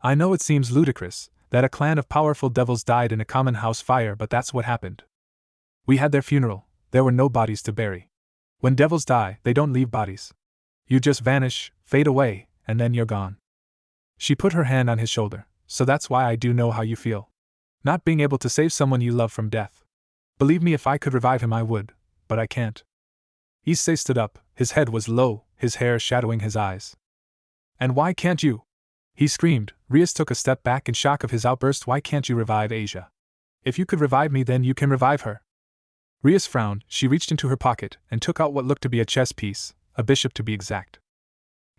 I know it seems ludicrous that a clan of powerful devils died in a common house fire, but that's what happened. We had their funeral, there were no bodies to bury. When devils die, they don't leave bodies. You just vanish, fade away, and then you're gone. She put her hand on his shoulder. So that's why I do know how you feel. Not being able to save someone you love from death. Believe me, if I could revive him I would, but I can't. Issei stood up, his head was low, his hair shadowing his eyes. And why can't you? He screamed. Rias took a step back in shock of his outburst. Why can't you revive Asia? If you could revive me, then you can revive her. Rias frowned. She reached into her pocket and took out what looked to be a chess piece, a bishop to be exact.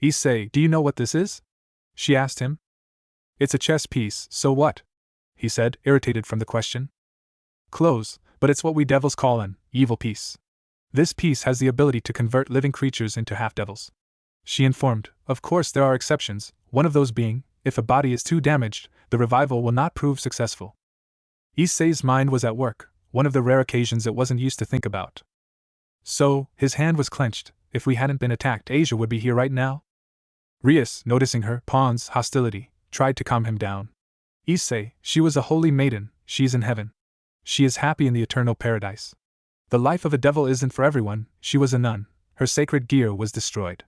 Issei, do you know what this is? She asked him. It's a chess piece, so what? He said, irritated from the question. Close, but it's what we devils call an evil piece. This piece has the ability to convert living creatures into half-devils. She informed. Of course there are exceptions, one of those being, if a body is too damaged, the revival will not prove successful. Issei's mind was at work, one of the rare occasions it wasn't used to think about. So, his hand was clenched. If we hadn't been attacked, Asia would be here right now? Rias, noticing her pawn's hostility, tried to calm him down. Issei, she was a holy maiden, she's in heaven. She is happy in the eternal paradise. The life of a devil isn't for everyone. She was a nun, her sacred gear was destroyed.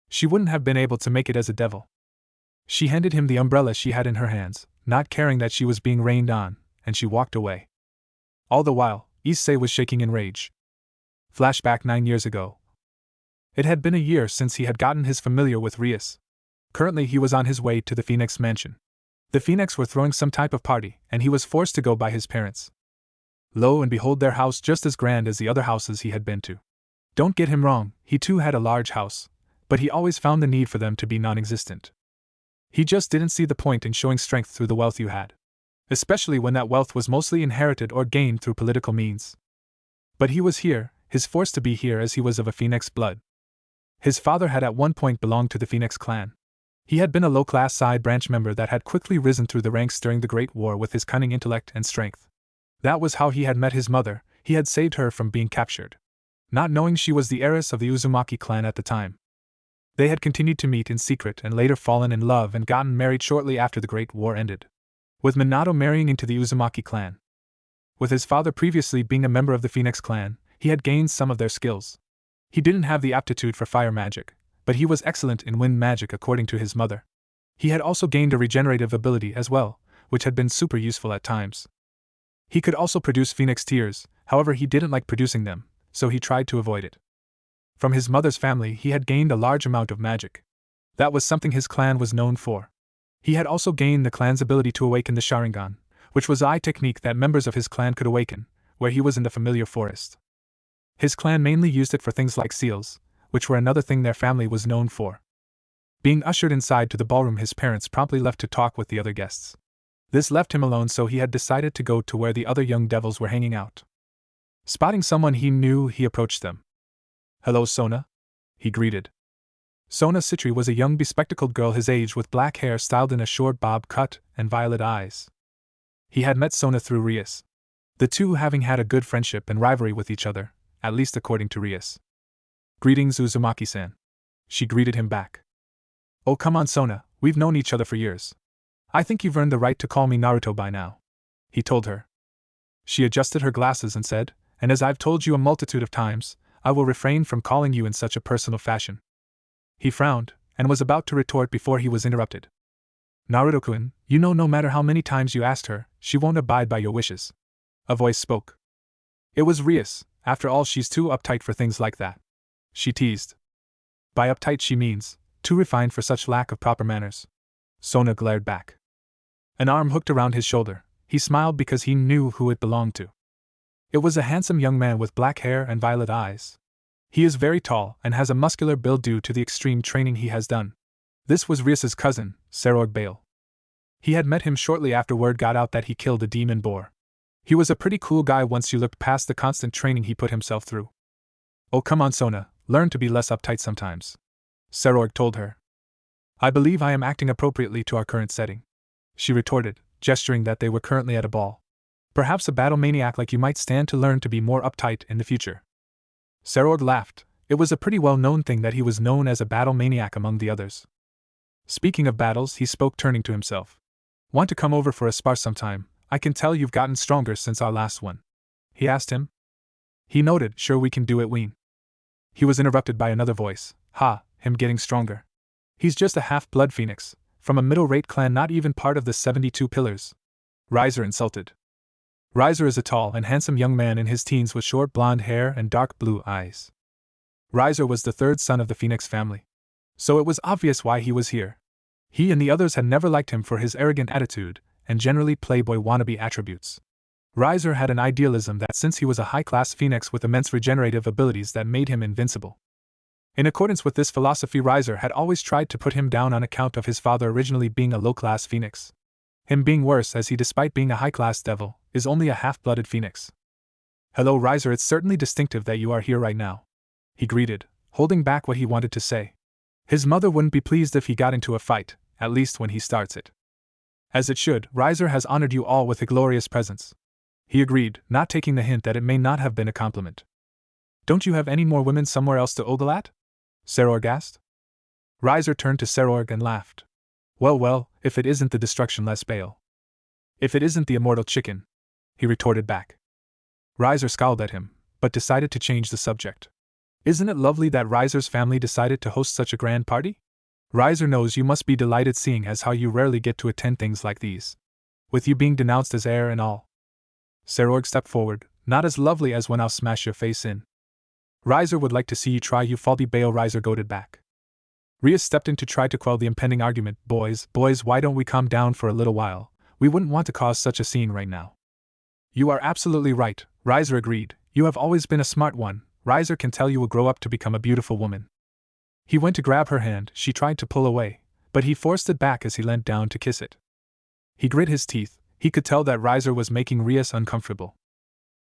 She wouldn't have been able to make it as a devil. She handed him the umbrella she had in her hands, not caring that she was being rained on, and she walked away. All the while, Issei was shaking in rage. Flashback 9 years ago. It had been a year since he had gotten his familiar with Rias. Currently he was on his way to the Phoenix mansion. The Phoenix were throwing some type of party, and he was forced to go by his parents. Lo and behold, their house just as grand as the other houses he had been to. Don't get him wrong, he too had a large house, but he always found the need for them to be non-existent. He just didn't see the point in showing strength through the wealth you had. Especially when that wealth was mostly inherited or gained through political means. But he was here, his forced to be here as he was of a Phoenix blood. His father had at one point belonged to the Phoenix clan. He had been a low-class side branch member that had quickly risen through the ranks during the Great War with his cunning intellect and strength. That was how he had met his mother. He had saved her from being captured, not knowing she was the heiress of the Uzumaki clan at the time. They had continued to meet in secret and later fallen in love and gotten married shortly after the Great War ended, with Minato marrying into the Uzumaki clan. With his father previously being a member of the Phoenix clan, he had gained some of their skills. He didn't have the aptitude for fire magic, but he was excellent in wind magic according to his mother. He had also gained a regenerative ability as well, which had been super useful at times. He could also produce phoenix tears, however he didn't like producing them, so he tried to avoid it. From his mother's family he had gained a large amount of magic. That was something his clan was known for. He had also gained the clan's ability to awaken the Sharingan, which was a technique that members of his clan could awaken, where he was in the familiar forest. His clan mainly used it for things like seals, which were another thing their family was known for. Being ushered inside to the ballroom, his parents promptly left to talk with the other guests. This left him alone, so he had decided to go to where the other young devils were hanging out. Spotting someone he knew, he approached them. "Hello, Sona," he greeted. Sona Citri was a young bespectacled girl his age with black hair styled in a short bob cut and violet eyes. He had met Sona through Rias, the two having had a good friendship and rivalry with each other, at least according to Rias. "Greetings, Uzumaki-san." She greeted him back. "Oh, come on, Sona, we've known each other for years. I think you've earned the right to call me Naruto by now," he told her. She adjusted her glasses and said, "And as I've told you a multitude of times, I will refrain from calling you in such a personal fashion." He frowned, and was about to retort before he was interrupted. "Naruto-kun, you know no matter how many times you asked her, she won't abide by your wishes." A voice spoke. It was Rias. "After all, she's too uptight for things like that," she teased. "By uptight she means, too refined for such lack of proper manners." Sona glared back. An arm hooked around his shoulder. He smiled because he knew who it belonged to. It was a handsome young man with black hair and violet eyes. He is very tall and has a muscular build due to the extreme training he has done. This was Rias's cousin, Sarorg Bale. He had met him shortly after word got out that he killed a demon boar. He was a pretty cool guy once you looked past the constant training he put himself through. "Oh, come on, Sona, learn to be less uptight sometimes," Sarorg told her. "I believe I am acting appropriately to our current setting," she retorted, gesturing that they were currently at a ball. "Perhaps a battle maniac like you might stand to learn to be more uptight in the future." Sarorg laughed. It was a pretty well-known thing that he was known as a battle maniac among the others. Speaking of battles, he spoke, turning to himself. "Want to come over for a spar sometime? I can tell you've gotten stronger since our last one," he asked him. He noted, "Sure, we can do it, Ween." He was interrupted by another voice. "Ha, him getting stronger. He's just a half-blood phoenix, from a middle-rate clan not even part of the 72 pillars." Riser insulted. Riser is a tall and handsome young man in his teens with short blonde hair and dark blue eyes. Riser was the third son of the Phoenix family, so it was obvious why he was here. He and the others had never liked him for his arrogant attitude and generally playboy wannabe attributes. Riser had an idealism that since he was a high-class phoenix with immense regenerative abilities that made him invincible. In accordance with this philosophy, Riser had always tried to put him down on account of his father originally being a low-class phoenix. Him being worse, as he, despite being a high-class devil, is only a half-blooded phoenix. "Hello, Riser, it's certainly distinctive that you are here right now," he greeted, holding back what he wanted to say. His mother wouldn't be pleased if he got into a fight, at least when he starts it. "As it should, Riser has honored you all with a glorious presence," he agreed, not taking the hint that it may not have been a compliment. "Don't you have any more women somewhere else to ogle at?" Sarorg asked. Riser turned to Sarorg and laughed. Well, if it isn't the destructionless Bale. If it isn't the immortal chicken," he retorted back. Riser scowled at him, but decided to change the subject. "Isn't it lovely that Riser's family decided to host such a grand party? Riser knows you must be delighted, seeing as how you rarely get to attend things like these, with you being denounced as heir and all." Sarorg stepped forward. "Not as lovely as when I'll smash your face in." "Riser would like to see you try, you faulty Bale," Riser goaded back. Rias stepped in to try to quell the impending argument. Boys, why don't we calm down for a little while? We wouldn't want to cause such a scene right now." "You are absolutely right," Riser agreed. "You have always been a smart one. Riser can tell you will grow up to become a beautiful woman." He went to grab her hand. She tried to pull away, but he forced it back as he leant down to kiss it. He grit his teeth. He could tell that Riser was making Rias uncomfortable.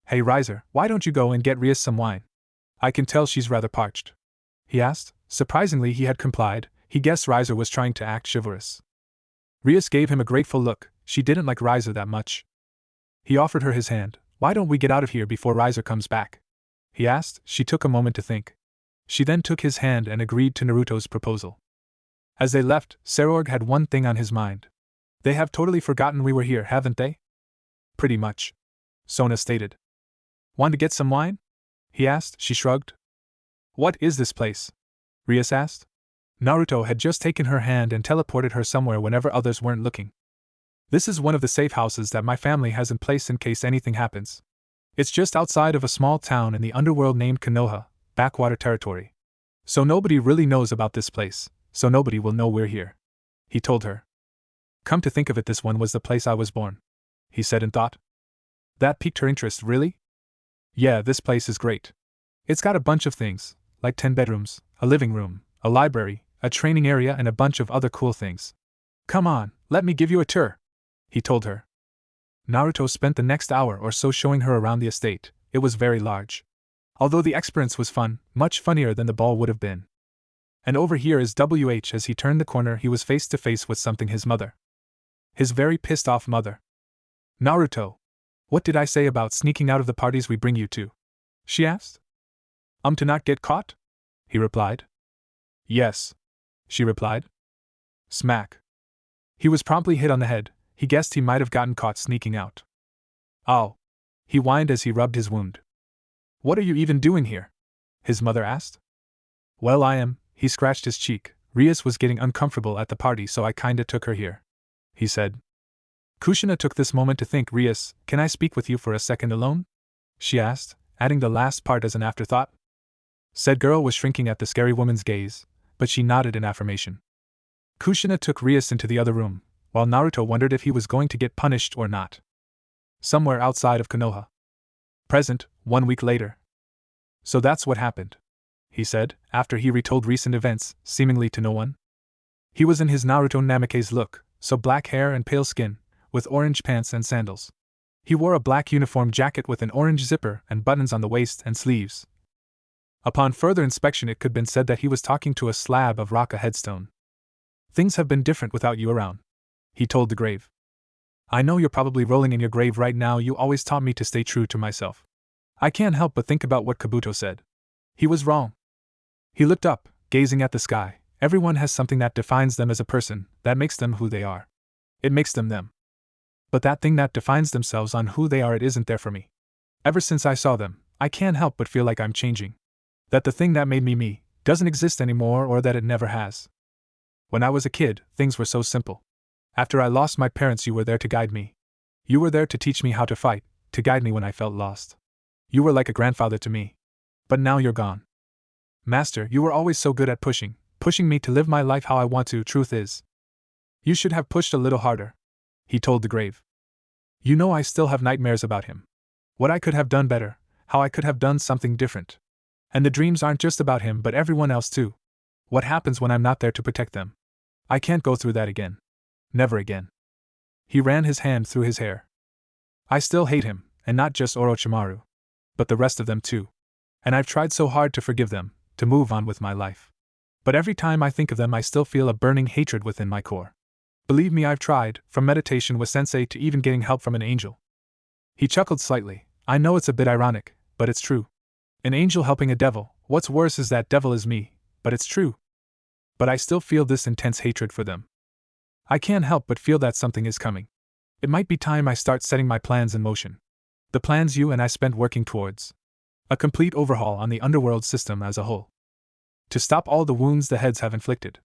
"Hey Riser, why don't you go and get Rias some wine? I can tell she's rather parched," he asked. Surprisingly, he had complied. He guessed Riser was trying to act chivalrous. Rias gave him a grateful look. She didn't like Riser that much. He offered her his hand. Why don't we get out of here before Riser comes back? He asked. She took a moment to think. She then took his hand and agreed to Naruto's proposal. As they left, Serorg had one thing on his mind. They have totally forgotten we were here, haven't they? Pretty much, Sona stated. Want to get some wine? He asked. She shrugged. What is this place? Rias asked. Naruto had just taken her hand and teleported her somewhere whenever others weren't looking. This is one of the safe houses that my family has in place in case anything happens. It's just outside of a small town in the underworld named Konoha, backwater territory. So nobody really knows about this place, so nobody will know we're here. He told her. Come to think of it, this one was the place I was born, he said in thought. That piqued her interest, really? Yeah, this place is great. It's got a bunch of things, like 10 bedrooms, a living room, a library, a training area, and a bunch of other cool things. Come on, let me give you a tour, he told her. Naruto spent the next hour or so showing her around the estate. It was very large. Although the experience was fun, much funnier than the ball would have been. And over here is WH. As he turned the corner, he was face to face with something: his mother. His very pissed off mother. Naruto, what did I say about sneaking out of the parties we bring you to? She asked. To not get caught? He replied. Yes, she replied. Smack. He was promptly hit on the head. He guessed he might have gotten caught sneaking out. Oh, he whined as he rubbed his wound. What are you even doing here? His mother asked. Well, I am. He scratched his cheek. Rias was getting uncomfortable at the party, so I kinda took her here, he said. Kushina took this moment to think. Rias, can I speak with you for a second alone? She asked, adding the last part as an afterthought. Said girl was shrinking at the scary woman's gaze, but she nodded in affirmation. Kushina took Rias into the other room, while Naruto wondered if he was going to get punished or not. Somewhere outside of Konoha. Present, 1 week later. So that's what happened, he said, after he retold recent events, seemingly to no one. He was in his Naruto Namake's look, so black hair and pale skin, with orange pants and sandals. He wore a black uniform jacket with an orange zipper and buttons on the waist and sleeves. Upon further inspection, it could have been said that he was talking to a slab of rock, a headstone. Things have been different without you around, he told the grave. I know you're probably rolling in your grave right now. You always taught me to stay true to myself. I can't help but think about what Kabuto said. He was wrong. He looked up, gazing at the sky. Everyone has something that defines them as a person, that makes them who they are. It makes them them. But that thing that defines themselves on who they are, it isn't there for me. Ever since I saw them, I can't help but feel like I'm changing. That the thing that made me me doesn't exist anymore, or that it never has. When I was a kid, things were so simple. After I lost my parents, you were there to guide me. You were there to teach me how to fight, to guide me when I felt lost. You were like a grandfather to me. But now you're gone. Master, you were always so good at pushing me to live my life how I want to. Truth is, you should have pushed a little harder, he told the grave. You know, I still have nightmares about him. What I could have done better, how I could have done something different. And the dreams aren't just about him but everyone else too. What happens when I'm not there to protect them? I can't go through that again. Never again. He ran his hand through his hair. I still hate him, and not just Orochimaru, but the rest of them too. And I've tried so hard to forgive them, to move on with my life. But every time I think of them, I still feel a burning hatred within my core. Believe me, I've tried, from meditation with sensei to even getting help from an angel. He chuckled slightly. I know it's a bit ironic, but it's true. An angel helping a devil. What's worse is that devil is me, but it's true. But I still feel this intense hatred for them. I can't help but feel that something is coming. It might be time I start setting my plans in motion. The plans you and I spent working towards. A complete overhaul on the underworld system as a whole. To stop all the wounds the heads have inflicted.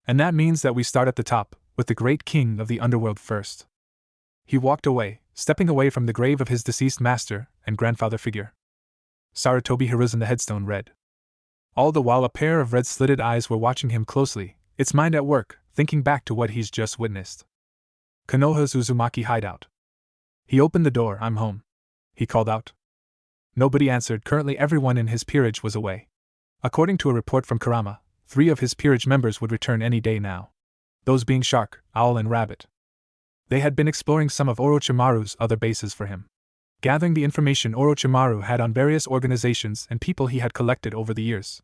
And that means that we start at the top, with the great king of the underworld first. He walked away, stepping away from the grave of his deceased master and grandfather figure. Sarutobi Hiruzen, the headstone, read. All the while a pair of red slitted eyes were watching him closely, its mind at work, thinking back to what he's just witnessed. Konoha's Uzumaki hideout. He opened the door. I'm home, he called out. Nobody answered. Currently everyone in his peerage was away. According to a report from Kurama, 3 of his peerage members would return any day now. Those being Shark, Owl and Rabbit. They had been exploring some of Orochimaru's other bases for him, gathering the information Orochimaru had on various organizations and people he had collected over the years.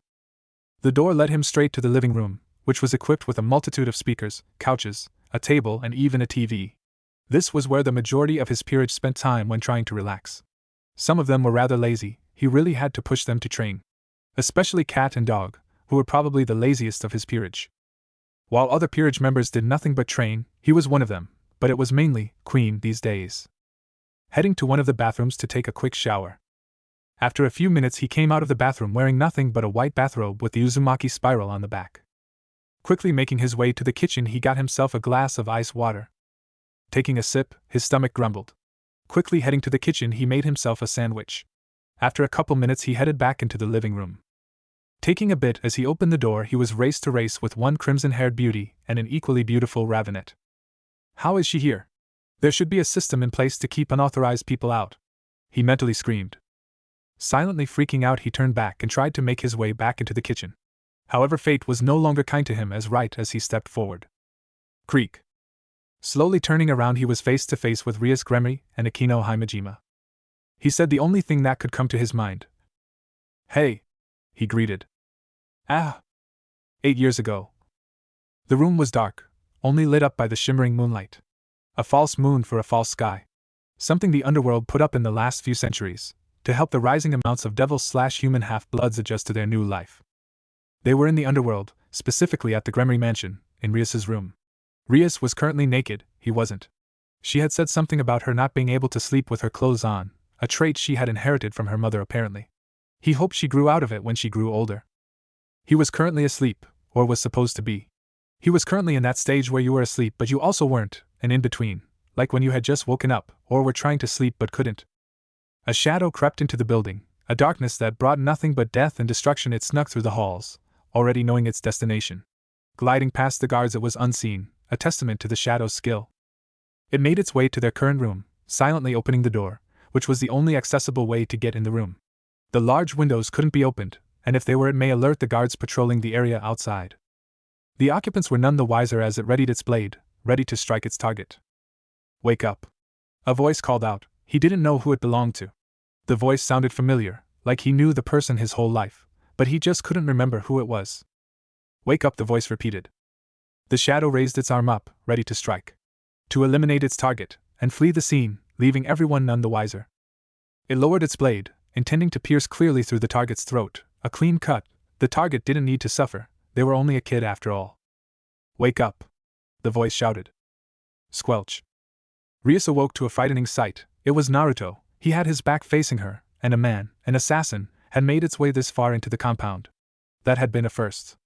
The door led him straight to the living room, which was equipped with a multitude of speakers, couches, a table and even a TV. This was where the majority of his peerage spent time when trying to relax. Some of them were rather lazy, he really had to push them to train. Especially cat and dog, who were probably the laziest of his peerage. While other peerage members did nothing but train, he was one of them, but it was mainly Queen these days. Heading to one of the bathrooms to take a quick shower. After a few minutes he came out of the bathroom wearing nothing but a white bathrobe with the Uzumaki spiral on the back. Quickly making his way to the kitchen he got himself a glass of ice water. Taking a sip, his stomach grumbled. Quickly heading to the kitchen he made himself a sandwich. After a couple minutes he headed back into the living room. Taking a bit as he opened the door he was race to race with one crimson-haired beauty and an equally beautiful ravenet. How is she here? There should be a system in place to keep unauthorized people out, he mentally screamed. Silently freaking out he turned back and tried to make his way back into the kitchen. However, fate was no longer kind to him as right as he stepped forward. Creak. Slowly turning around he was face to face with Rias Gremory and Akino Himejima. He said the only thing that could come to his mind. Hey! He greeted. Ah! 8 years ago. The room was dark, only lit up by the shimmering moonlight. A false moon for a false sky. Something the underworld put up in the last few centuries, to help the rising amounts of devil/human half-bloods adjust to their new life. They were in the underworld, specifically at the Gremory mansion, in Rias's room. Rias was currently naked, he wasn't. She had said something about her not being able to sleep with her clothes on, a trait she had inherited from her mother apparently. He hoped she grew out of it when she grew older. He was currently asleep, or was supposed to be. He was currently in that stage where you were asleep but you also weren't, and in between, like when you had just woken up, or were trying to sleep but couldn't. A shadow crept into the building, a darkness that brought nothing but death and destruction. It snuck through the halls, already knowing its destination. Gliding past the guards it was unseen, a testament to the shadow's skill. It made its way to their current room, silently opening the door, which was the only accessible way to get in the room. The large windows couldn't be opened, and if they were it may alert the guards patrolling the area outside. The occupants were none the wiser as it readied its blade, ready to strike its target. Wake up! A voice called out. He didn't know who it belonged to. The voice sounded familiar, like he knew the person his whole life, but he just couldn't remember who it was. Wake up, the voice repeated. The shadow raised its arm up, ready to strike. To eliminate its target, and flee the scene, leaving everyone none the wiser. It lowered its blade, intending to pierce clearly through the target's throat, a clean cut. The target didn't need to suffer, they were only a kid after all. Wake up! The voice shouted. Squelch. Rias awoke to a frightening sight. It was Naruto. He had his back facing her, and a man, an assassin, had made its way this far into the compound. That had been a first.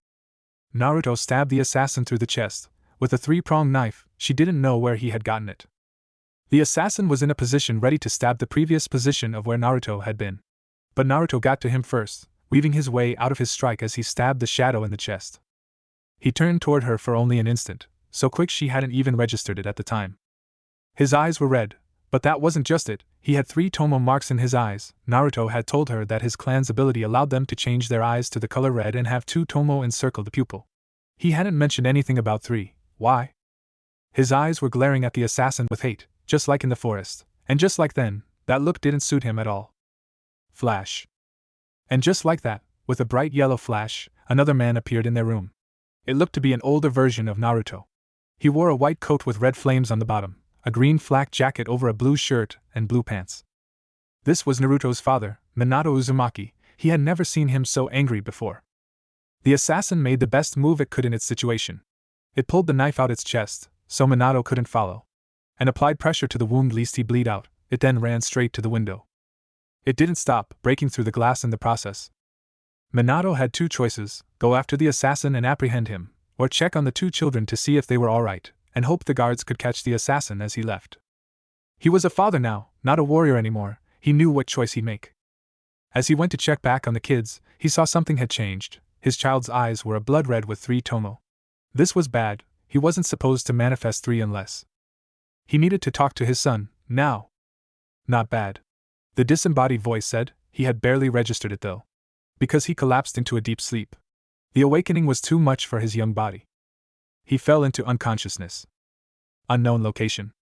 Naruto stabbed the assassin through the chest. With a 3-pronged knife, she didn't know where he had gotten it. The assassin was in a position ready to stab the previous position of where Naruto had been. But Naruto got to him first, weaving his way out of his strike as he stabbed the shadow in the chest. He turned toward her for only an instant, so quick she hadn't even registered it at the time. His eyes were red, but that wasn't just it, he had 3 tomo marks in his eyes. Naruto had told her that his clan's ability allowed them to change their eyes to the color red and have 2 tomo encircle the pupil. He hadn't mentioned anything about 3, why? His eyes were glaring at the assassin with hate, just like in the forest, and just like then, that look didn't suit him at all. Flash. And just like that, with a bright yellow flash, another man appeared in their room. It looked to be an older version of Naruto. He wore a white coat with red flames on the bottom, a green flak jacket over a blue shirt, and blue pants. This was Naruto's father, Minato Uzumaki. He had never seen him so angry before. The assassin made the best move it could in its situation. It pulled the knife out its chest, so Minato couldn't follow, and applied pressure to the wound lest he bleed out. It then ran straight to the window. It didn't stop, breaking through the glass in the process. Minato had 2 choices: go after the assassin and apprehend him, or check on the 2 children to see if they were alright, and hope the guards could catch the assassin as he left. He was a father now, not a warrior anymore. He knew what choice he'd make. As he went to check back on the kids, he saw something had changed. His child's eyes were a blood red with 3 tomo. This was bad. He wasn't supposed to manifest 3 unless. He needed to talk to his son, now. Not bad. The disembodied voice said. He had barely registered it though. Because he collapsed into a deep sleep. The awakening was too much for his young body. He fell into unconsciousness. Unknown location.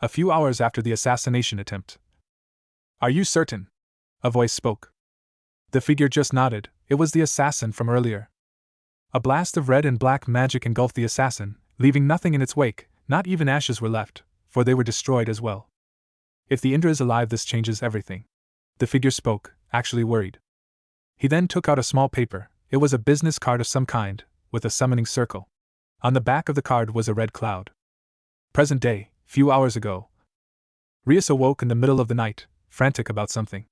A few hours after the assassination attempt. Are you certain? A voice spoke. The figure just nodded. It was the assassin from earlier. A blast of red and black magic engulfed the assassin, leaving nothing in its wake. Not even ashes were left. for they were destroyed as well. If the Indra is alive, this changes everything. The figure spoke, actually worried. He then took out a small paper. It was a business card of some kind, with a summoning circle. On the back of the card was a red cloud. Present day, few hours ago. Rias awoke in the middle of the night, frantic about something.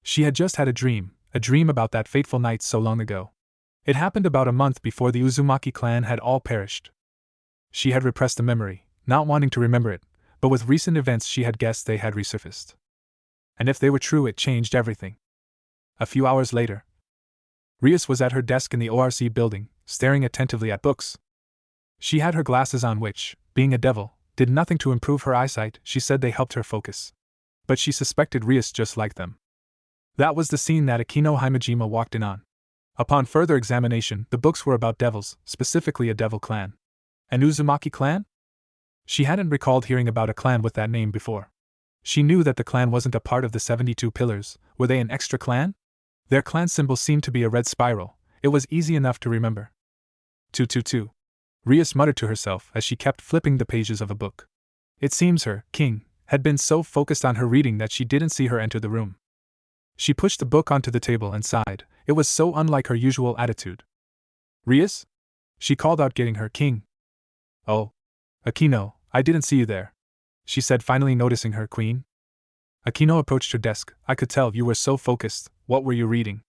She had just had a dream about that fateful night so long ago. It happened about a month before the Uzumaki clan had all perished. She had repressed the memory, not wanting to remember it, but with recent events she had guessed they had resurfaced. And if they were true, it changed everything. A few hours later, Rias was at her desk in the ORC building, staring attentively at books. She had her glasses on which, being a devil, did nothing to improve her eyesight. She said they helped her focus. But she suspected Rias just like them. That was the scene that Akino Himejima walked in on. Upon further examination, the books were about devils, specifically a devil clan. An Uzumaki clan? She hadn't recalled hearing about a clan with that name before. She knew that the clan wasn't a part of the 72 pillars. Were they an extra clan? Their clan symbol seemed to be a red spiral. It was easy enough to remember. 222. Rias muttered to herself as she kept flipping the pages of a book. It seems her, King, had been so focused on her reading that she didn't see her enter the room. She pushed the book onto the table and sighed. It was so unlike her usual attitude. Rias? She called out, getting her, King. Oh. Akino, I didn't see you there, she said, finally noticing her, Queen. Akino approached her desk. I could tell you were so focused. What were you reading?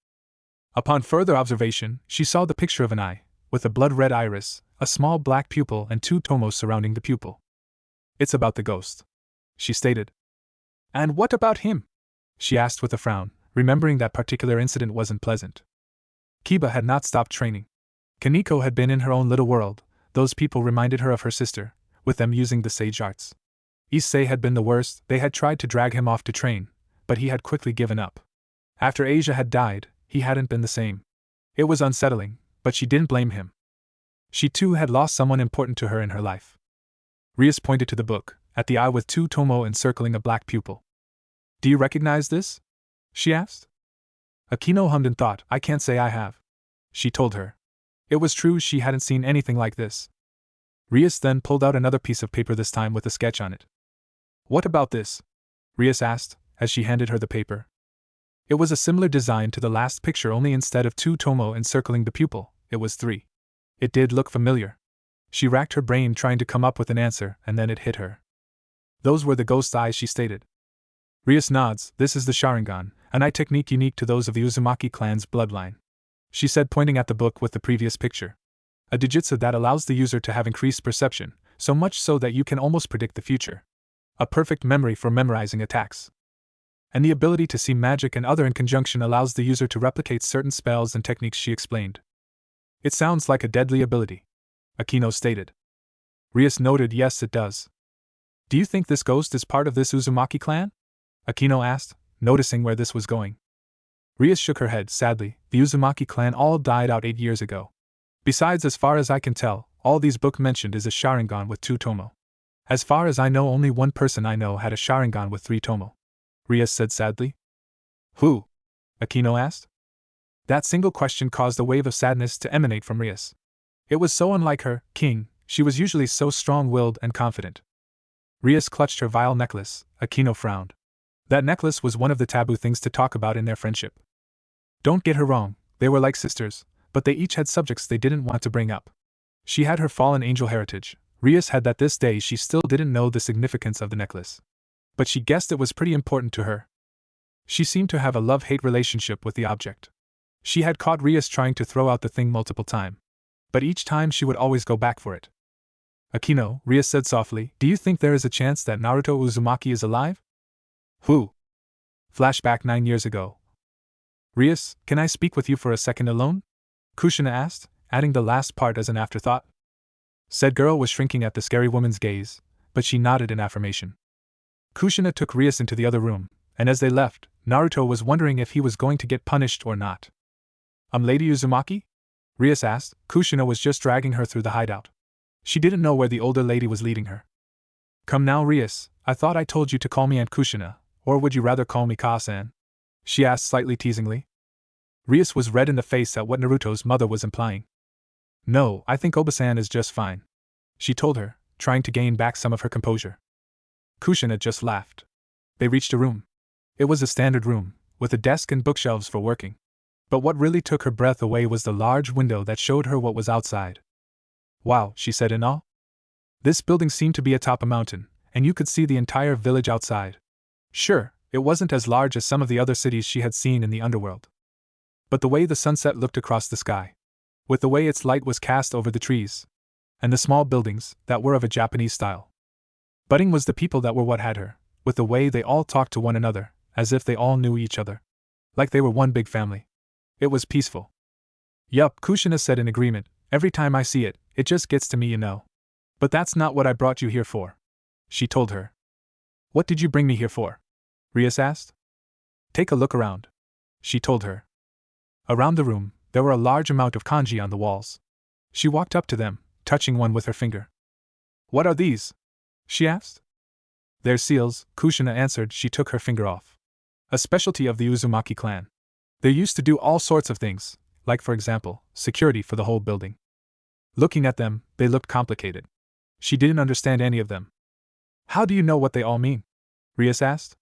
Upon further observation, she saw the picture of an eye, with a blood-red iris, a small black pupil and 2 tomos surrounding the pupil. It's about the ghost, she stated. And what about him? She asked with a frown, remembering that particular incident wasn't pleasant. Kiba had not stopped training. Kaneko had been in her own little world. Those people reminded her of her sister, with them using the sage arts. Issei had been the worst. They had tried to drag him off to train, but he had quickly given up. After Asia had died, he hadn't been the same. It was unsettling, but she didn't blame him. She too had lost someone important to her in her life. Rias pointed to the book, at the eye with 2 tomo encircling a black pupil. Do you recognize this? She asked. Akino hummed and thought. I can't say I have. She told her. It was true, she hadn't seen anything like this. Rias then pulled out another piece of paper, this time with a sketch on it. What about this? Rias asked, as she handed her the paper. It was a similar design to the last picture, only instead of 2 tomo encircling the pupil, it was 3. It did look familiar. She racked her brain trying to come up with an answer, and then it hit her. Those were the ghost eyes, she stated. Rias nods. This is the Sharingan, an eye technique unique to those of the Uzumaki clan's bloodline, she said, pointing at the book with the previous picture. A dijutsu that allows the user to have increased perception, so much so that you can almost predict the future. A perfect memory for memorizing attacks. And the ability to see magic and other in conjunction allows the user to replicate certain spells and techniques, she explained. It sounds like a deadly ability, Akino stated. Rias noted. Yes, it does. Do you think this ghost is part of this Uzumaki clan? Akino asked, noticing where this was going. Rias shook her head sadly. The Uzumaki clan all died out 8 years ago. Besides, as far as I can tell, all these book mentioned is a Sharingan with 2 tomo. As far as I know, only one person I know had a Sharingan with 3 tomo, Rias said sadly. Who? Akino asked. That single question caused a wave of sadness to emanate from Rias. It was so unlike her, King. She was usually so strong-willed and confident. Rias clutched her vile necklace. Akino frowned. That necklace was one of the taboo things to talk about in their friendship. Don't get her wrong, they were like sisters, but they each had subjects they didn't want to bring up. She had her fallen angel heritage. Rias had that. This day she still didn't know the significance of the necklace. But she guessed it was pretty important to her. She seemed to have a love-hate relationship with the object. She had caught Rias trying to throw out the thing multiple times, but each time she would always go back for it. Akino, Rias said softly, do you think there is a chance that Naruto Uzumaki is alive? Who? Flashback 9 years ago. Rias, can I speak with you for a second alone? Kushina asked, adding the last part as an afterthought. Said girl was shrinking at the scary woman's gaze, but she nodded in affirmation. Kushina took Rias into the other room, and as they left, Naruto was wondering if he was going to get punished or not. Lady Uzumaki? Rias asked. Kushina was just dragging her through the hideout. She didn't know where the older lady was leading her. Come now, Rias, I thought I told you to call me Aunt Kushina, or would you rather call me Ka-san? She asked slightly teasingly. Rias was red in the face at what Naruto's mother was implying. No, I think Oba-san is just fine, she told her, trying to gain back some of her composure. Kushina just laughed. They reached a room. It was a standard room, with a desk and bookshelves for working. But what really took her breath away was the large window that showed her what was outside. Wow, she said in awe. This building seemed to be atop a mountain, and you could see the entire village outside. Sure, it wasn't as large as some of the other cities she had seen in the underworld. But the way the sunset looked across the sky, with the way its light was cast over the trees, and the small buildings that were of a Japanese style. Budding was the people that were what had her, with the way they all talked to one another, as if they all knew each other. Like they were one big family. It was peaceful. Yup, Kushina said in agreement, every time I see it, it just gets to me, you know. But that's not what I brought you here for. She told her. What did you bring me here for? Rias asked. Take a look around. She told her. Around the room, there were a large amount of kanji on the walls. She walked up to them, touching one with her finger. What are these? She asked. They're seals, Kushina answered. She took her finger off. A specialty of the Uzumaki clan. They used to do all sorts of things, like for example, security for the whole building. Looking at them, they looked complicated. She didn't understand any of them. How do you know what they all mean? Rias asked.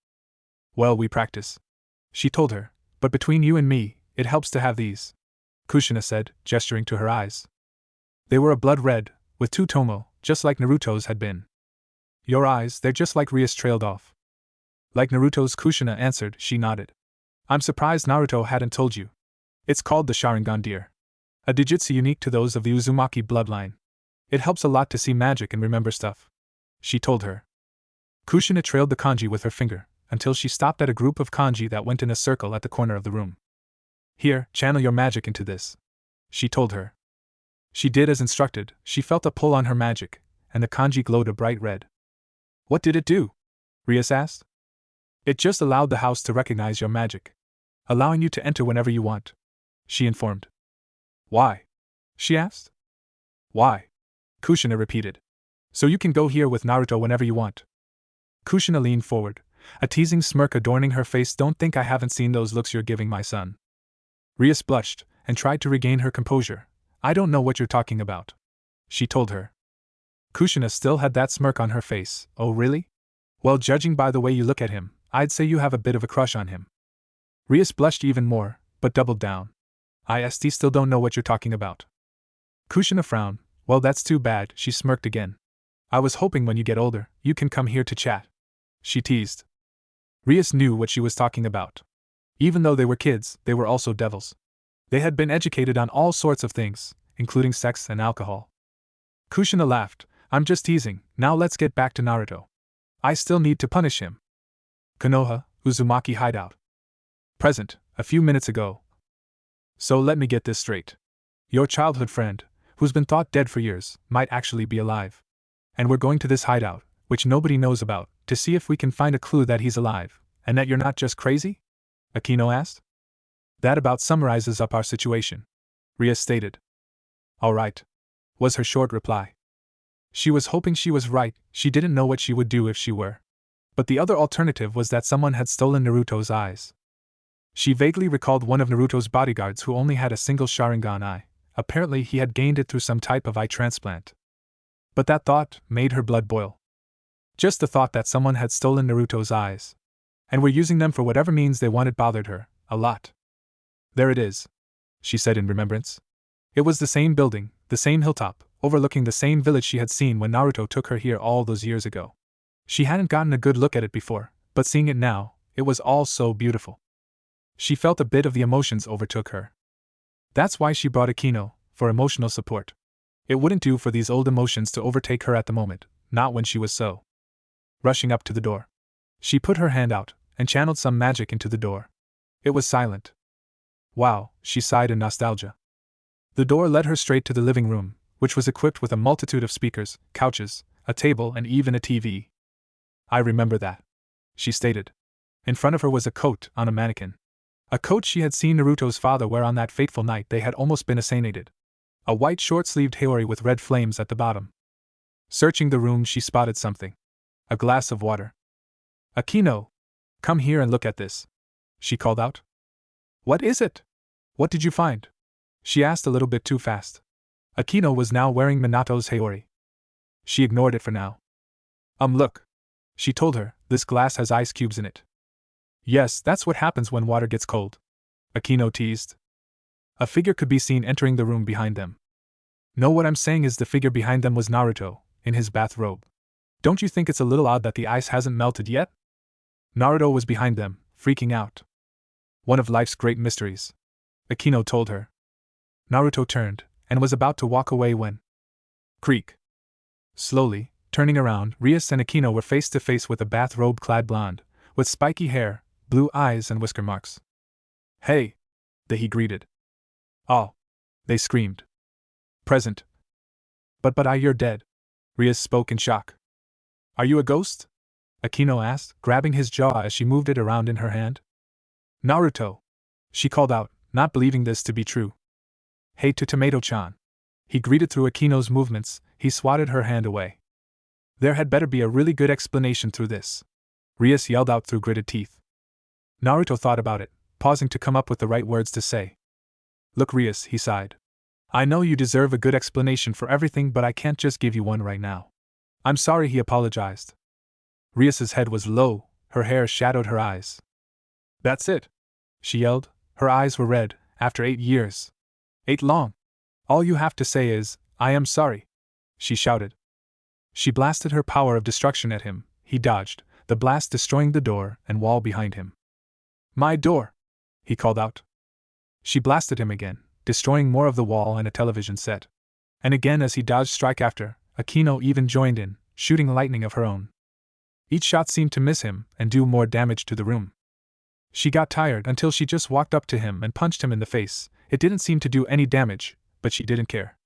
Well, we practice. She told her, but between you and me, it helps to have these. Kushina said, gesturing to her eyes. They were a blood red, with two tomo, just like Naruto's had been. Your eyes, they're just like Rias trailed off. Like Naruto's, Kushina answered. She nodded. I'm surprised Naruto hadn't told you. It's called the Sharingan deer. A digitsu unique to those of the Uzumaki bloodline. It helps a lot to see magic and remember stuff. She told her. Kushina trailed the kanji with her finger, until she stopped at a group of kanji that went in a circle at the corner of the room. Here, channel your magic into this. She told her. She did as instructed. She felt a pull on her magic, and the kanji glowed a bright red. What did it do? Rias asked. It just allowed the house to recognize your magic, allowing you to enter whenever you want. She informed. Why? She asked. Why? Kushina repeated. So you can go here with Naruto whenever you want. Kushina leaned forward, a teasing smirk adorning her face. Don't think I haven't seen those looks you're giving my son. Rias blushed, and tried to regain her composure. I don't know what you're talking about. She told her. Kushina still had that smirk on her face. Oh really? Well, judging by the way you look at him, I'd say you have a bit of a crush on him. Rias blushed even more, but doubled down. I still don't know what you're talking about. Kushina frowned. Well, that's too bad. She smirked again. I was hoping when you get older, you can come here to chat. She teased. Rias knew what she was talking about. Even though they were kids, they were also devils. They had been educated on all sorts of things, including sex and alcohol. Kushina laughed. I'm just teasing. Now let's get back to Naruto. I still need to punish him. Konoha, Uzumaki hideout. Present, a few minutes ago. So let me get this straight. Your childhood friend, who's been thought dead for years, might actually be alive. And we're going to this hideout, which nobody knows about, to see if we can find a clue that he's alive, and that you're not just crazy? Akino asked. That about summarizes up our situation, Rias stated. All right, was her short reply. She was hoping she was right. She didn't know what she would do if she were. But the other alternative was that someone had stolen Naruto's eyes. She vaguely recalled one of Naruto's bodyguards who only had a single Sharingan eye. Apparently he had gained it through some type of eye transplant. But that thought made her blood boil. Just the thought that someone had stolen Naruto's eyes, and were using them for whatever means they wanted, bothered her a lot. There it is, she said in remembrance. It was the same building, the same hilltop, overlooking the same village she had seen when Naruto took her here all those years ago. She hadn't gotten a good look at it before, but seeing it now, it was all so beautiful. She felt a bit of the emotions overtook her. That's why she brought Akino, for emotional support. It wouldn't do for these old emotions to overtake her at the moment, not when she was so. Rushing up to the door, she put her hand out, and channeled some magic into the door. It was silent. Wow, she sighed in nostalgia. The door led her straight to the living room, which was equipped with a multitude of speakers, couches, a table, and even a TV. I remember that, she stated. In front of her was a coat on a mannequin. A coat she had seen Naruto's father wear on that fateful night they had almost been assassinated. A white short-sleeved haori with red flames at the bottom. Searching the room, she spotted something. A glass of water. Akino! Come here and look at this, she called out. What is it? What did you find? She asked a little bit too fast. Akino was now wearing Minato's haori. She ignored it for now. Look. She told her, "This glass has ice cubes in it." "Yes, that's what happens when water gets cold," Akino teased. A figure could be seen entering the room behind them. No, what I'm saying is the figure behind them was Naruto, in his bathrobe. Don't you think it's a little odd that the ice hasn't melted yet? Naruto was behind them, freaking out. "One of life's great mysteries," Akino told her. Naruto turned, and was about to walk away when... Creak. Slowly, turning around, Rias and Akino were face to face with a bathrobe-clad blonde, with spiky hair, blue eyes and whisker marks. "Hey!" He greeted. "Oh!" they screamed. "Present." But you're dead," Rias spoke in shock. "Are you a ghost?" Akino asked, grabbing his jaw as she moved it around in her hand. "Naruto!" she called out, not believing this to be true. "Hey to Tomato-chan!" he greeted through Akino's movements. He swatted her hand away. "There had better be a really good explanation through this," Rias yelled out through gritted teeth. Naruto thought about it, pausing to come up with the right words to say. "Look, Rias," he sighed. "I know you deserve a good explanation for everything, but I can't just give you one right now. I'm sorry," he apologized. Rias's head was low, her hair shadowed her eyes. "That's it!" she yelled. Her eyes were red. "After 8 years. 8 long. All you have to say is, 'I am sorry,'" she shouted. She blasted her power of destruction at him. He dodged, the blast destroying the door and wall behind him. "My door!" he called out. She blasted him again, destroying more of the wall and a television set. And again as he dodged strike after, Akino even joined in, shooting lightning of her own. Each shot seemed to miss him and do more damage to the room. She got tired until she just walked up to him and punched him in the face. It didn't seem to do any damage, but she didn't care.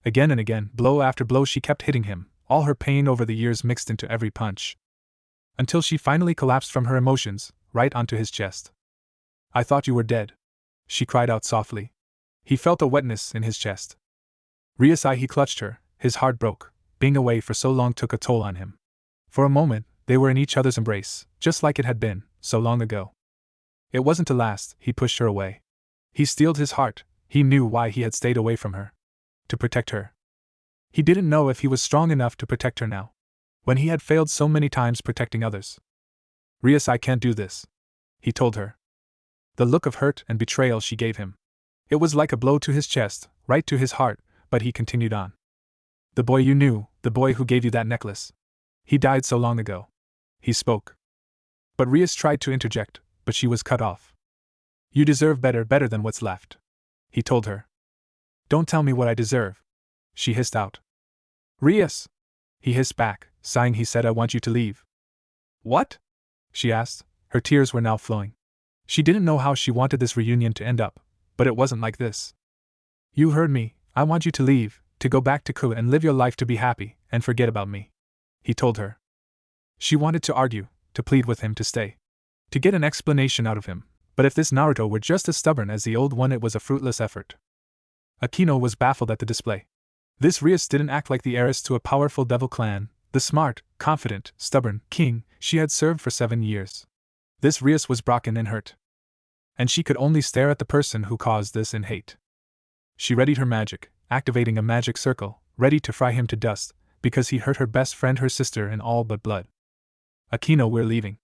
Again and again, blow after blow, she kept hitting him, all her pain over the years mixed into every punch. Until she finally collapsed from her emotions, right onto his chest. "I thought you were dead," she cried out softly. He felt a wetness in his chest. Rias, he clutched her, his heart broke. Being away for so long took a toll on him. For a moment, they were in each other's embrace, just like it had been, so long ago. It wasn't to last. He pushed her away. He steeled his heart. He knew why he had stayed away from her. To protect her. He didn't know if he was strong enough to protect her now, when he had failed so many times protecting others. "Rias, I can't do this," he told her. The look of hurt and betrayal she gave him. It was like a blow to his chest, right to his heart, but he continued on. "The boy you knew, the boy who gave you that necklace. He died so long ago." He spoke. But Rias tried to interject, but she was cut off. "You deserve better than what's left," he told her. "Don't tell me what I deserve," she hissed out. "Rias!" he hissed back, sighing. He said, "I want you to leave." "What?" she asked. Her tears were now flowing. She didn't know how she wanted this reunion to end up, but it wasn't like this. "You heard me. I want you to leave, to go back to Ku and live your life, to be happy, and forget about me," he told her. She wanted to argue, to plead with him to stay, to get an explanation out of him, but if this Naruto were just as stubborn as the old one, it was a fruitless effort. Akino was baffled at the display. This Rias didn't act like the heiress to a powerful devil clan, the smart, confident, stubborn king she had served for 7 years. This Rias was broken and hurt. And she could only stare at the person who caused this in hate. She readied her magic, activating a magic circle, ready to fry him to dust, because he hurt her best friend, her sister, in all but blood. "Akino, we're leaving,"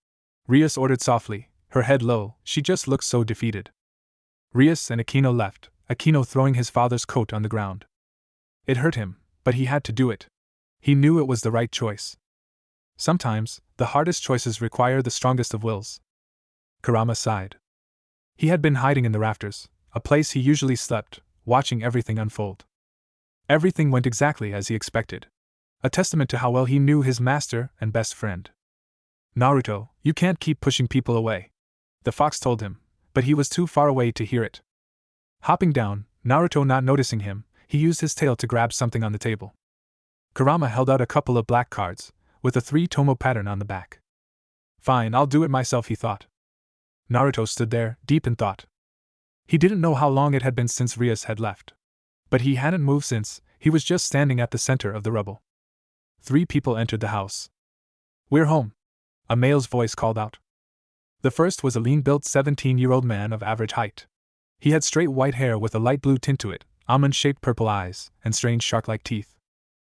Rias ordered softly, her head low. She just looked so defeated. Rias and Akino left, Akino throwing his father's coat on the ground. It hurt him, but he had to do it. He knew it was the right choice. Sometimes, the hardest choices require the strongest of wills. Kurama sighed. He had been hiding in the rafters, a place he usually slept, watching everything unfold. Everything went exactly as he expected. A testament to how well he knew his master and best friend. "Naruto, you can't keep pushing people away," the fox told him, but he was too far away to hear it. Hopping down, Naruto not noticing him, he used his tail to grab something on the table. Kurama held out a couple of black cards, with a 3-tomo pattern on the back. "Fine, I'll do it myself," he thought. Naruto stood there, deep in thought. He didn't know how long it had been since Rias had left. But he hadn't moved since. He was just standing at the center of the rubble. 3 people entered the house. "We're home," a male's voice called out. The first was a lean-built 17-year-old man of average height. He had straight white hair with a light blue tint to it, almond-shaped purple eyes, and strange shark-like teeth.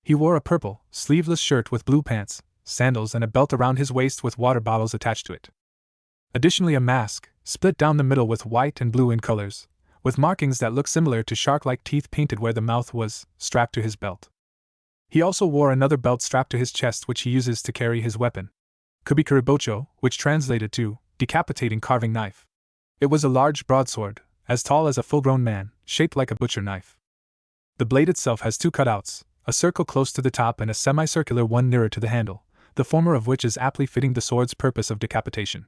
He wore a purple, sleeveless shirt with blue pants, sandals and a belt around his waist with water bottles attached to it. Additionally, a mask, split down the middle with white and blue in colors, with markings that look similar to shark-like teeth painted where the mouth was, strapped to his belt. He also wore another belt strapped to his chest which he uses to carry his weapon, Kubikuribocho, which translated to decapitating carving knife. It was a large broadsword, as tall as a full-grown man, shaped like a butcher knife. The blade itself has two cutouts, a circle close to the top and a semicircular one nearer to the handle, the former of which is aptly fitting the sword's purpose of decapitation.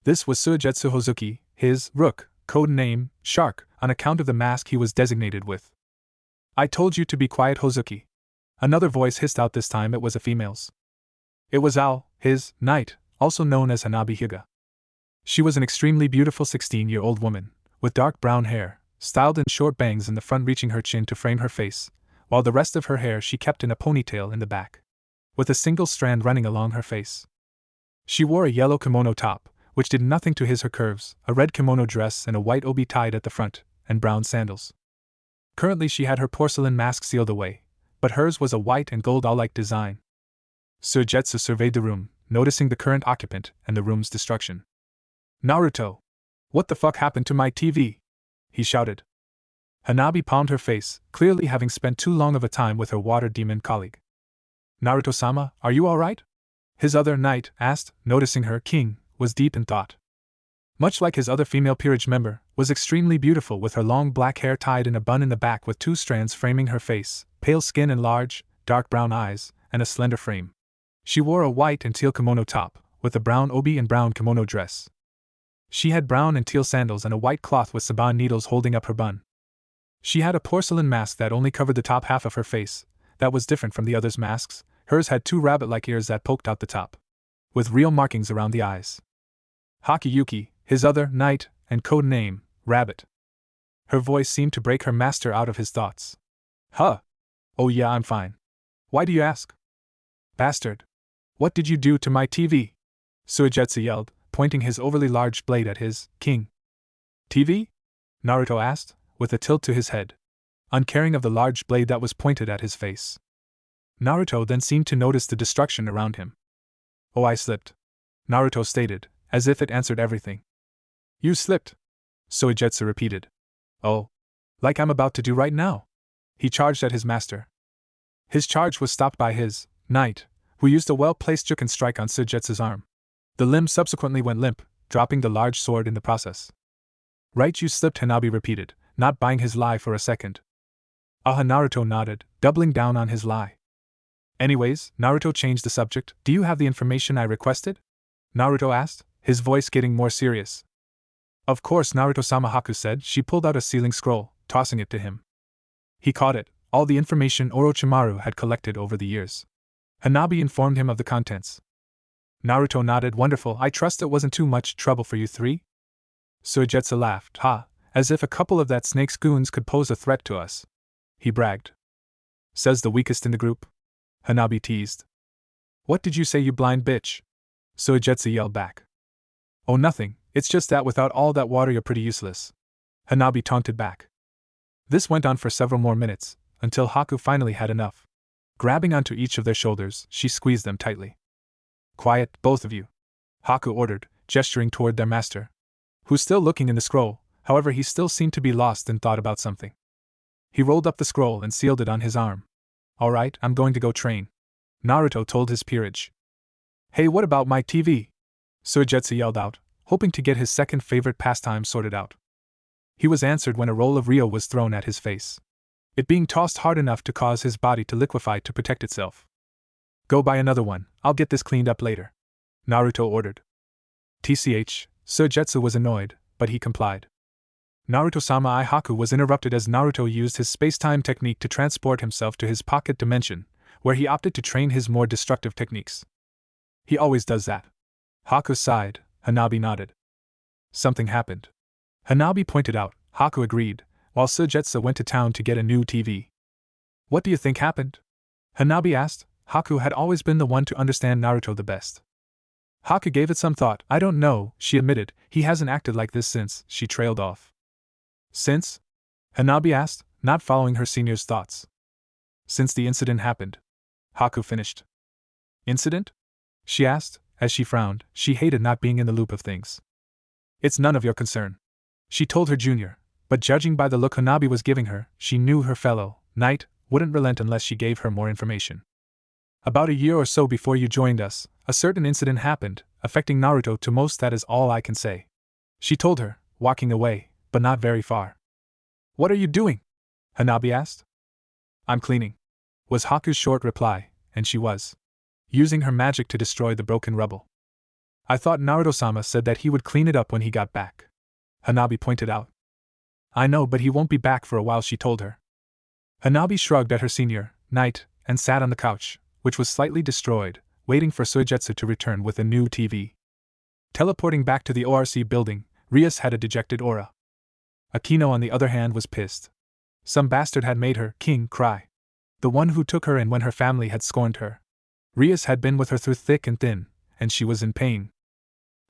This was Suigetsu Hozuki, his rook, code name, Shark, on account of the mask he was designated with. "I told you to be quiet, Hozuki." Another voice hissed out. This time it was a female's. It was Ao, his knight, also known as Hanabi Hyuga. She was an extremely beautiful 16-year-old woman, with dark brown hair, styled in short bangs in the front reaching her chin to frame her face, while the rest of her hair she kept in a ponytail in the back, with a single strand running along her face. She wore a yellow kimono top, which did nothing to her curves, a red kimono dress and a white obi tied at the front, and brown sandals. Currently she had her porcelain mask sealed away, but hers was a white and gold owl-like design. Suigetsu surveyed the room, noticing the current occupant and the room's destruction. "Naruto! What the fuck happened to my TV?" he shouted. Hanabi palmed her face, clearly having spent too long of a time with her water demon colleague. "Naruto-sama, are you alright?" His other knight asked, noticing her king was deep in thought. Much like his other female peerage member, was extremely beautiful with her long black hair tied in a bun in the back with two strands framing her face, pale skin and large, dark brown eyes, and a slender frame. She wore a white and teal kimono top, with a brown obi and brown kimono dress. She had brown and teal sandals and a white cloth with saban needles holding up her bun. She had a porcelain mask that only covered the top half of her face, that was different from the others' masks. Hers had two rabbit-like ears that poked out the top, with real markings around the eyes. Hakiyuki, his other knight, and code name, Rabbit. Her voice seemed to break her master out of his thoughts. "Huh? Oh yeah, I'm fine. Why do you ask?" "Bastard. What did you do to my TV?" Suigetsu yelled, pointing his overly large blade at his king. "TV?" Naruto asked, with a tilt to his head, uncaring of the large blade that was pointed at his face. Naruto then seemed to notice the destruction around him. "Oh, I slipped," Naruto stated, as if it answered everything. "You slipped?" Suigetsu repeated. "Oh. Like I'm about to do right now." He charged at his master. His charge was stopped by his knight, who used a well-placed juken strike on Suigetsu's arm. The limb subsequently went limp, dropping the large sword in the process. "Right, you slipped," Hanabi repeated, not buying his lie for a second. Naruto nodded, doubling down on his lie. "Anyways," Naruto changed the subject, "do you have the information I requested?" Naruto asked, his voice getting more serious. "Of course," Naruto-sama, Haku said. She pulled out a sealing scroll, tossing it to him. He caught it, all the information Orochimaru had collected over the years. Hanabi informed him of the contents. Naruto nodded. "Wonderful, I trust it wasn't too much trouble for you three?" Suigetsu laughed. "Ha, as if a couple of that snake's goons could pose a threat to us," he bragged. "Says the weakest in the group," Hanabi teased. "What did you say, you blind bitch?" Suigetsu yelled back. "Oh, nothing, it's just that without all that water you're pretty useless," Hanabi taunted back. This went on for several more minutes, until Haku finally had enough. Grabbing onto each of their shoulders, she squeezed them tightly. "Quiet, both of you," Haku ordered, gesturing toward their master, who's still looking in the scroll. However, he still seemed to be lost in thought about something. He rolled up the scroll and sealed it on his arm. "Alright, I'm going to go train," Naruto told his peerage. "Hey, what about my TV?" Suigetsu yelled out, hoping to get his second favorite pastime sorted out. He was answered when a roll of Rio was thrown at his face, it being tossed hard enough to cause his body to liquefy to protect itself. "Go buy another one, I'll get this cleaned up later," Naruto ordered. TCH, Suigetsu was annoyed, but he complied. Naruto-sama Haku was interrupted as Naruto used his space-time technique to transport himself to his pocket dimension, where he opted to train his more destructive techniques. "He always does that." Haku sighed. Hanabi nodded. "Something happened," Hanabi pointed out. Haku agreed, while Suigetsu went to town to get a new TV. "What do you think happened?" Hanabi asked. Haku had always been the one to understand Naruto the best. Haku gave it some thought. "I don't know," she admitted. "He hasn't acted like this since," she trailed off. "Since?" Hanabi asked, not following her senior's thoughts. "Since the incident happened," Haku finished. "Incident?" she asked, as she frowned. She hated not being in the loop of things. It's none of your concern, she told her junior, but judging by the look Hanabi was giving her, she knew her fellow knight wouldn't relent unless she gave her more information. About a year or so before you joined us, a certain incident happened, affecting Naruto to most. That is all I can say, she told her, walking away, but not very far. What are you doing? Hanabi asked. I'm cleaning, was Haku's short reply, and she was using her magic to destroy the broken rubble. I thought Naruto-sama said that he would clean it up when he got back, Hanabi pointed out. I know, but he won't be back for a while, she told her. Hanabi shrugged at her senior knight and sat on the couch, which was slightly destroyed, waiting for Suigetsu to return with a new TV. Teleporting back to the ORC building, Rias had a dejected aura. Akino, on the other hand, was pissed. Some bastard had made her, king, cry. The one who took her in when her family had scorned her. Rias had been with her through thick and thin, and she was in pain.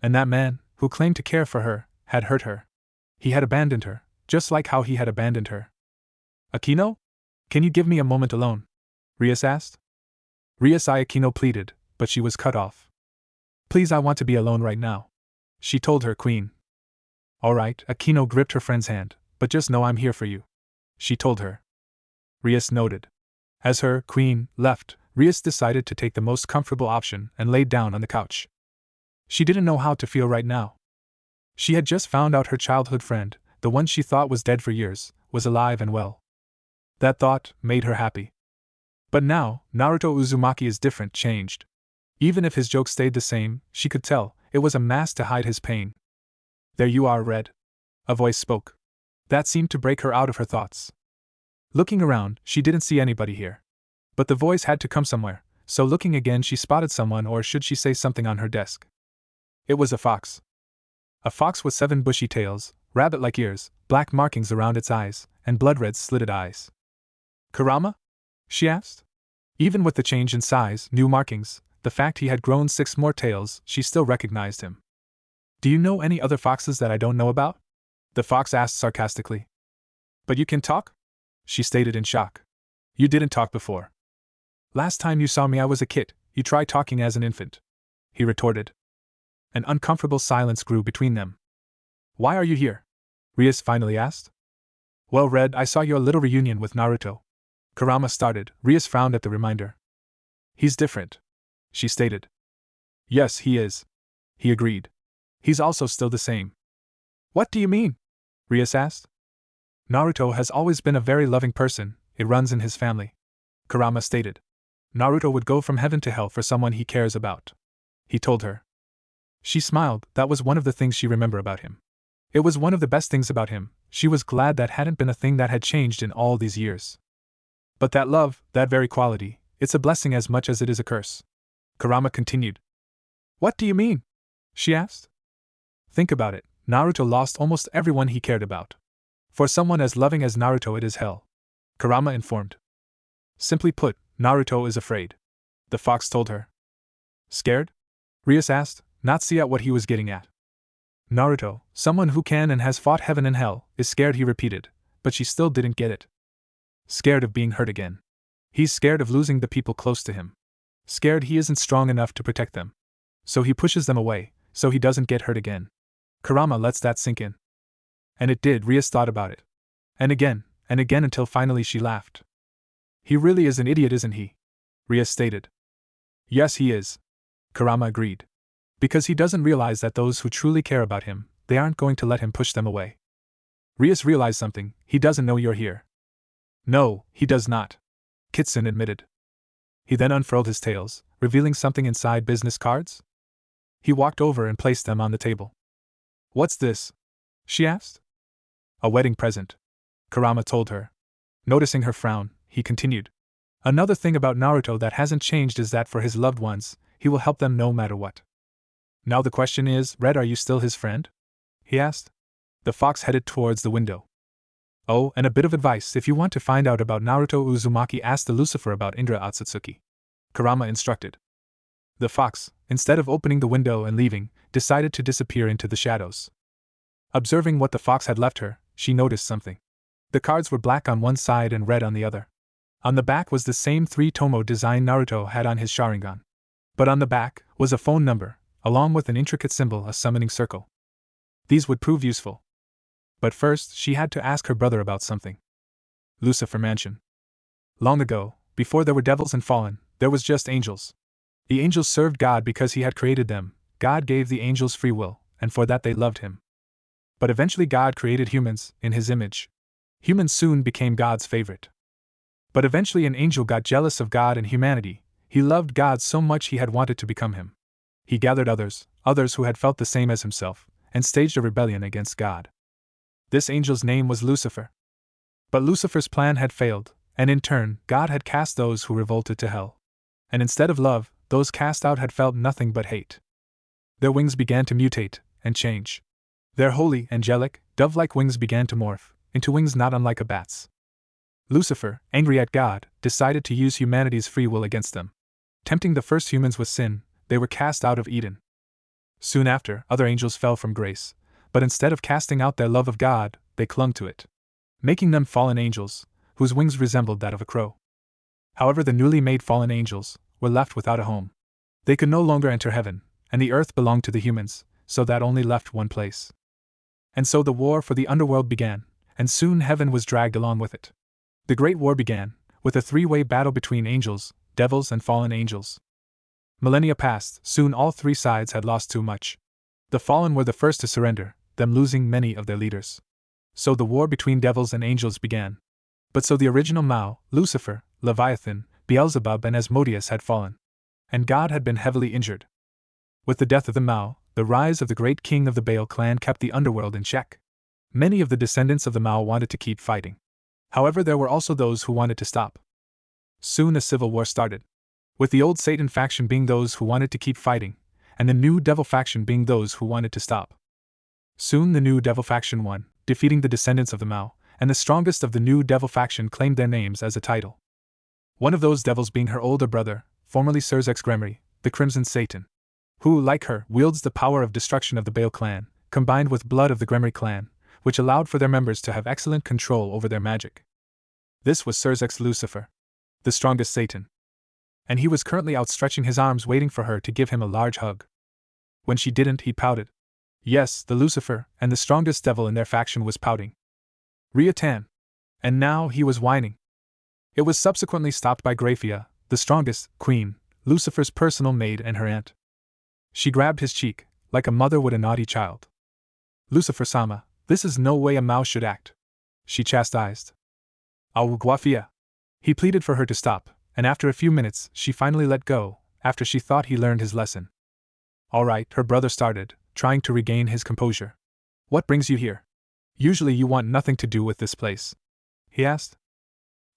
And that man, who claimed to care for her, had hurt her. He had abandoned her, just like how he had abandoned her. Akino? Can you give me a moment alone? Rias asked. Rias Akino pleaded, but she was cut off. Please, I want to be alone right now, she told her queen. All right, Akino gripped her friend's hand, but just know I'm here for you, she told her. Rias nodded. As her queen left, Rias decided to take the most comfortable option and laid down on the couch. She didn't know how to feel right now. She had just found out her childhood friend, the one she thought was dead for years, was alive and well. That thought made her happy. But now, Naruto Uzumaki is different, changed. Even if his joke stayed the same, she could tell, it was a mask to hide his pain. There you are, Red. A voice spoke. That seemed to break her out of her thoughts. Looking around, she didn't see anybody here. But the voice had to come somewhere, so looking again she spotted someone, or should she say something, on her desk. It was a fox. A fox with 7 bushy tails, rabbit-like ears, black markings around its eyes, and blood-red slitted eyes. Kurama? She asked. Even with the change in size, new markings, the fact he had grown 6 more tails, she still recognized him. Do you know any other foxes that I don't know about? The fox asked sarcastically. But you can talk? She stated in shock. You didn't talk before. Last time you saw me I was a kid, you tried talking as an infant, he retorted. An uncomfortable silence grew between them. Why are you here? Rias finally asked. Well, Red, I saw your little reunion with Naruto. Kurama started. Rias frowned at the reminder. He's different, she stated. Yes, he is, he agreed. He's also still the same. What do you mean? Rias asked. Naruto has always been a very loving person, it runs in his family, Kurama stated. Naruto would go from heaven to hell for someone he cares about, he told her. She smiled. That was one of the things she remembered about him. It was one of the best things about him. She was glad that hadn't been a thing that had changed in all these years. But that love, that very quality, it's a blessing as much as it is a curse, Kurama continued. What do you mean? She asked. Think about it. Naruto lost almost everyone he cared about. For someone as loving as Naruto, it is hell, Kurama informed. Simply put, Naruto is afraid, the fox told her. Scared? Rias asked, not see at what he was getting at. Naruto, someone who can and has fought heaven and hell, is scared, he repeated, but she still didn't get it. Scared of being hurt again. He's scared of losing the people close to him. Scared he isn't strong enough to protect them. So he pushes them away, so he doesn't get hurt again. Kurama lets that sink in. And it did. Rias thought about it. And again, until finally she laughed. He really is an idiot, isn't he? Rias stated. Yes, he is, Kurama agreed. Because he doesn't realize that those who truly care about him, they aren't going to let him push them away. Rias realized something. He doesn't know you're here. No, he does not, Kitsune admitted. He then unfurled his tails, revealing something inside. Business cards? He walked over and placed them on the table. What's this? She asked. A wedding present, Kurama told her. Noticing her frown, he continued. Another thing about Naruto that hasn't changed is that for his loved ones, he will help them no matter what. Now the question is, Red, are you still his friend? He asked. The fox headed towards the window. Oh, and a bit of advice: if you want to find out about Naruto Uzumaki, ask the Lucifer about Indra Otsutsuki, Kurama instructed. The fox, instead of opening the window and leaving, decided to disappear into the shadows. Observing what the fox had left her, she noticed something. The cards were black on one side and red on the other. On the back was the same 3-tomo design Naruto had on his Sharingan. But on the back was a phone number, along with an intricate symbol, a summoning circle. These would prove useful. But first, she had to ask her brother about something. Lucifer Mansion. Long ago, before there were devils and fallen, there was just angels. The angels served God because He had created them. God gave the angels free will, and for that they loved Him. But eventually God created humans, in His image. Humans soon became God's favorite. But eventually an angel got jealous of God and humanity. He loved God so much he had wanted to become Him. He gathered others who had felt the same as himself, and staged a rebellion against God. This angel's name was Lucifer. But Lucifer's plan had failed, and in turn, God had cast those who revolted to hell. And instead of love, those cast out had felt nothing but hate. Their wings began to mutate and change. Their holy, angelic, dove-like wings began to morph into wings not unlike a bat's. Lucifer, angry at God, decided to use humanity's free will against them. Tempting the first humans with sin, they were cast out of Eden. Soon after, other angels fell from grace, but instead of casting out their love of God, they clung to it, making them fallen angels, whose wings resembled that of a crow. However, the newly made fallen angels were left without a home. They could no longer enter heaven, and the earth belonged to the humans, so that only left one place. And so the war for the underworld began, and soon heaven was dragged along with it. The Great War began, with a three-way battle between angels, devils, and fallen angels. Millennia passed, soon all three sides had lost too much. The fallen were the first to surrender, them losing many of their leaders. So the war between devils and angels began. But so the original Mao, Lucifer, Leviathan, Beelzebub, and Asmodeus had fallen. And God had been heavily injured. With the death of the Mao, the rise of the great king of the Baal clan kept the underworld in check. Many of the descendants of the Mao wanted to keep fighting. However, there were also those who wanted to stop. Soon a civil war started, with the old Satan faction being those who wanted to keep fighting, and the new devil faction being those who wanted to stop. Soon the new devil faction won, defeating the descendants of the Mao, and the strongest of the new devil faction claimed their names as a title. One of those devils being her older brother, formerly Sir's Gremory, the Crimson Satan, who, like her, wields the power of destruction of the Baal clan, combined with blood of the Gremory clan, which allowed for their members to have excellent control over their magic. This was Sir's Lucifer, the strongest Satan. And he was currently outstretching his arms waiting for her to give him a large hug. When she didn't, he pouted. Yes, the Lucifer and the strongest devil in their faction was pouting. Rias. And now he was whining. It was subsequently stopped by Grephia, the strongest, queen, Lucifer's personal maid, and her aunt. She grabbed his cheek, like a mother would a naughty child. Lucifer-sama, this is no way a Mao should act, she chastised. Au Guafia. He pleaded for her to stop, and after a few minutes, she finally let go, after she thought he learned his lesson. All right, her brother started, trying to regain his composure. What brings you here? Usually you want nothing to do with this place, he asked.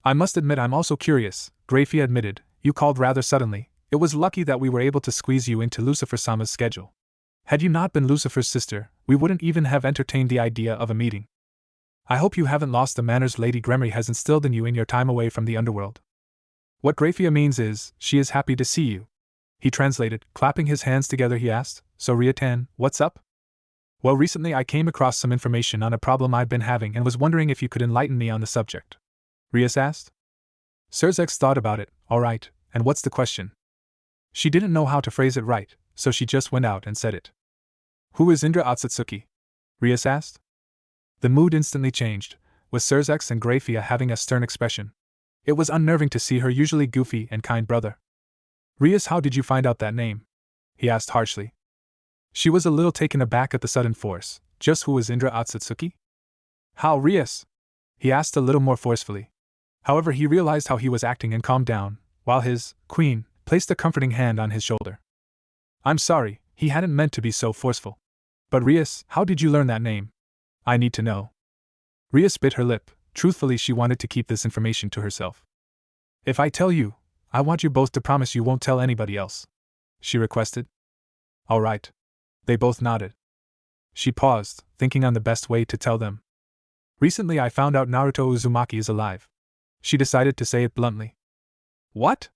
I must admit I'm also curious, Grephia admitted. You called rather suddenly. It was lucky that we were able to squeeze you into Lucifer-sama's schedule. Had you not been Lucifer's sister, we wouldn't even have entertained the idea of a meeting. I hope you haven't lost the manners Lady Gremory has instilled in you in your time away from the underworld. What Grephia means is, she is happy to see you. He translated, clapping his hands together. He asked, So Rias, what's up? Well, recently I came across some information on a problem I've been having and was wondering if you could enlighten me on the subject. Rias asked. Sir's thought about it. All right, and what's the question? She didn't know how to phrase it right, so she just went out and said it. Who is Indra Otsutsuki? Rias asked. The mood instantly changed, with Sir's and Grephia having a stern expression. It was unnerving to see her usually goofy and kind brother. Rias, how did you find out that name? He asked harshly. She was a little taken aback at the sudden force. Just who was Indra Otsutsuki? How, Rias? He asked a little more forcefully. However, he realized how he was acting and calmed down, while his queen placed a comforting hand on his shoulder. I'm sorry, he hadn't meant to be so forceful. But Rias, how did you learn that name? I need to know. Rias bit her lip. Truthfully, she wanted to keep this information to herself. If I tell you, I want you both to promise you won't tell anybody else, she requested. All right. They both nodded. She paused, thinking on the best way to tell them. Recently I found out Naruto Uzumaki is alive. She decided to say it bluntly. What?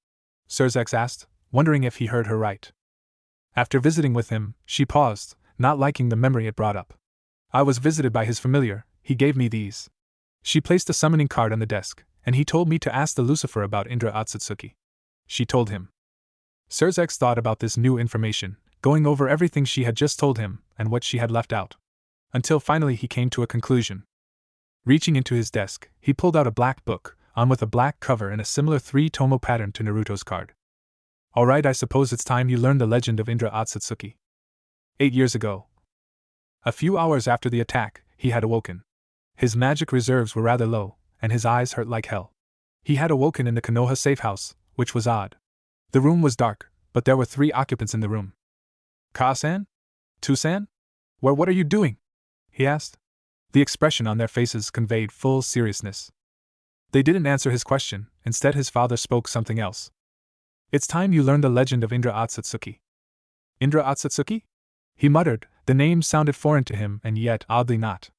Sir's asked, wondering if he heard her right. After visiting with him, she paused, not liking the memory it brought up. I was visited by his familiar, he gave me these. She placed a summoning card on the desk, and he told me to ask the Lucifer about Indra Otsutsuki. She told him. Surzex thought about this new information, going over everything she had just told him and what she had left out. Until finally he came to a conclusion. Reaching into his desk, he pulled out a black book, on with a black cover and a similar 3-tomo pattern to Naruto's card. Alright, I suppose it's time you learned the legend of Indra Otsutsuki. 8 years ago. A few hours after the attack, he had awoken. His magic reserves were rather low, and his eyes hurt like hell. He had awoken in the Konoha safe house, which was odd. The room was dark, but there were 3 occupants in the room. Ka-san? Tu-san? What are you doing? He asked. The expression on their faces conveyed full seriousness. They didn't answer his question, instead his father spoke something else. It's time you learned the legend of Indra Otsutsuki. Indra Otsutsuki? He muttered, the name sounded foreign to him and yet oddly not.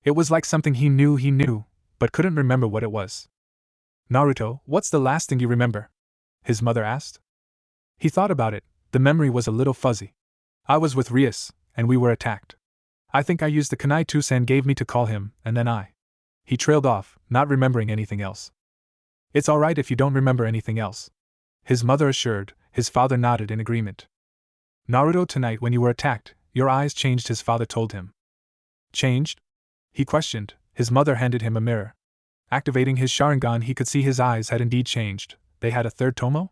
It was like something he knew, but couldn't remember what it was. Naruto, what's the last thing you remember? His mother asked. He thought about it, the memory was a little fuzzy. I was with Rias, and we were attacked. I think I used the kunai Tu-san gave me to call him, and then He trailed off, not remembering anything else. It's alright if you don't remember anything else. His mother assured, his father nodded in agreement. Naruto, tonight when you were attacked, your eyes changed, his father told him. Changed? He questioned, his mother handed him a mirror. Activating his Sharingan, he could see his eyes had indeed changed. They had a 3rd tomo?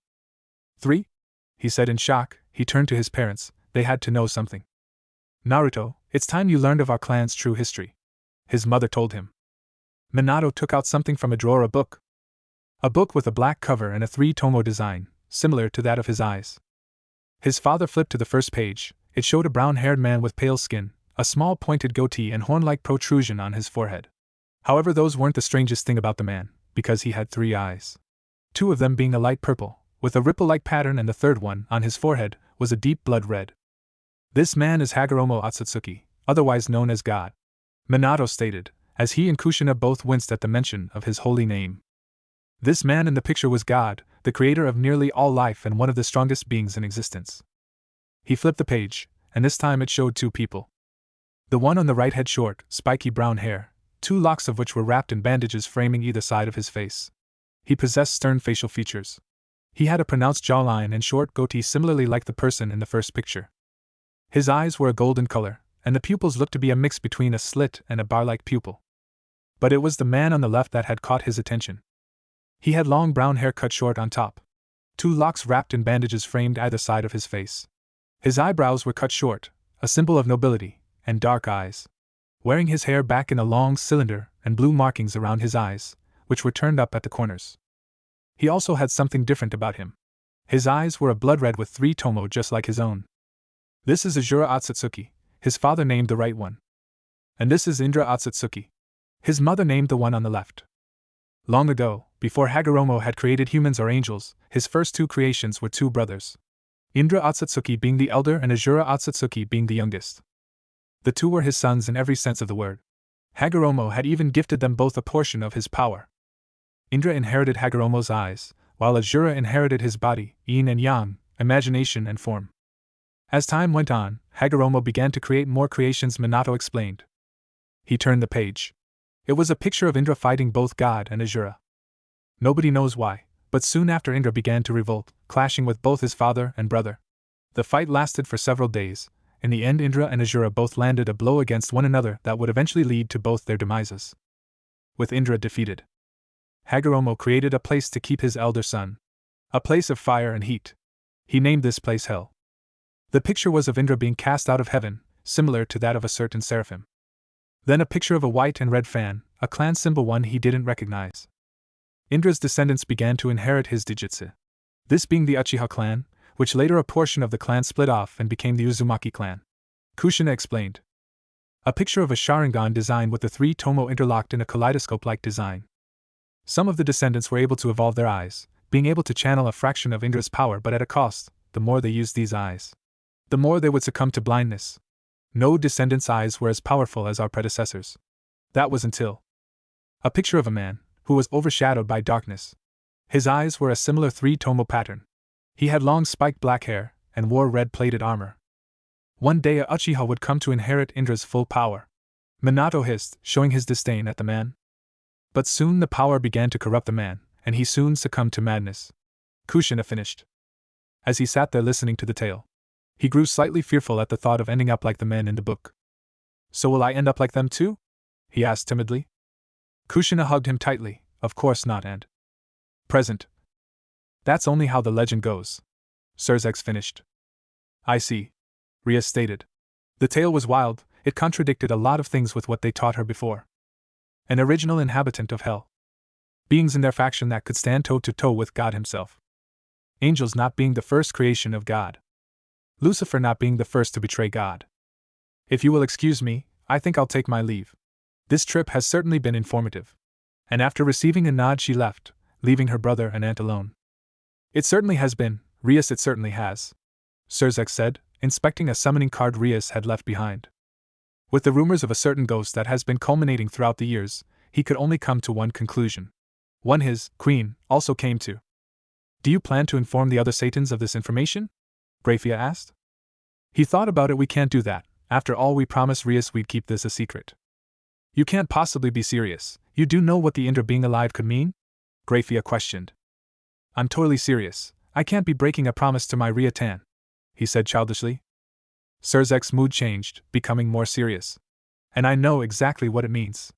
3? He said in shock. He turned to his parents, they had to know something. Naruto, it's time you learned of our clan's true history. His mother told him. Minato took out something from a drawer, a book. A book with a black cover and a 3-tomo design, similar to that of his eyes. His father flipped to the first page. It showed a brown-haired man with pale skin, a small pointed goatee and horn-like protrusion on his forehead. However, those weren't the strangest thing about the man, because he had 3 eyes. 2 of them being a light purple, with a ripple-like pattern, and the 3rd one, on his forehead, was a deep blood red. This man is Hagoromo Otsutsuki, otherwise known as God. Minato stated, as he and Kushina both winced at the mention of his holy name. This man in the picture was God, the creator of nearly all life and one of the strongest beings in existence. He flipped the page, and this time it showed 2 people. The one on the right had short, spiky brown hair, 2 locks of which were wrapped in bandages framing either side of his face. He possessed stern facial features. He had a pronounced jawline and short goatee similarly like the person in the first picture. His eyes were a golden color, and the pupils looked to be a mix between a slit and a bar-like pupil. But it was the man on the left that had caught his attention. He had long brown hair cut short on top. 2 locks wrapped in bandages framed either side of his face. His eyebrows were cut short, a symbol of nobility, and dark eyes. Wearing his hair back in a long cylinder and blue markings around his eyes, which were turned up at the corners. He also had something different about him. His eyes were a blood red with 3 tomo just like his own. This is Azura Otsutsuki, his father named the right one. And this is Indra Otsutsuki. His mother named the one on the left. Long ago, before Hagoromo had created humans or angels, his first 2 creations were 2 brothers. Indra Otsutsuki being the elder and Azura Otsutsuki being the youngest. The 2 were his sons in every sense of the word. Hagoromo had even gifted them both a portion of his power. Indra inherited Hagoromo's eyes, while Azura inherited his body, yin and yang, imagination and form. As time went on, Hagoromo began to create more creations, Minato explained. He turned the page. It was a picture of Indra fighting both God and Azura. Nobody knows why, but soon after Indra began to revolt, clashing with both his father and brother. The fight lasted for several days. In the end, Indra and Azura both landed a blow against one another that would eventually lead to both their demises. With Indra defeated, Hagoromo created a place to keep his elder son. A place of fire and heat. He named this place Hell. The picture was of Indra being cast out of heaven, similar to that of a certain seraphim. Then a picture of a white and red fan, a clan symbol one he didn't recognize. Indra's descendants began to inherit his Dijitsu. This being the Uchiha clan, which later a portion of the clan split off and became the Uzumaki clan. Kushina explained. A picture of a Sharingan design with the 3 tomo interlocked in a kaleidoscope-like design. Some of the descendants were able to evolve their eyes, being able to channel a fraction of Indra's power, but at a cost. The more they used these eyes, the more they would succumb to blindness. No descendants' eyes were as powerful as our predecessors. That was until a picture of a man who was overshadowed by darkness. His eyes were a similar 3 tomo pattern. He had long spiked black hair and wore red-plated armor. One day a Uchiha would come to inherit Indra's full power. Minato hissed, showing his disdain at the man. But soon the power began to corrupt the man, and he soon succumbed to madness. Kushina finished. As he sat there listening to the tale, he grew slightly fearful at the thought of ending up like the men in the book. So will I end up like them too? He asked timidly. Kushina hugged him tightly. Of course not, and present. That's only how the legend goes. Surzex finished. I see. Rias stated. The tale was wild, it contradicted a lot of things with what they taught her before. An original inhabitant of hell. Beings in their faction that could stand toe-to-toe with God himself. Angels not being the first creation of God. Lucifer not being the first to betray God. If you will excuse me, I think I'll take my leave. This trip has certainly been informative. And after receiving a nod she left, leaving her brother and aunt alone. It certainly has been, Rias, it certainly has. Surzex said, inspecting a summoning card Rias had left behind. With the rumors of a certain ghost that has been culminating throughout the years, he could only come to one conclusion. One his, Queen, also came to. Do you plan to inform the other Satans of this information? Grafia asked. He thought about it. We can't do that. After all, we promised Rias we'd keep this a secret. You can't possibly be serious. You do know what the Indra being alive could mean? Grafia questioned. I'm totally serious. I can't be breaking a promise to my Ria Tan, he said childishly. Surzek's mood changed, becoming more serious. And I know exactly what it means.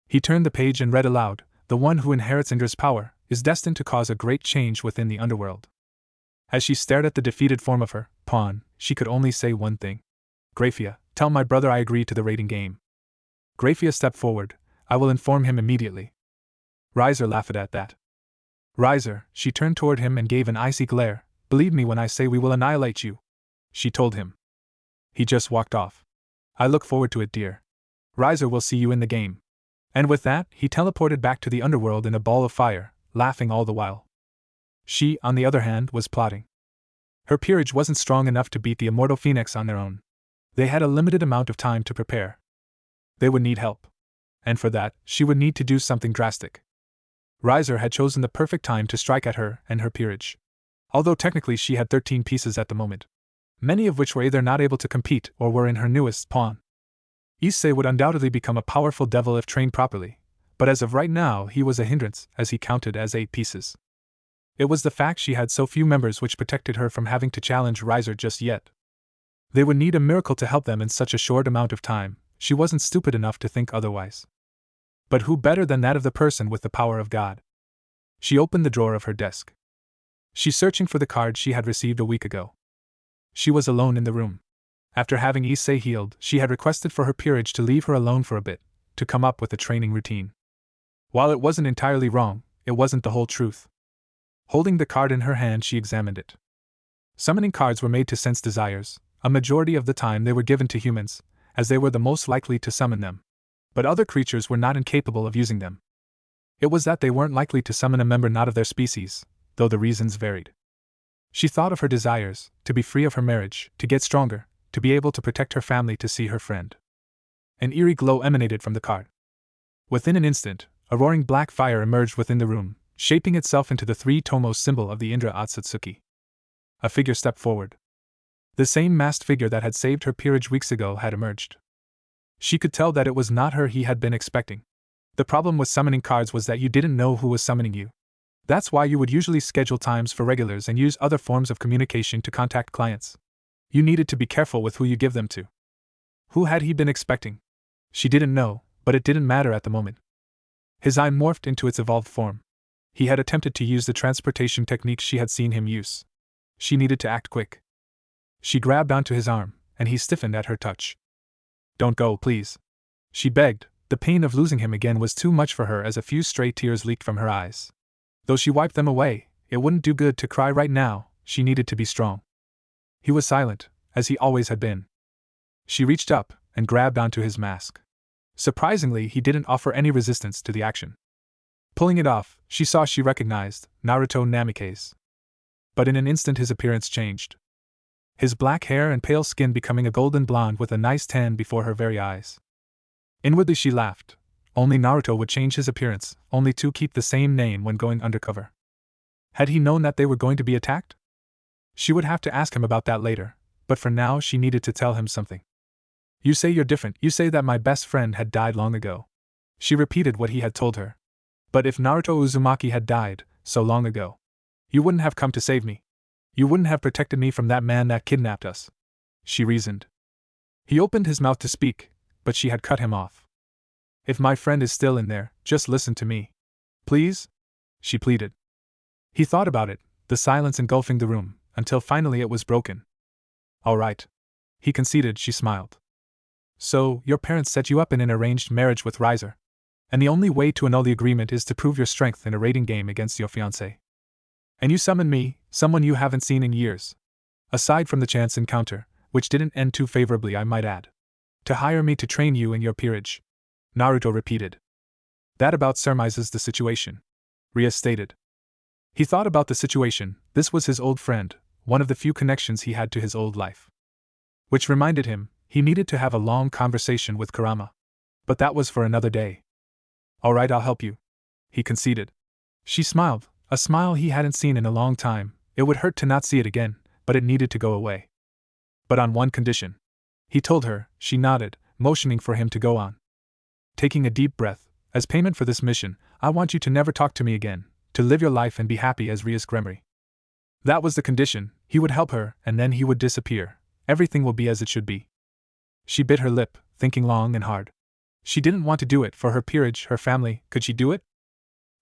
He turned the page and read aloud, the one who inherits Indra's power is destined to cause a great change within the underworld. As she stared at the defeated form of her pawn, she could only say one thing. Grafia, tell my brother I agree to the raiding game. Grafia stepped forward. I will inform him immediately. Riser laughed at that. Riser, she turned toward him and gave an icy glare. Believe me when I say we will annihilate you, she told him. He just walked off. I look forward to it, dear. Riser will see you in the game. And with that, he teleported back to the underworld in a ball of fire, laughing all the while. She, on the other hand, was plotting. Her peerage wasn't strong enough to beat the immortal Phoenix on their own. They had a limited amount of time to prepare. They would need help. And for that, she would need to do something drastic. Riser had chosen the perfect time to strike at her and her peerage. Although technically she had 13 pieces at the moment, many of which were either not able to compete or were in her newest pawn. Issei would undoubtedly become a powerful devil if trained properly, but as of right now he was a hindrance, as he counted as 8 pieces. It was the fact she had so few members which protected her from having to challenge Riser just yet. They would need a miracle to help them in such a short amount of time. She wasn't stupid enough to think otherwise. But who better than that of the person with the power of God? She opened the drawer of her desk. She's searching for the card she had received a week ago. She was alone in the room. After having Issei healed, she had requested for her peerage to leave her alone for a bit, to come up with a training routine. While it wasn't entirely wrong, it wasn't the whole truth. Holding the card in her hand, she examined it. Summoning cards were made to sense desires. A majority of the time they were given to humans, as they were the most likely to summon them. But other creatures were not incapable of using them. It was that they weren't likely to summon a member not of their species, though the reasons varied. She thought of her desires, to be free of her marriage, to get stronger, to be able to protect her family, to see her friend. An eerie glow emanated from the card. Within an instant, a roaring black fire emerged within the room, shaping itself into the 3 tomos symbol of the Indra Otsutsuki. A figure stepped forward. The same masked figure that had saved her peerage weeks ago had emerged. She could tell that it was not her he had been expecting. The problem with summoning cards was that you didn't know who was summoning you. That's why you would usually schedule times for regulars and use other forms of communication to contact clients. You needed to be careful with who you give them to. Who had he been expecting? She didn't know, but it didn't matter at the moment. His eye morphed into its evolved form. He had attempted to use the transportation technique she had seen him use. She needed to act quick. She grabbed onto his arm, and he stiffened at her touch. Don't go, please. She begged. The pain of losing him again was too much for her as a few stray tears leaked from her eyes. Though she wiped them away, it wouldn't do good to cry right now. She needed to be strong. He was silent, as he always had been. She reached up and grabbed onto his mask. Surprisingly, he didn't offer any resistance to the action. Pulling it off, she saw she recognized Naruto Namikaze. But in an instant his appearance changed. His black hair and pale skin becoming a golden blonde with a nice tan before her very eyes. Inwardly she laughed. Only Naruto would change his appearance, only to keep the same name when going undercover. Had he known that they were going to be attacked? She would have to ask him about that later, but for now she needed to tell him something. You say you're different, you say that my best friend had died long ago. She repeated what he had told her. But if Naruto Uzumaki had died, so long ago, you wouldn't have come to save me. You wouldn't have protected me from that man that kidnapped us, she reasoned. He opened his mouth to speak, but she had cut him off. If my friend is still in there, just listen to me. Please? She pleaded. He thought about it, the silence engulfing the room, until finally it was broken. All right. He conceded. She smiled. So, your parents set you up in an arranged marriage with Rias, and the only way to annul the agreement is to prove your strength in a rating game against your fiancé. And you summoned me, someone you haven't seen in years. Aside from the chance encounter, which didn't end too favorably, I might add. To hire me to train you in your peerage. Naruto repeated. That about surmises the situation, Rias stated. He thought about the situation. This was his old friend, one of the few connections he had to his old life. Which reminded him, he needed to have a long conversation with Kurama. But that was for another day. All right, I'll help you, he conceded. She smiled, a smile he hadn't seen in a long time. It would hurt to not see it again, but it needed to go away. But on one condition. He told her. She nodded, motioning for him to go on. Taking a deep breath, as payment for this mission, I want you to never talk to me again, to live your life and be happy as Rias Gremory. That was the condition. He would help her, and then he would disappear. Everything will be as it should be. She bit her lip, thinking long and hard. She didn't want to do it for her peerage, her family. Could she do it?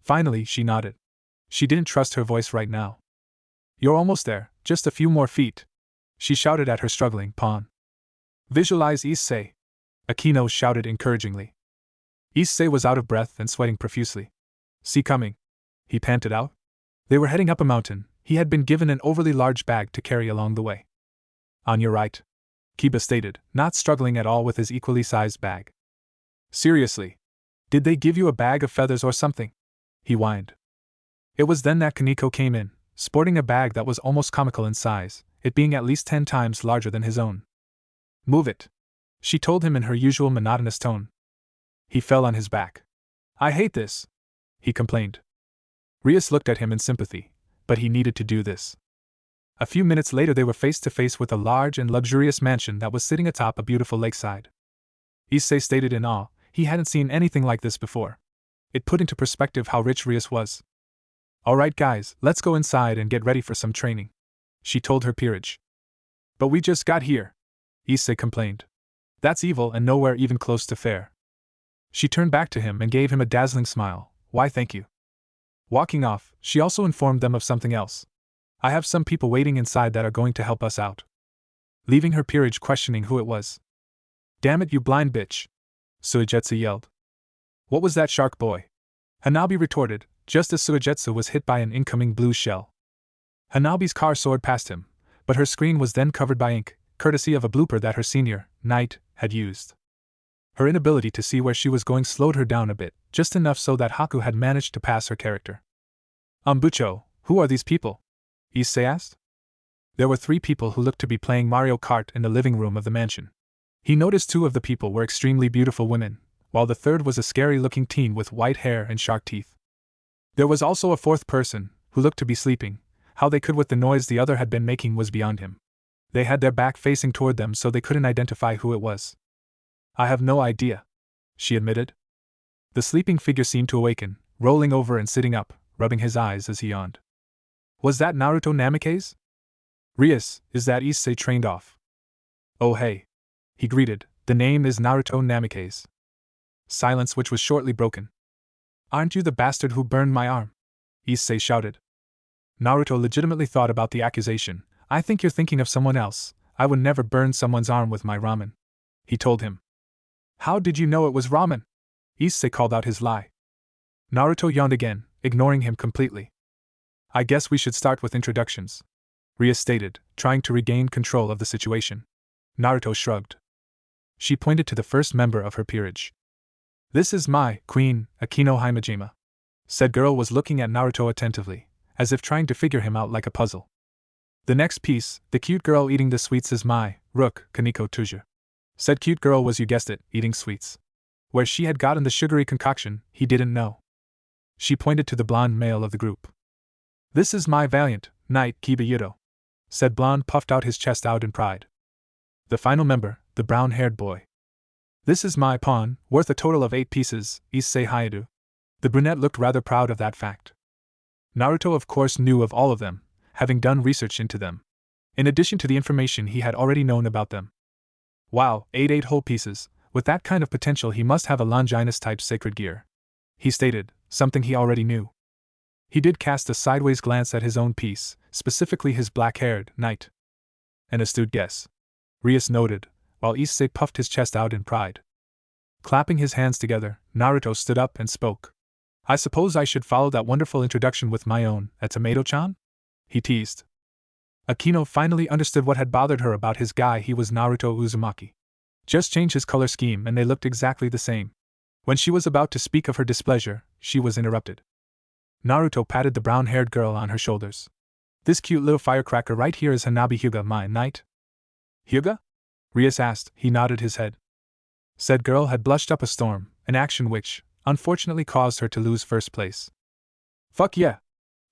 Finally, she nodded. She didn't trust her voice right now. You're almost there, just a few more feet, she shouted at her struggling pawn. Visualize Issei, Akino shouted encouragingly. Issei was out of breath and sweating profusely. See coming, he panted out. They were heading up a mountain. He had been given an overly large bag to carry along the way. On your right, Kiba stated, not struggling at all with his equally sized bag. Seriously? Did they give you a bag of feathers or something? He whined. It was then that Kaneko came in, sporting a bag that was almost comical in size, it being at least 10 times larger than his own. Move it, she told him in her usual monotonous tone. He fell on his back. I hate this, he complained. Rias looked at him in sympathy, but he needed to do this. A few minutes later they were face to face with a large and luxurious mansion that was sitting atop a beautiful lakeside. Issei stated in awe, he hadn't seen anything like this before. It put into perspective how rich Rias was. Alright guys, let's go inside and get ready for some training, she told her peerage. But we just got here, Issei complained. That's evil and nowhere even close to fair. She turned back to him and gave him a dazzling smile. Why thank you. Walking off, she also informed them of something else. I have some people waiting inside that are going to help us out. Leaving her peerage questioning who it was. Damn it, you blind bitch, Suigetsu yelled. What was that, shark boy? Hanabi retorted, just as Suigetsu was hit by an incoming blue shell. Hanabi's car soared past him, but her screen was then covered by ink, courtesy of a blooper that her senior, Knight, had used. Her inability to see where she was going slowed her down a bit, just enough so that Haku had managed to pass her character. Bucho, who are these people? Issei asked. There were 3 people who looked to be playing Mario Kart in the living room of the mansion. He noticed 2 of the people were extremely beautiful women, while the third was a scary-looking teen with white hair and shark teeth. There was also a 4th person, who looked to be sleeping. How they could with the noise the other had been making was beyond him. They had their back facing toward them so they couldn't identify who it was. I have no idea, she admitted. The sleeping figure seemed to awaken, rolling over and sitting up, rubbing his eyes as he yawned. Was that Naruto Namikaze? Rias, is that Issei trained off? Oh hey, he greeted, the name is Naruto Namikaze. Silence which was shortly broken. Aren't you the bastard who burned my arm? Issei shouted. Naruto legitimately thought about the accusation. I think you're thinking of someone else. I would never burn someone's arm with my ramen, he told him. How did you know it was ramen? Issei called out his lie. Naruto yawned again, ignoring him completely. I guess we should start with introductions, Rias stated, trying to regain control of the situation. Naruto shrugged. She pointed to the first member of her peerage. This is my queen, Akino Himejima. Said girl was looking at Naruto attentively, as if trying to figure him out like a puzzle. The next piece, the cute girl eating the sweets, is my rook, Kaneko Tuja. Said cute girl was, you guessed it, eating sweets. Where she had gotten the sugary concoction, he didn't know. She pointed to the blonde male of the group. This is my valiant knight, Kiba Yuto. Said blonde puffed out his chest out in pride. The final member, the brown-haired boy. This is my pawn, worth a total of 8 pieces, Issei Hayato. The brunette looked rather proud of that fact. Naruto of course knew of all of them, having done research into them. In addition to the information he had already known about them. Wow, 8 whole pieces. With that kind of potential, he must have a Longinus-type sacred gear. He stated, something he already knew. He did cast a sideways glance at his own piece, specifically his black-haired knight. An astute guess, Rias noted, while Issei puffed his chest out in pride. Clapping his hands together, Naruto stood up and spoke. I suppose I should follow that wonderful introduction with my own, a tomato-chan? He teased. Akino finally understood what had bothered her about his guy. He was Naruto Uzumaki. Just change his color scheme and they looked exactly the same. When she was about to speak of her displeasure, she was interrupted. Naruto patted the brown-haired girl on her shoulders. This cute little firecracker right here is Hanabi Hyuga, my knight. Hyuga? Rias asked. He nodded his head. Said girl had blushed up a storm, an action which, unfortunately, caused her to lose first place. Fuck yeah!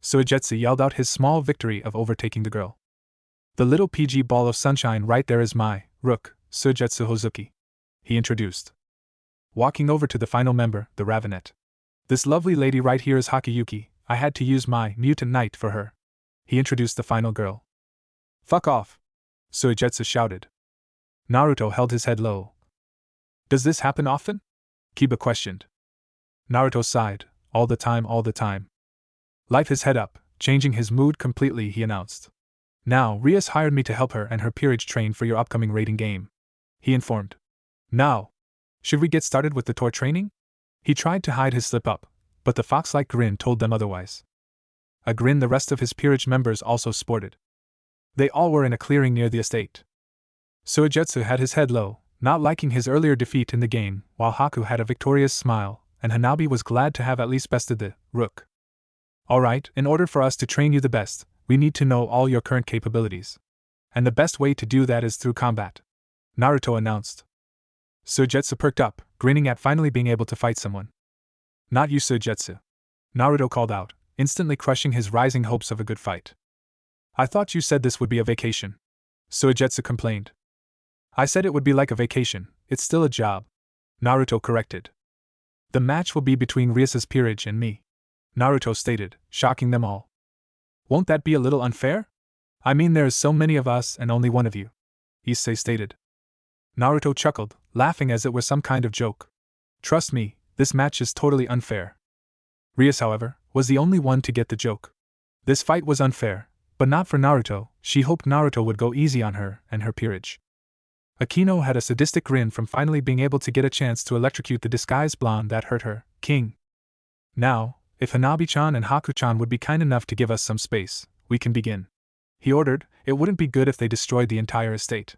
Suigetsu yelled out his small victory of overtaking the girl. The little PG ball of sunshine right there is my rook, Suigetsu Hozuki. He introduced. Walking over to the final member, the Ravenet. This lovely lady right here is Hakiyuki. I had to use my mutant knight for her. He introduced the final girl. Fuck off! Suigetsu shouted. Naruto held his head low. Does this happen often? Kiba questioned. Naruto sighed. All the time, all the time. Life his head up, changing his mood completely, he announced. Now, Rias hired me to help her and her peerage train for your upcoming raiding game. He informed. Now, should we get started with the tour training? He tried to hide his slip-up, but the fox-like grin told them otherwise. A grin the rest of his peerage members also sported. They all were in a clearing near the estate. Suigetsu had his head low, not liking his earlier defeat in the game, while Haku had a victorious smile, and Hanabi was glad to have at least bested the rook. Alright, in order for us to train you the best, we need to know all your current capabilities. And the best way to do that is through combat, Naruto announced. Suigetsu perked up, grinning at finally being able to fight someone. Not you, Suigetsu, Naruto called out, instantly crushing his rising hopes of a good fight. I thought you said this would be a vacation, Suigetsu complained. I said it would be like a vacation, it's still a job, Naruto corrected. The match will be between Rias's peerage and me, Naruto stated, shocking them all. Won't that be a little unfair? I mean, there is so many of us and only one of you, Issei stated. Naruto chuckled, laughing as it were some kind of joke. Trust me, this match is totally unfair. Rias, however, was the only one to get the joke. This fight was unfair, but not for Naruto. She hoped Naruto would go easy on her and her peerage. Akino had a sadistic grin from finally being able to get a chance to electrocute the disguised blonde that hurt her, king. Now, if Hanabi-chan and Haku-chan would be kind enough to give us some space, we can begin. He ordered. It wouldn't be good if they destroyed the entire estate.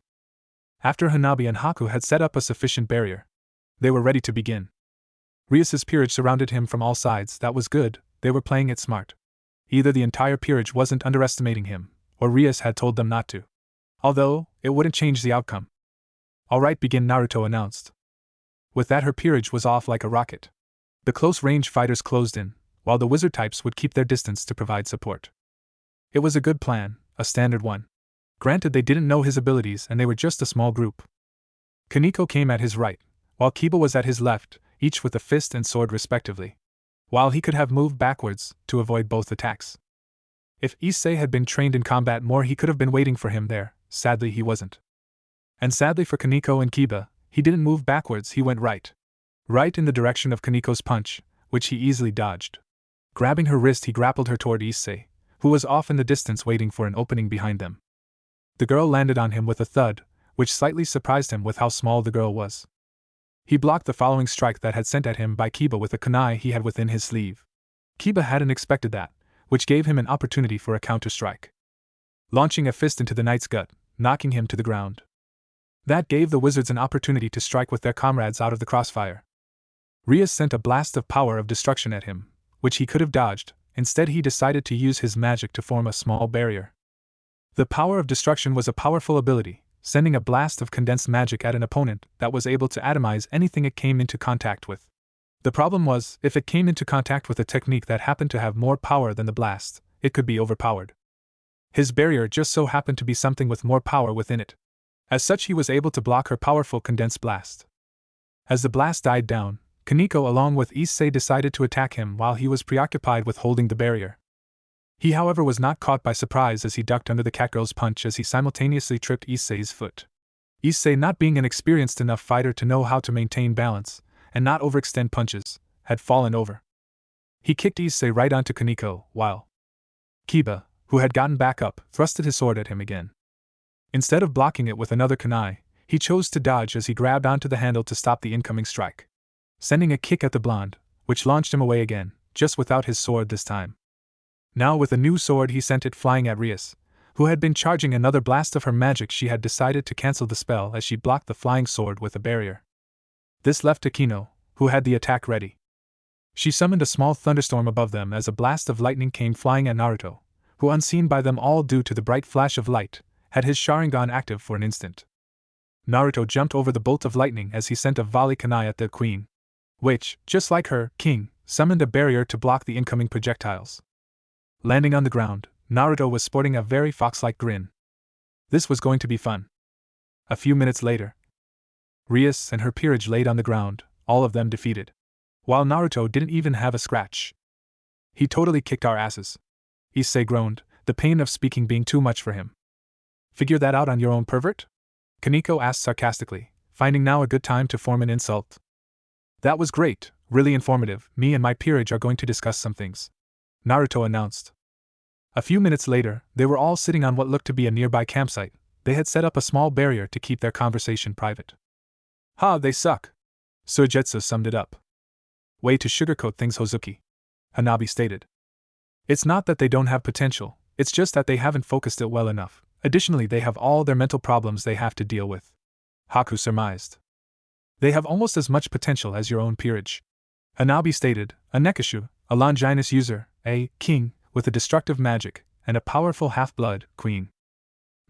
After Hanabi and Haku had set up a sufficient barrier, they were ready to begin. Rias's peerage surrounded him from all sides. That was good, they were playing it smart. Either the entire peerage wasn't underestimating him, or Rias had told them not to. Although, it wouldn't change the outcome. Alright, begin, Naruto announced. With that, her peerage was off like a rocket. The close-range fighters closed in, while the wizard types would keep their distance to provide support. It was a good plan, a standard one. Granted, they didn't know his abilities and they were just a small group. Kaneko came at his right, while Kiba was at his left, each with a fist and sword respectively. While he could have moved backwards to avoid both attacks. If Issei had been trained in combat more, he could have been waiting for him there. Sadly, he wasn't. And sadly for Kaneko and Kiba, he didn't move backwards, he went right. Right in the direction of Kaneko's punch, which he easily dodged. Grabbing her wrist, he grappled her toward Issei, who was off in the distance waiting for an opening behind them. The girl landed on him with a thud, which slightly surprised him with how small the girl was. He blocked the following strike that had sent at him by Kiba with a kunai he had within his sleeve. Kiba hadn't expected that, which gave him an opportunity for a counter-strike. Launching a fist into the knight's gut, knocking him to the ground. That gave the wizards an opportunity to strike with their comrades out of the crossfire. Rias sent a blast of power of destruction at him, which he could have dodged. Instead, he decided to use his magic to form a small barrier. The power of destruction was a powerful ability, sending a blast of condensed magic at an opponent that was able to atomize anything it came into contact with. The problem was, if it came into contact with a technique that happened to have more power than the blast, it could be overpowered. His barrier just so happened to be something with more power within it. As such, he was able to block her powerful condensed blast. As the blast died down, Kaneko along with Issei decided to attack him while he was preoccupied with holding the barrier. He however was not caught by surprise as he ducked under the catgirl's punch as he simultaneously tripped Issei's foot. Issei, not being an experienced enough fighter to know how to maintain balance, and not overextend punches, had fallen over. He kicked Issei right onto Kaneko, while Kiba, who had gotten back up, thrusted his sword at him again. Instead of blocking it with another kunai, he chose to dodge as he grabbed onto the handle to stop the incoming strike, sending a kick at the blonde, which launched him away again, just without his sword this time. Now with a new sword he sent it flying at Rias, who had been charging another blast of her magic. She had decided to cancel the spell as she blocked the flying sword with a barrier. This left Akino, who had the attack ready. She summoned a small thunderstorm above them as a blast of lightning came flying at Naruto, who, unseen by them all due to the bright flash of light, had his Sharingan active for an instant. Naruto jumped over the bolt of lightning as he sent a volley kunai at the queen, which, just like her king, summoned a barrier to block the incoming projectiles. Landing on the ground, Naruto was sporting a very fox-like grin. This was going to be fun. A few minutes later, Rias and her peerage laid on the ground, all of them defeated, while Naruto didn't even have a scratch. He totally kicked our asses. Issei groaned, the pain of speaking being too much for him. Figure that out on your own, pervert? Kaneko asked sarcastically, finding now a good time to form an insult. That was great, really informative. Me and my peerage are going to discuss some things, Naruto announced. A few minutes later, they were all sitting on what looked to be a nearby campsite. They had set up a small barrier to keep their conversation private. Ha, they suck. Suigetsu summed it up. Way to sugarcoat things, Hozuki, Hanabi stated. It's not that they don't have potential, it's just that they haven't focused it well enough. Additionally, they have all their mental problems they have to deal with, Haku surmised. They have almost as much potential as your own peerage, Hanabi stated, a Nekashu, a Longinus user, a king, with a destructive magic, and a powerful half-blood queen.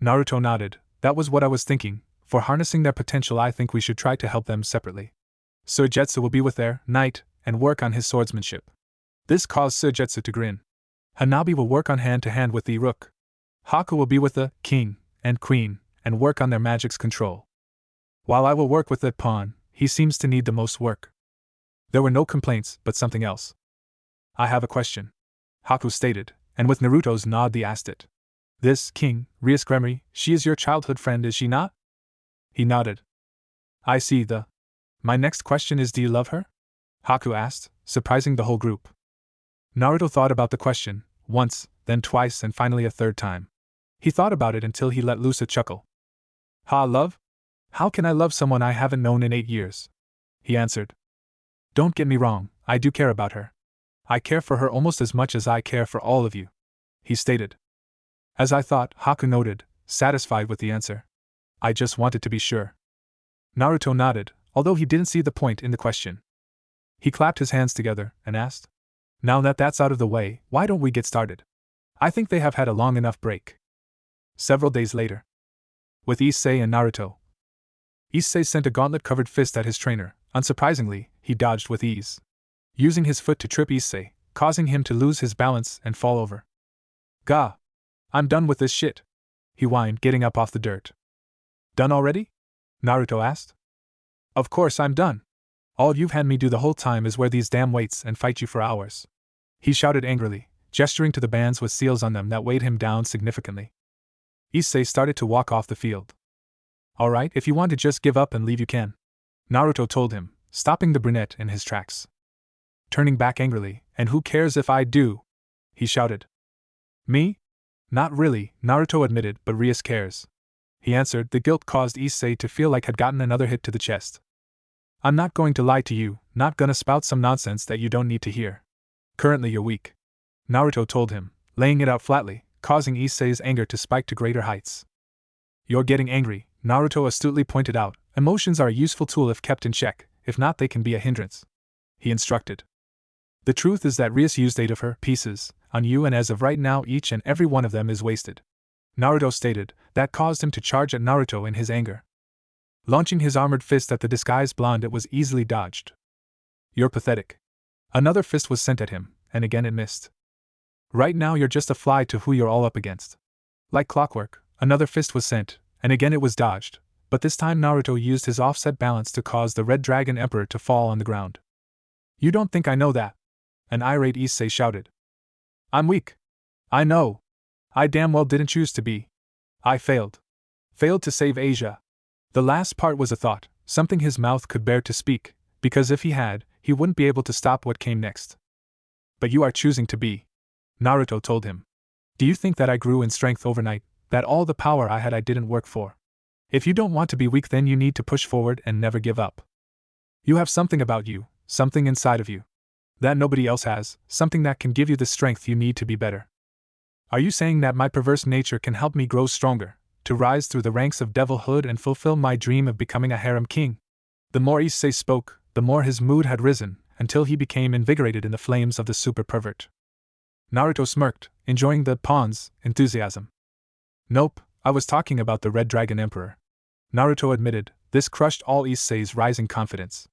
Naruto nodded. That was what I was thinking. For harnessing their potential, I think we should try to help them separately. Suigetsu will be with their knight and work on his swordsmanship. This caused Suigetsu to grin. Hanabi will work on hand-to-hand with the rook. Haku will be with the king and queen and work on their magic's control, while I will work with the pawn. He seems to need the most work. There were no complaints, but something else. I have a question, Haku stated, and with Naruto's nod he asked it. This king, Rias Gremory, she is your childhood friend, is she not? He nodded. I see. My next question is, do you love her? Haku asked, surprising the whole group. Naruto thought about the question, once, then twice, and finally a third time. He thought about it until he let loose a chuckle. Ha, love? How can I love someone I haven't known in 8 years? He answered. Don't get me wrong, I do care about her. I care for her almost as much as I care for all of you, he stated. As I thought, Haku noted, satisfied with the answer. I just wanted to be sure. Naruto nodded, although he didn't see the point in the question. He clapped his hands together and asked, now that that's out of the way, why don't we get started? I think they have had a long enough break. Several days later, with Issei and Naruto, Issei sent a gauntlet-covered fist at his trainer. Unsurprisingly, he dodged with ease, using his foot to trip Issei, causing him to lose his balance and fall over. Gah! I'm done with this shit, he whined, getting up off the dirt. Done already? Naruto asked. Of course I'm done. All you've had me do the whole time is wear these damn weights and fight you for hours, he shouted angrily, gesturing to the bands with seals on them that weighed him down significantly. Issei started to walk off the field. Alright, if you want to just give up and leave you can, Naruto told him, stopping the brunette in his tracks. Turning back angrily, and who cares if I do? He shouted. Me? Not really, Naruto admitted, but Rias cares. He answered. The guilt caused Issei to feel like had gotten another hit to the chest. I'm not going to lie to you, not gonna spout some nonsense that you don't need to hear. Currently you're weak, Naruto told him, laying it out flatly, causing Issei's anger to spike to greater heights. You're getting angry, Naruto astutely pointed out. Emotions are a useful tool if kept in check, if not they can be a hindrance, he instructed. The truth is that Rias used 8 of her pieces on you, and as of right now each and every one of them is wasted, Naruto stated. That caused him to charge at Naruto in his anger. Launching his armored fist at the disguised blonde, it was easily dodged. You're pathetic. Another fist was sent at him, and again it missed. Right now you're just a fly to who you're all up against. Like clockwork, another fist was sent, and again it was dodged, but this time Naruto used his offset balance to cause the Red Dragon Emperor to fall on the ground. You don't think I know that? An irate Issei shouted. I'm weak, I know. I damn well didn't choose to be. I failed. Failed to save Asia. The last part was a thought, something his mouth could bear to speak, because if he had, he wouldn't be able to stop what came next. But you are choosing to be. Naruto told him. Do you think that I grew in strength overnight, that all the power I had I didn't work for? If you don't want to be weak, then you need to push forward and never give up. You have something about you, something inside of you, that nobody else has, something that can give you the strength you need to be better. Are you saying that my perverse nature can help me grow stronger, to rise through the ranks of devilhood and fulfill my dream of becoming a harem king? The more Issei spoke, the more his mood had risen, until he became invigorated in the flames of the super pervert. Naruto smirked, enjoying the pawn's enthusiasm. Nope, I was talking about the Red Dragon Emperor. Naruto admitted. This crushed all Issei's rising confidence.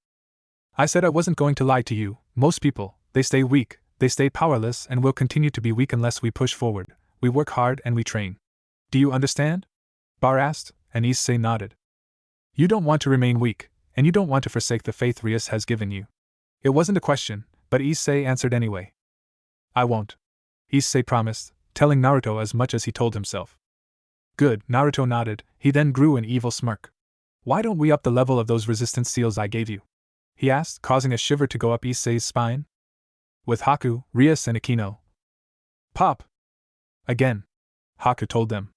I said I wasn't going to lie to you. Most people, they stay weak, they stay powerless and will continue to be weak unless we push forward, we work hard and we train. Do you understand? Bar asked, and Issei nodded. You don't want to remain weak, and you don't want to forsake the faith Rias has given you. It wasn't a question, but Issei answered anyway. I won't. Issei promised, telling Naruto as much as he told himself. Good, Naruto nodded. He then grew an evil smirk. Why don't we up the level of those resistance seals I gave you? He asked, causing a shiver to go up Issei's spine. With Haku, Rias and Akino. Pop! Again. Haku told them.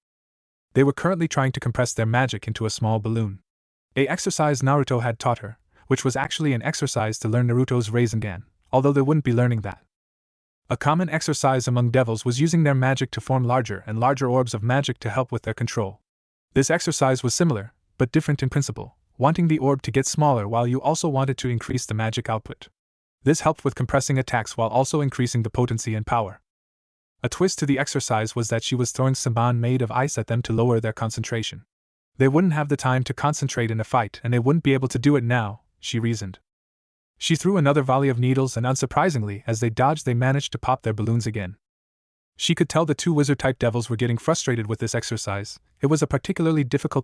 They were currently trying to compress their magic into a small balloon. A exercise Naruto had taught her, which was actually an exercise to learn Naruto's Rasengan, although they wouldn't be learning that. A common exercise among devils was using their magic to form larger and larger orbs of magic to help with their control. This exercise was similar, but different in principle, wanting the orb to get smaller while you also wanted to increase the magic output. This helped with compressing attacks while also increasing the potency and power. A twist to the exercise was that she was throwing saban made of ice at them to lower their concentration. They wouldn't have the time to concentrate in a fight and they wouldn't be able to do it now, she reasoned. She threw another volley of needles and unsurprisingly, as they dodged, they managed to pop their balloons again. She could tell the two wizard-type devils were getting frustrated with this exercise. It was a particularly difficult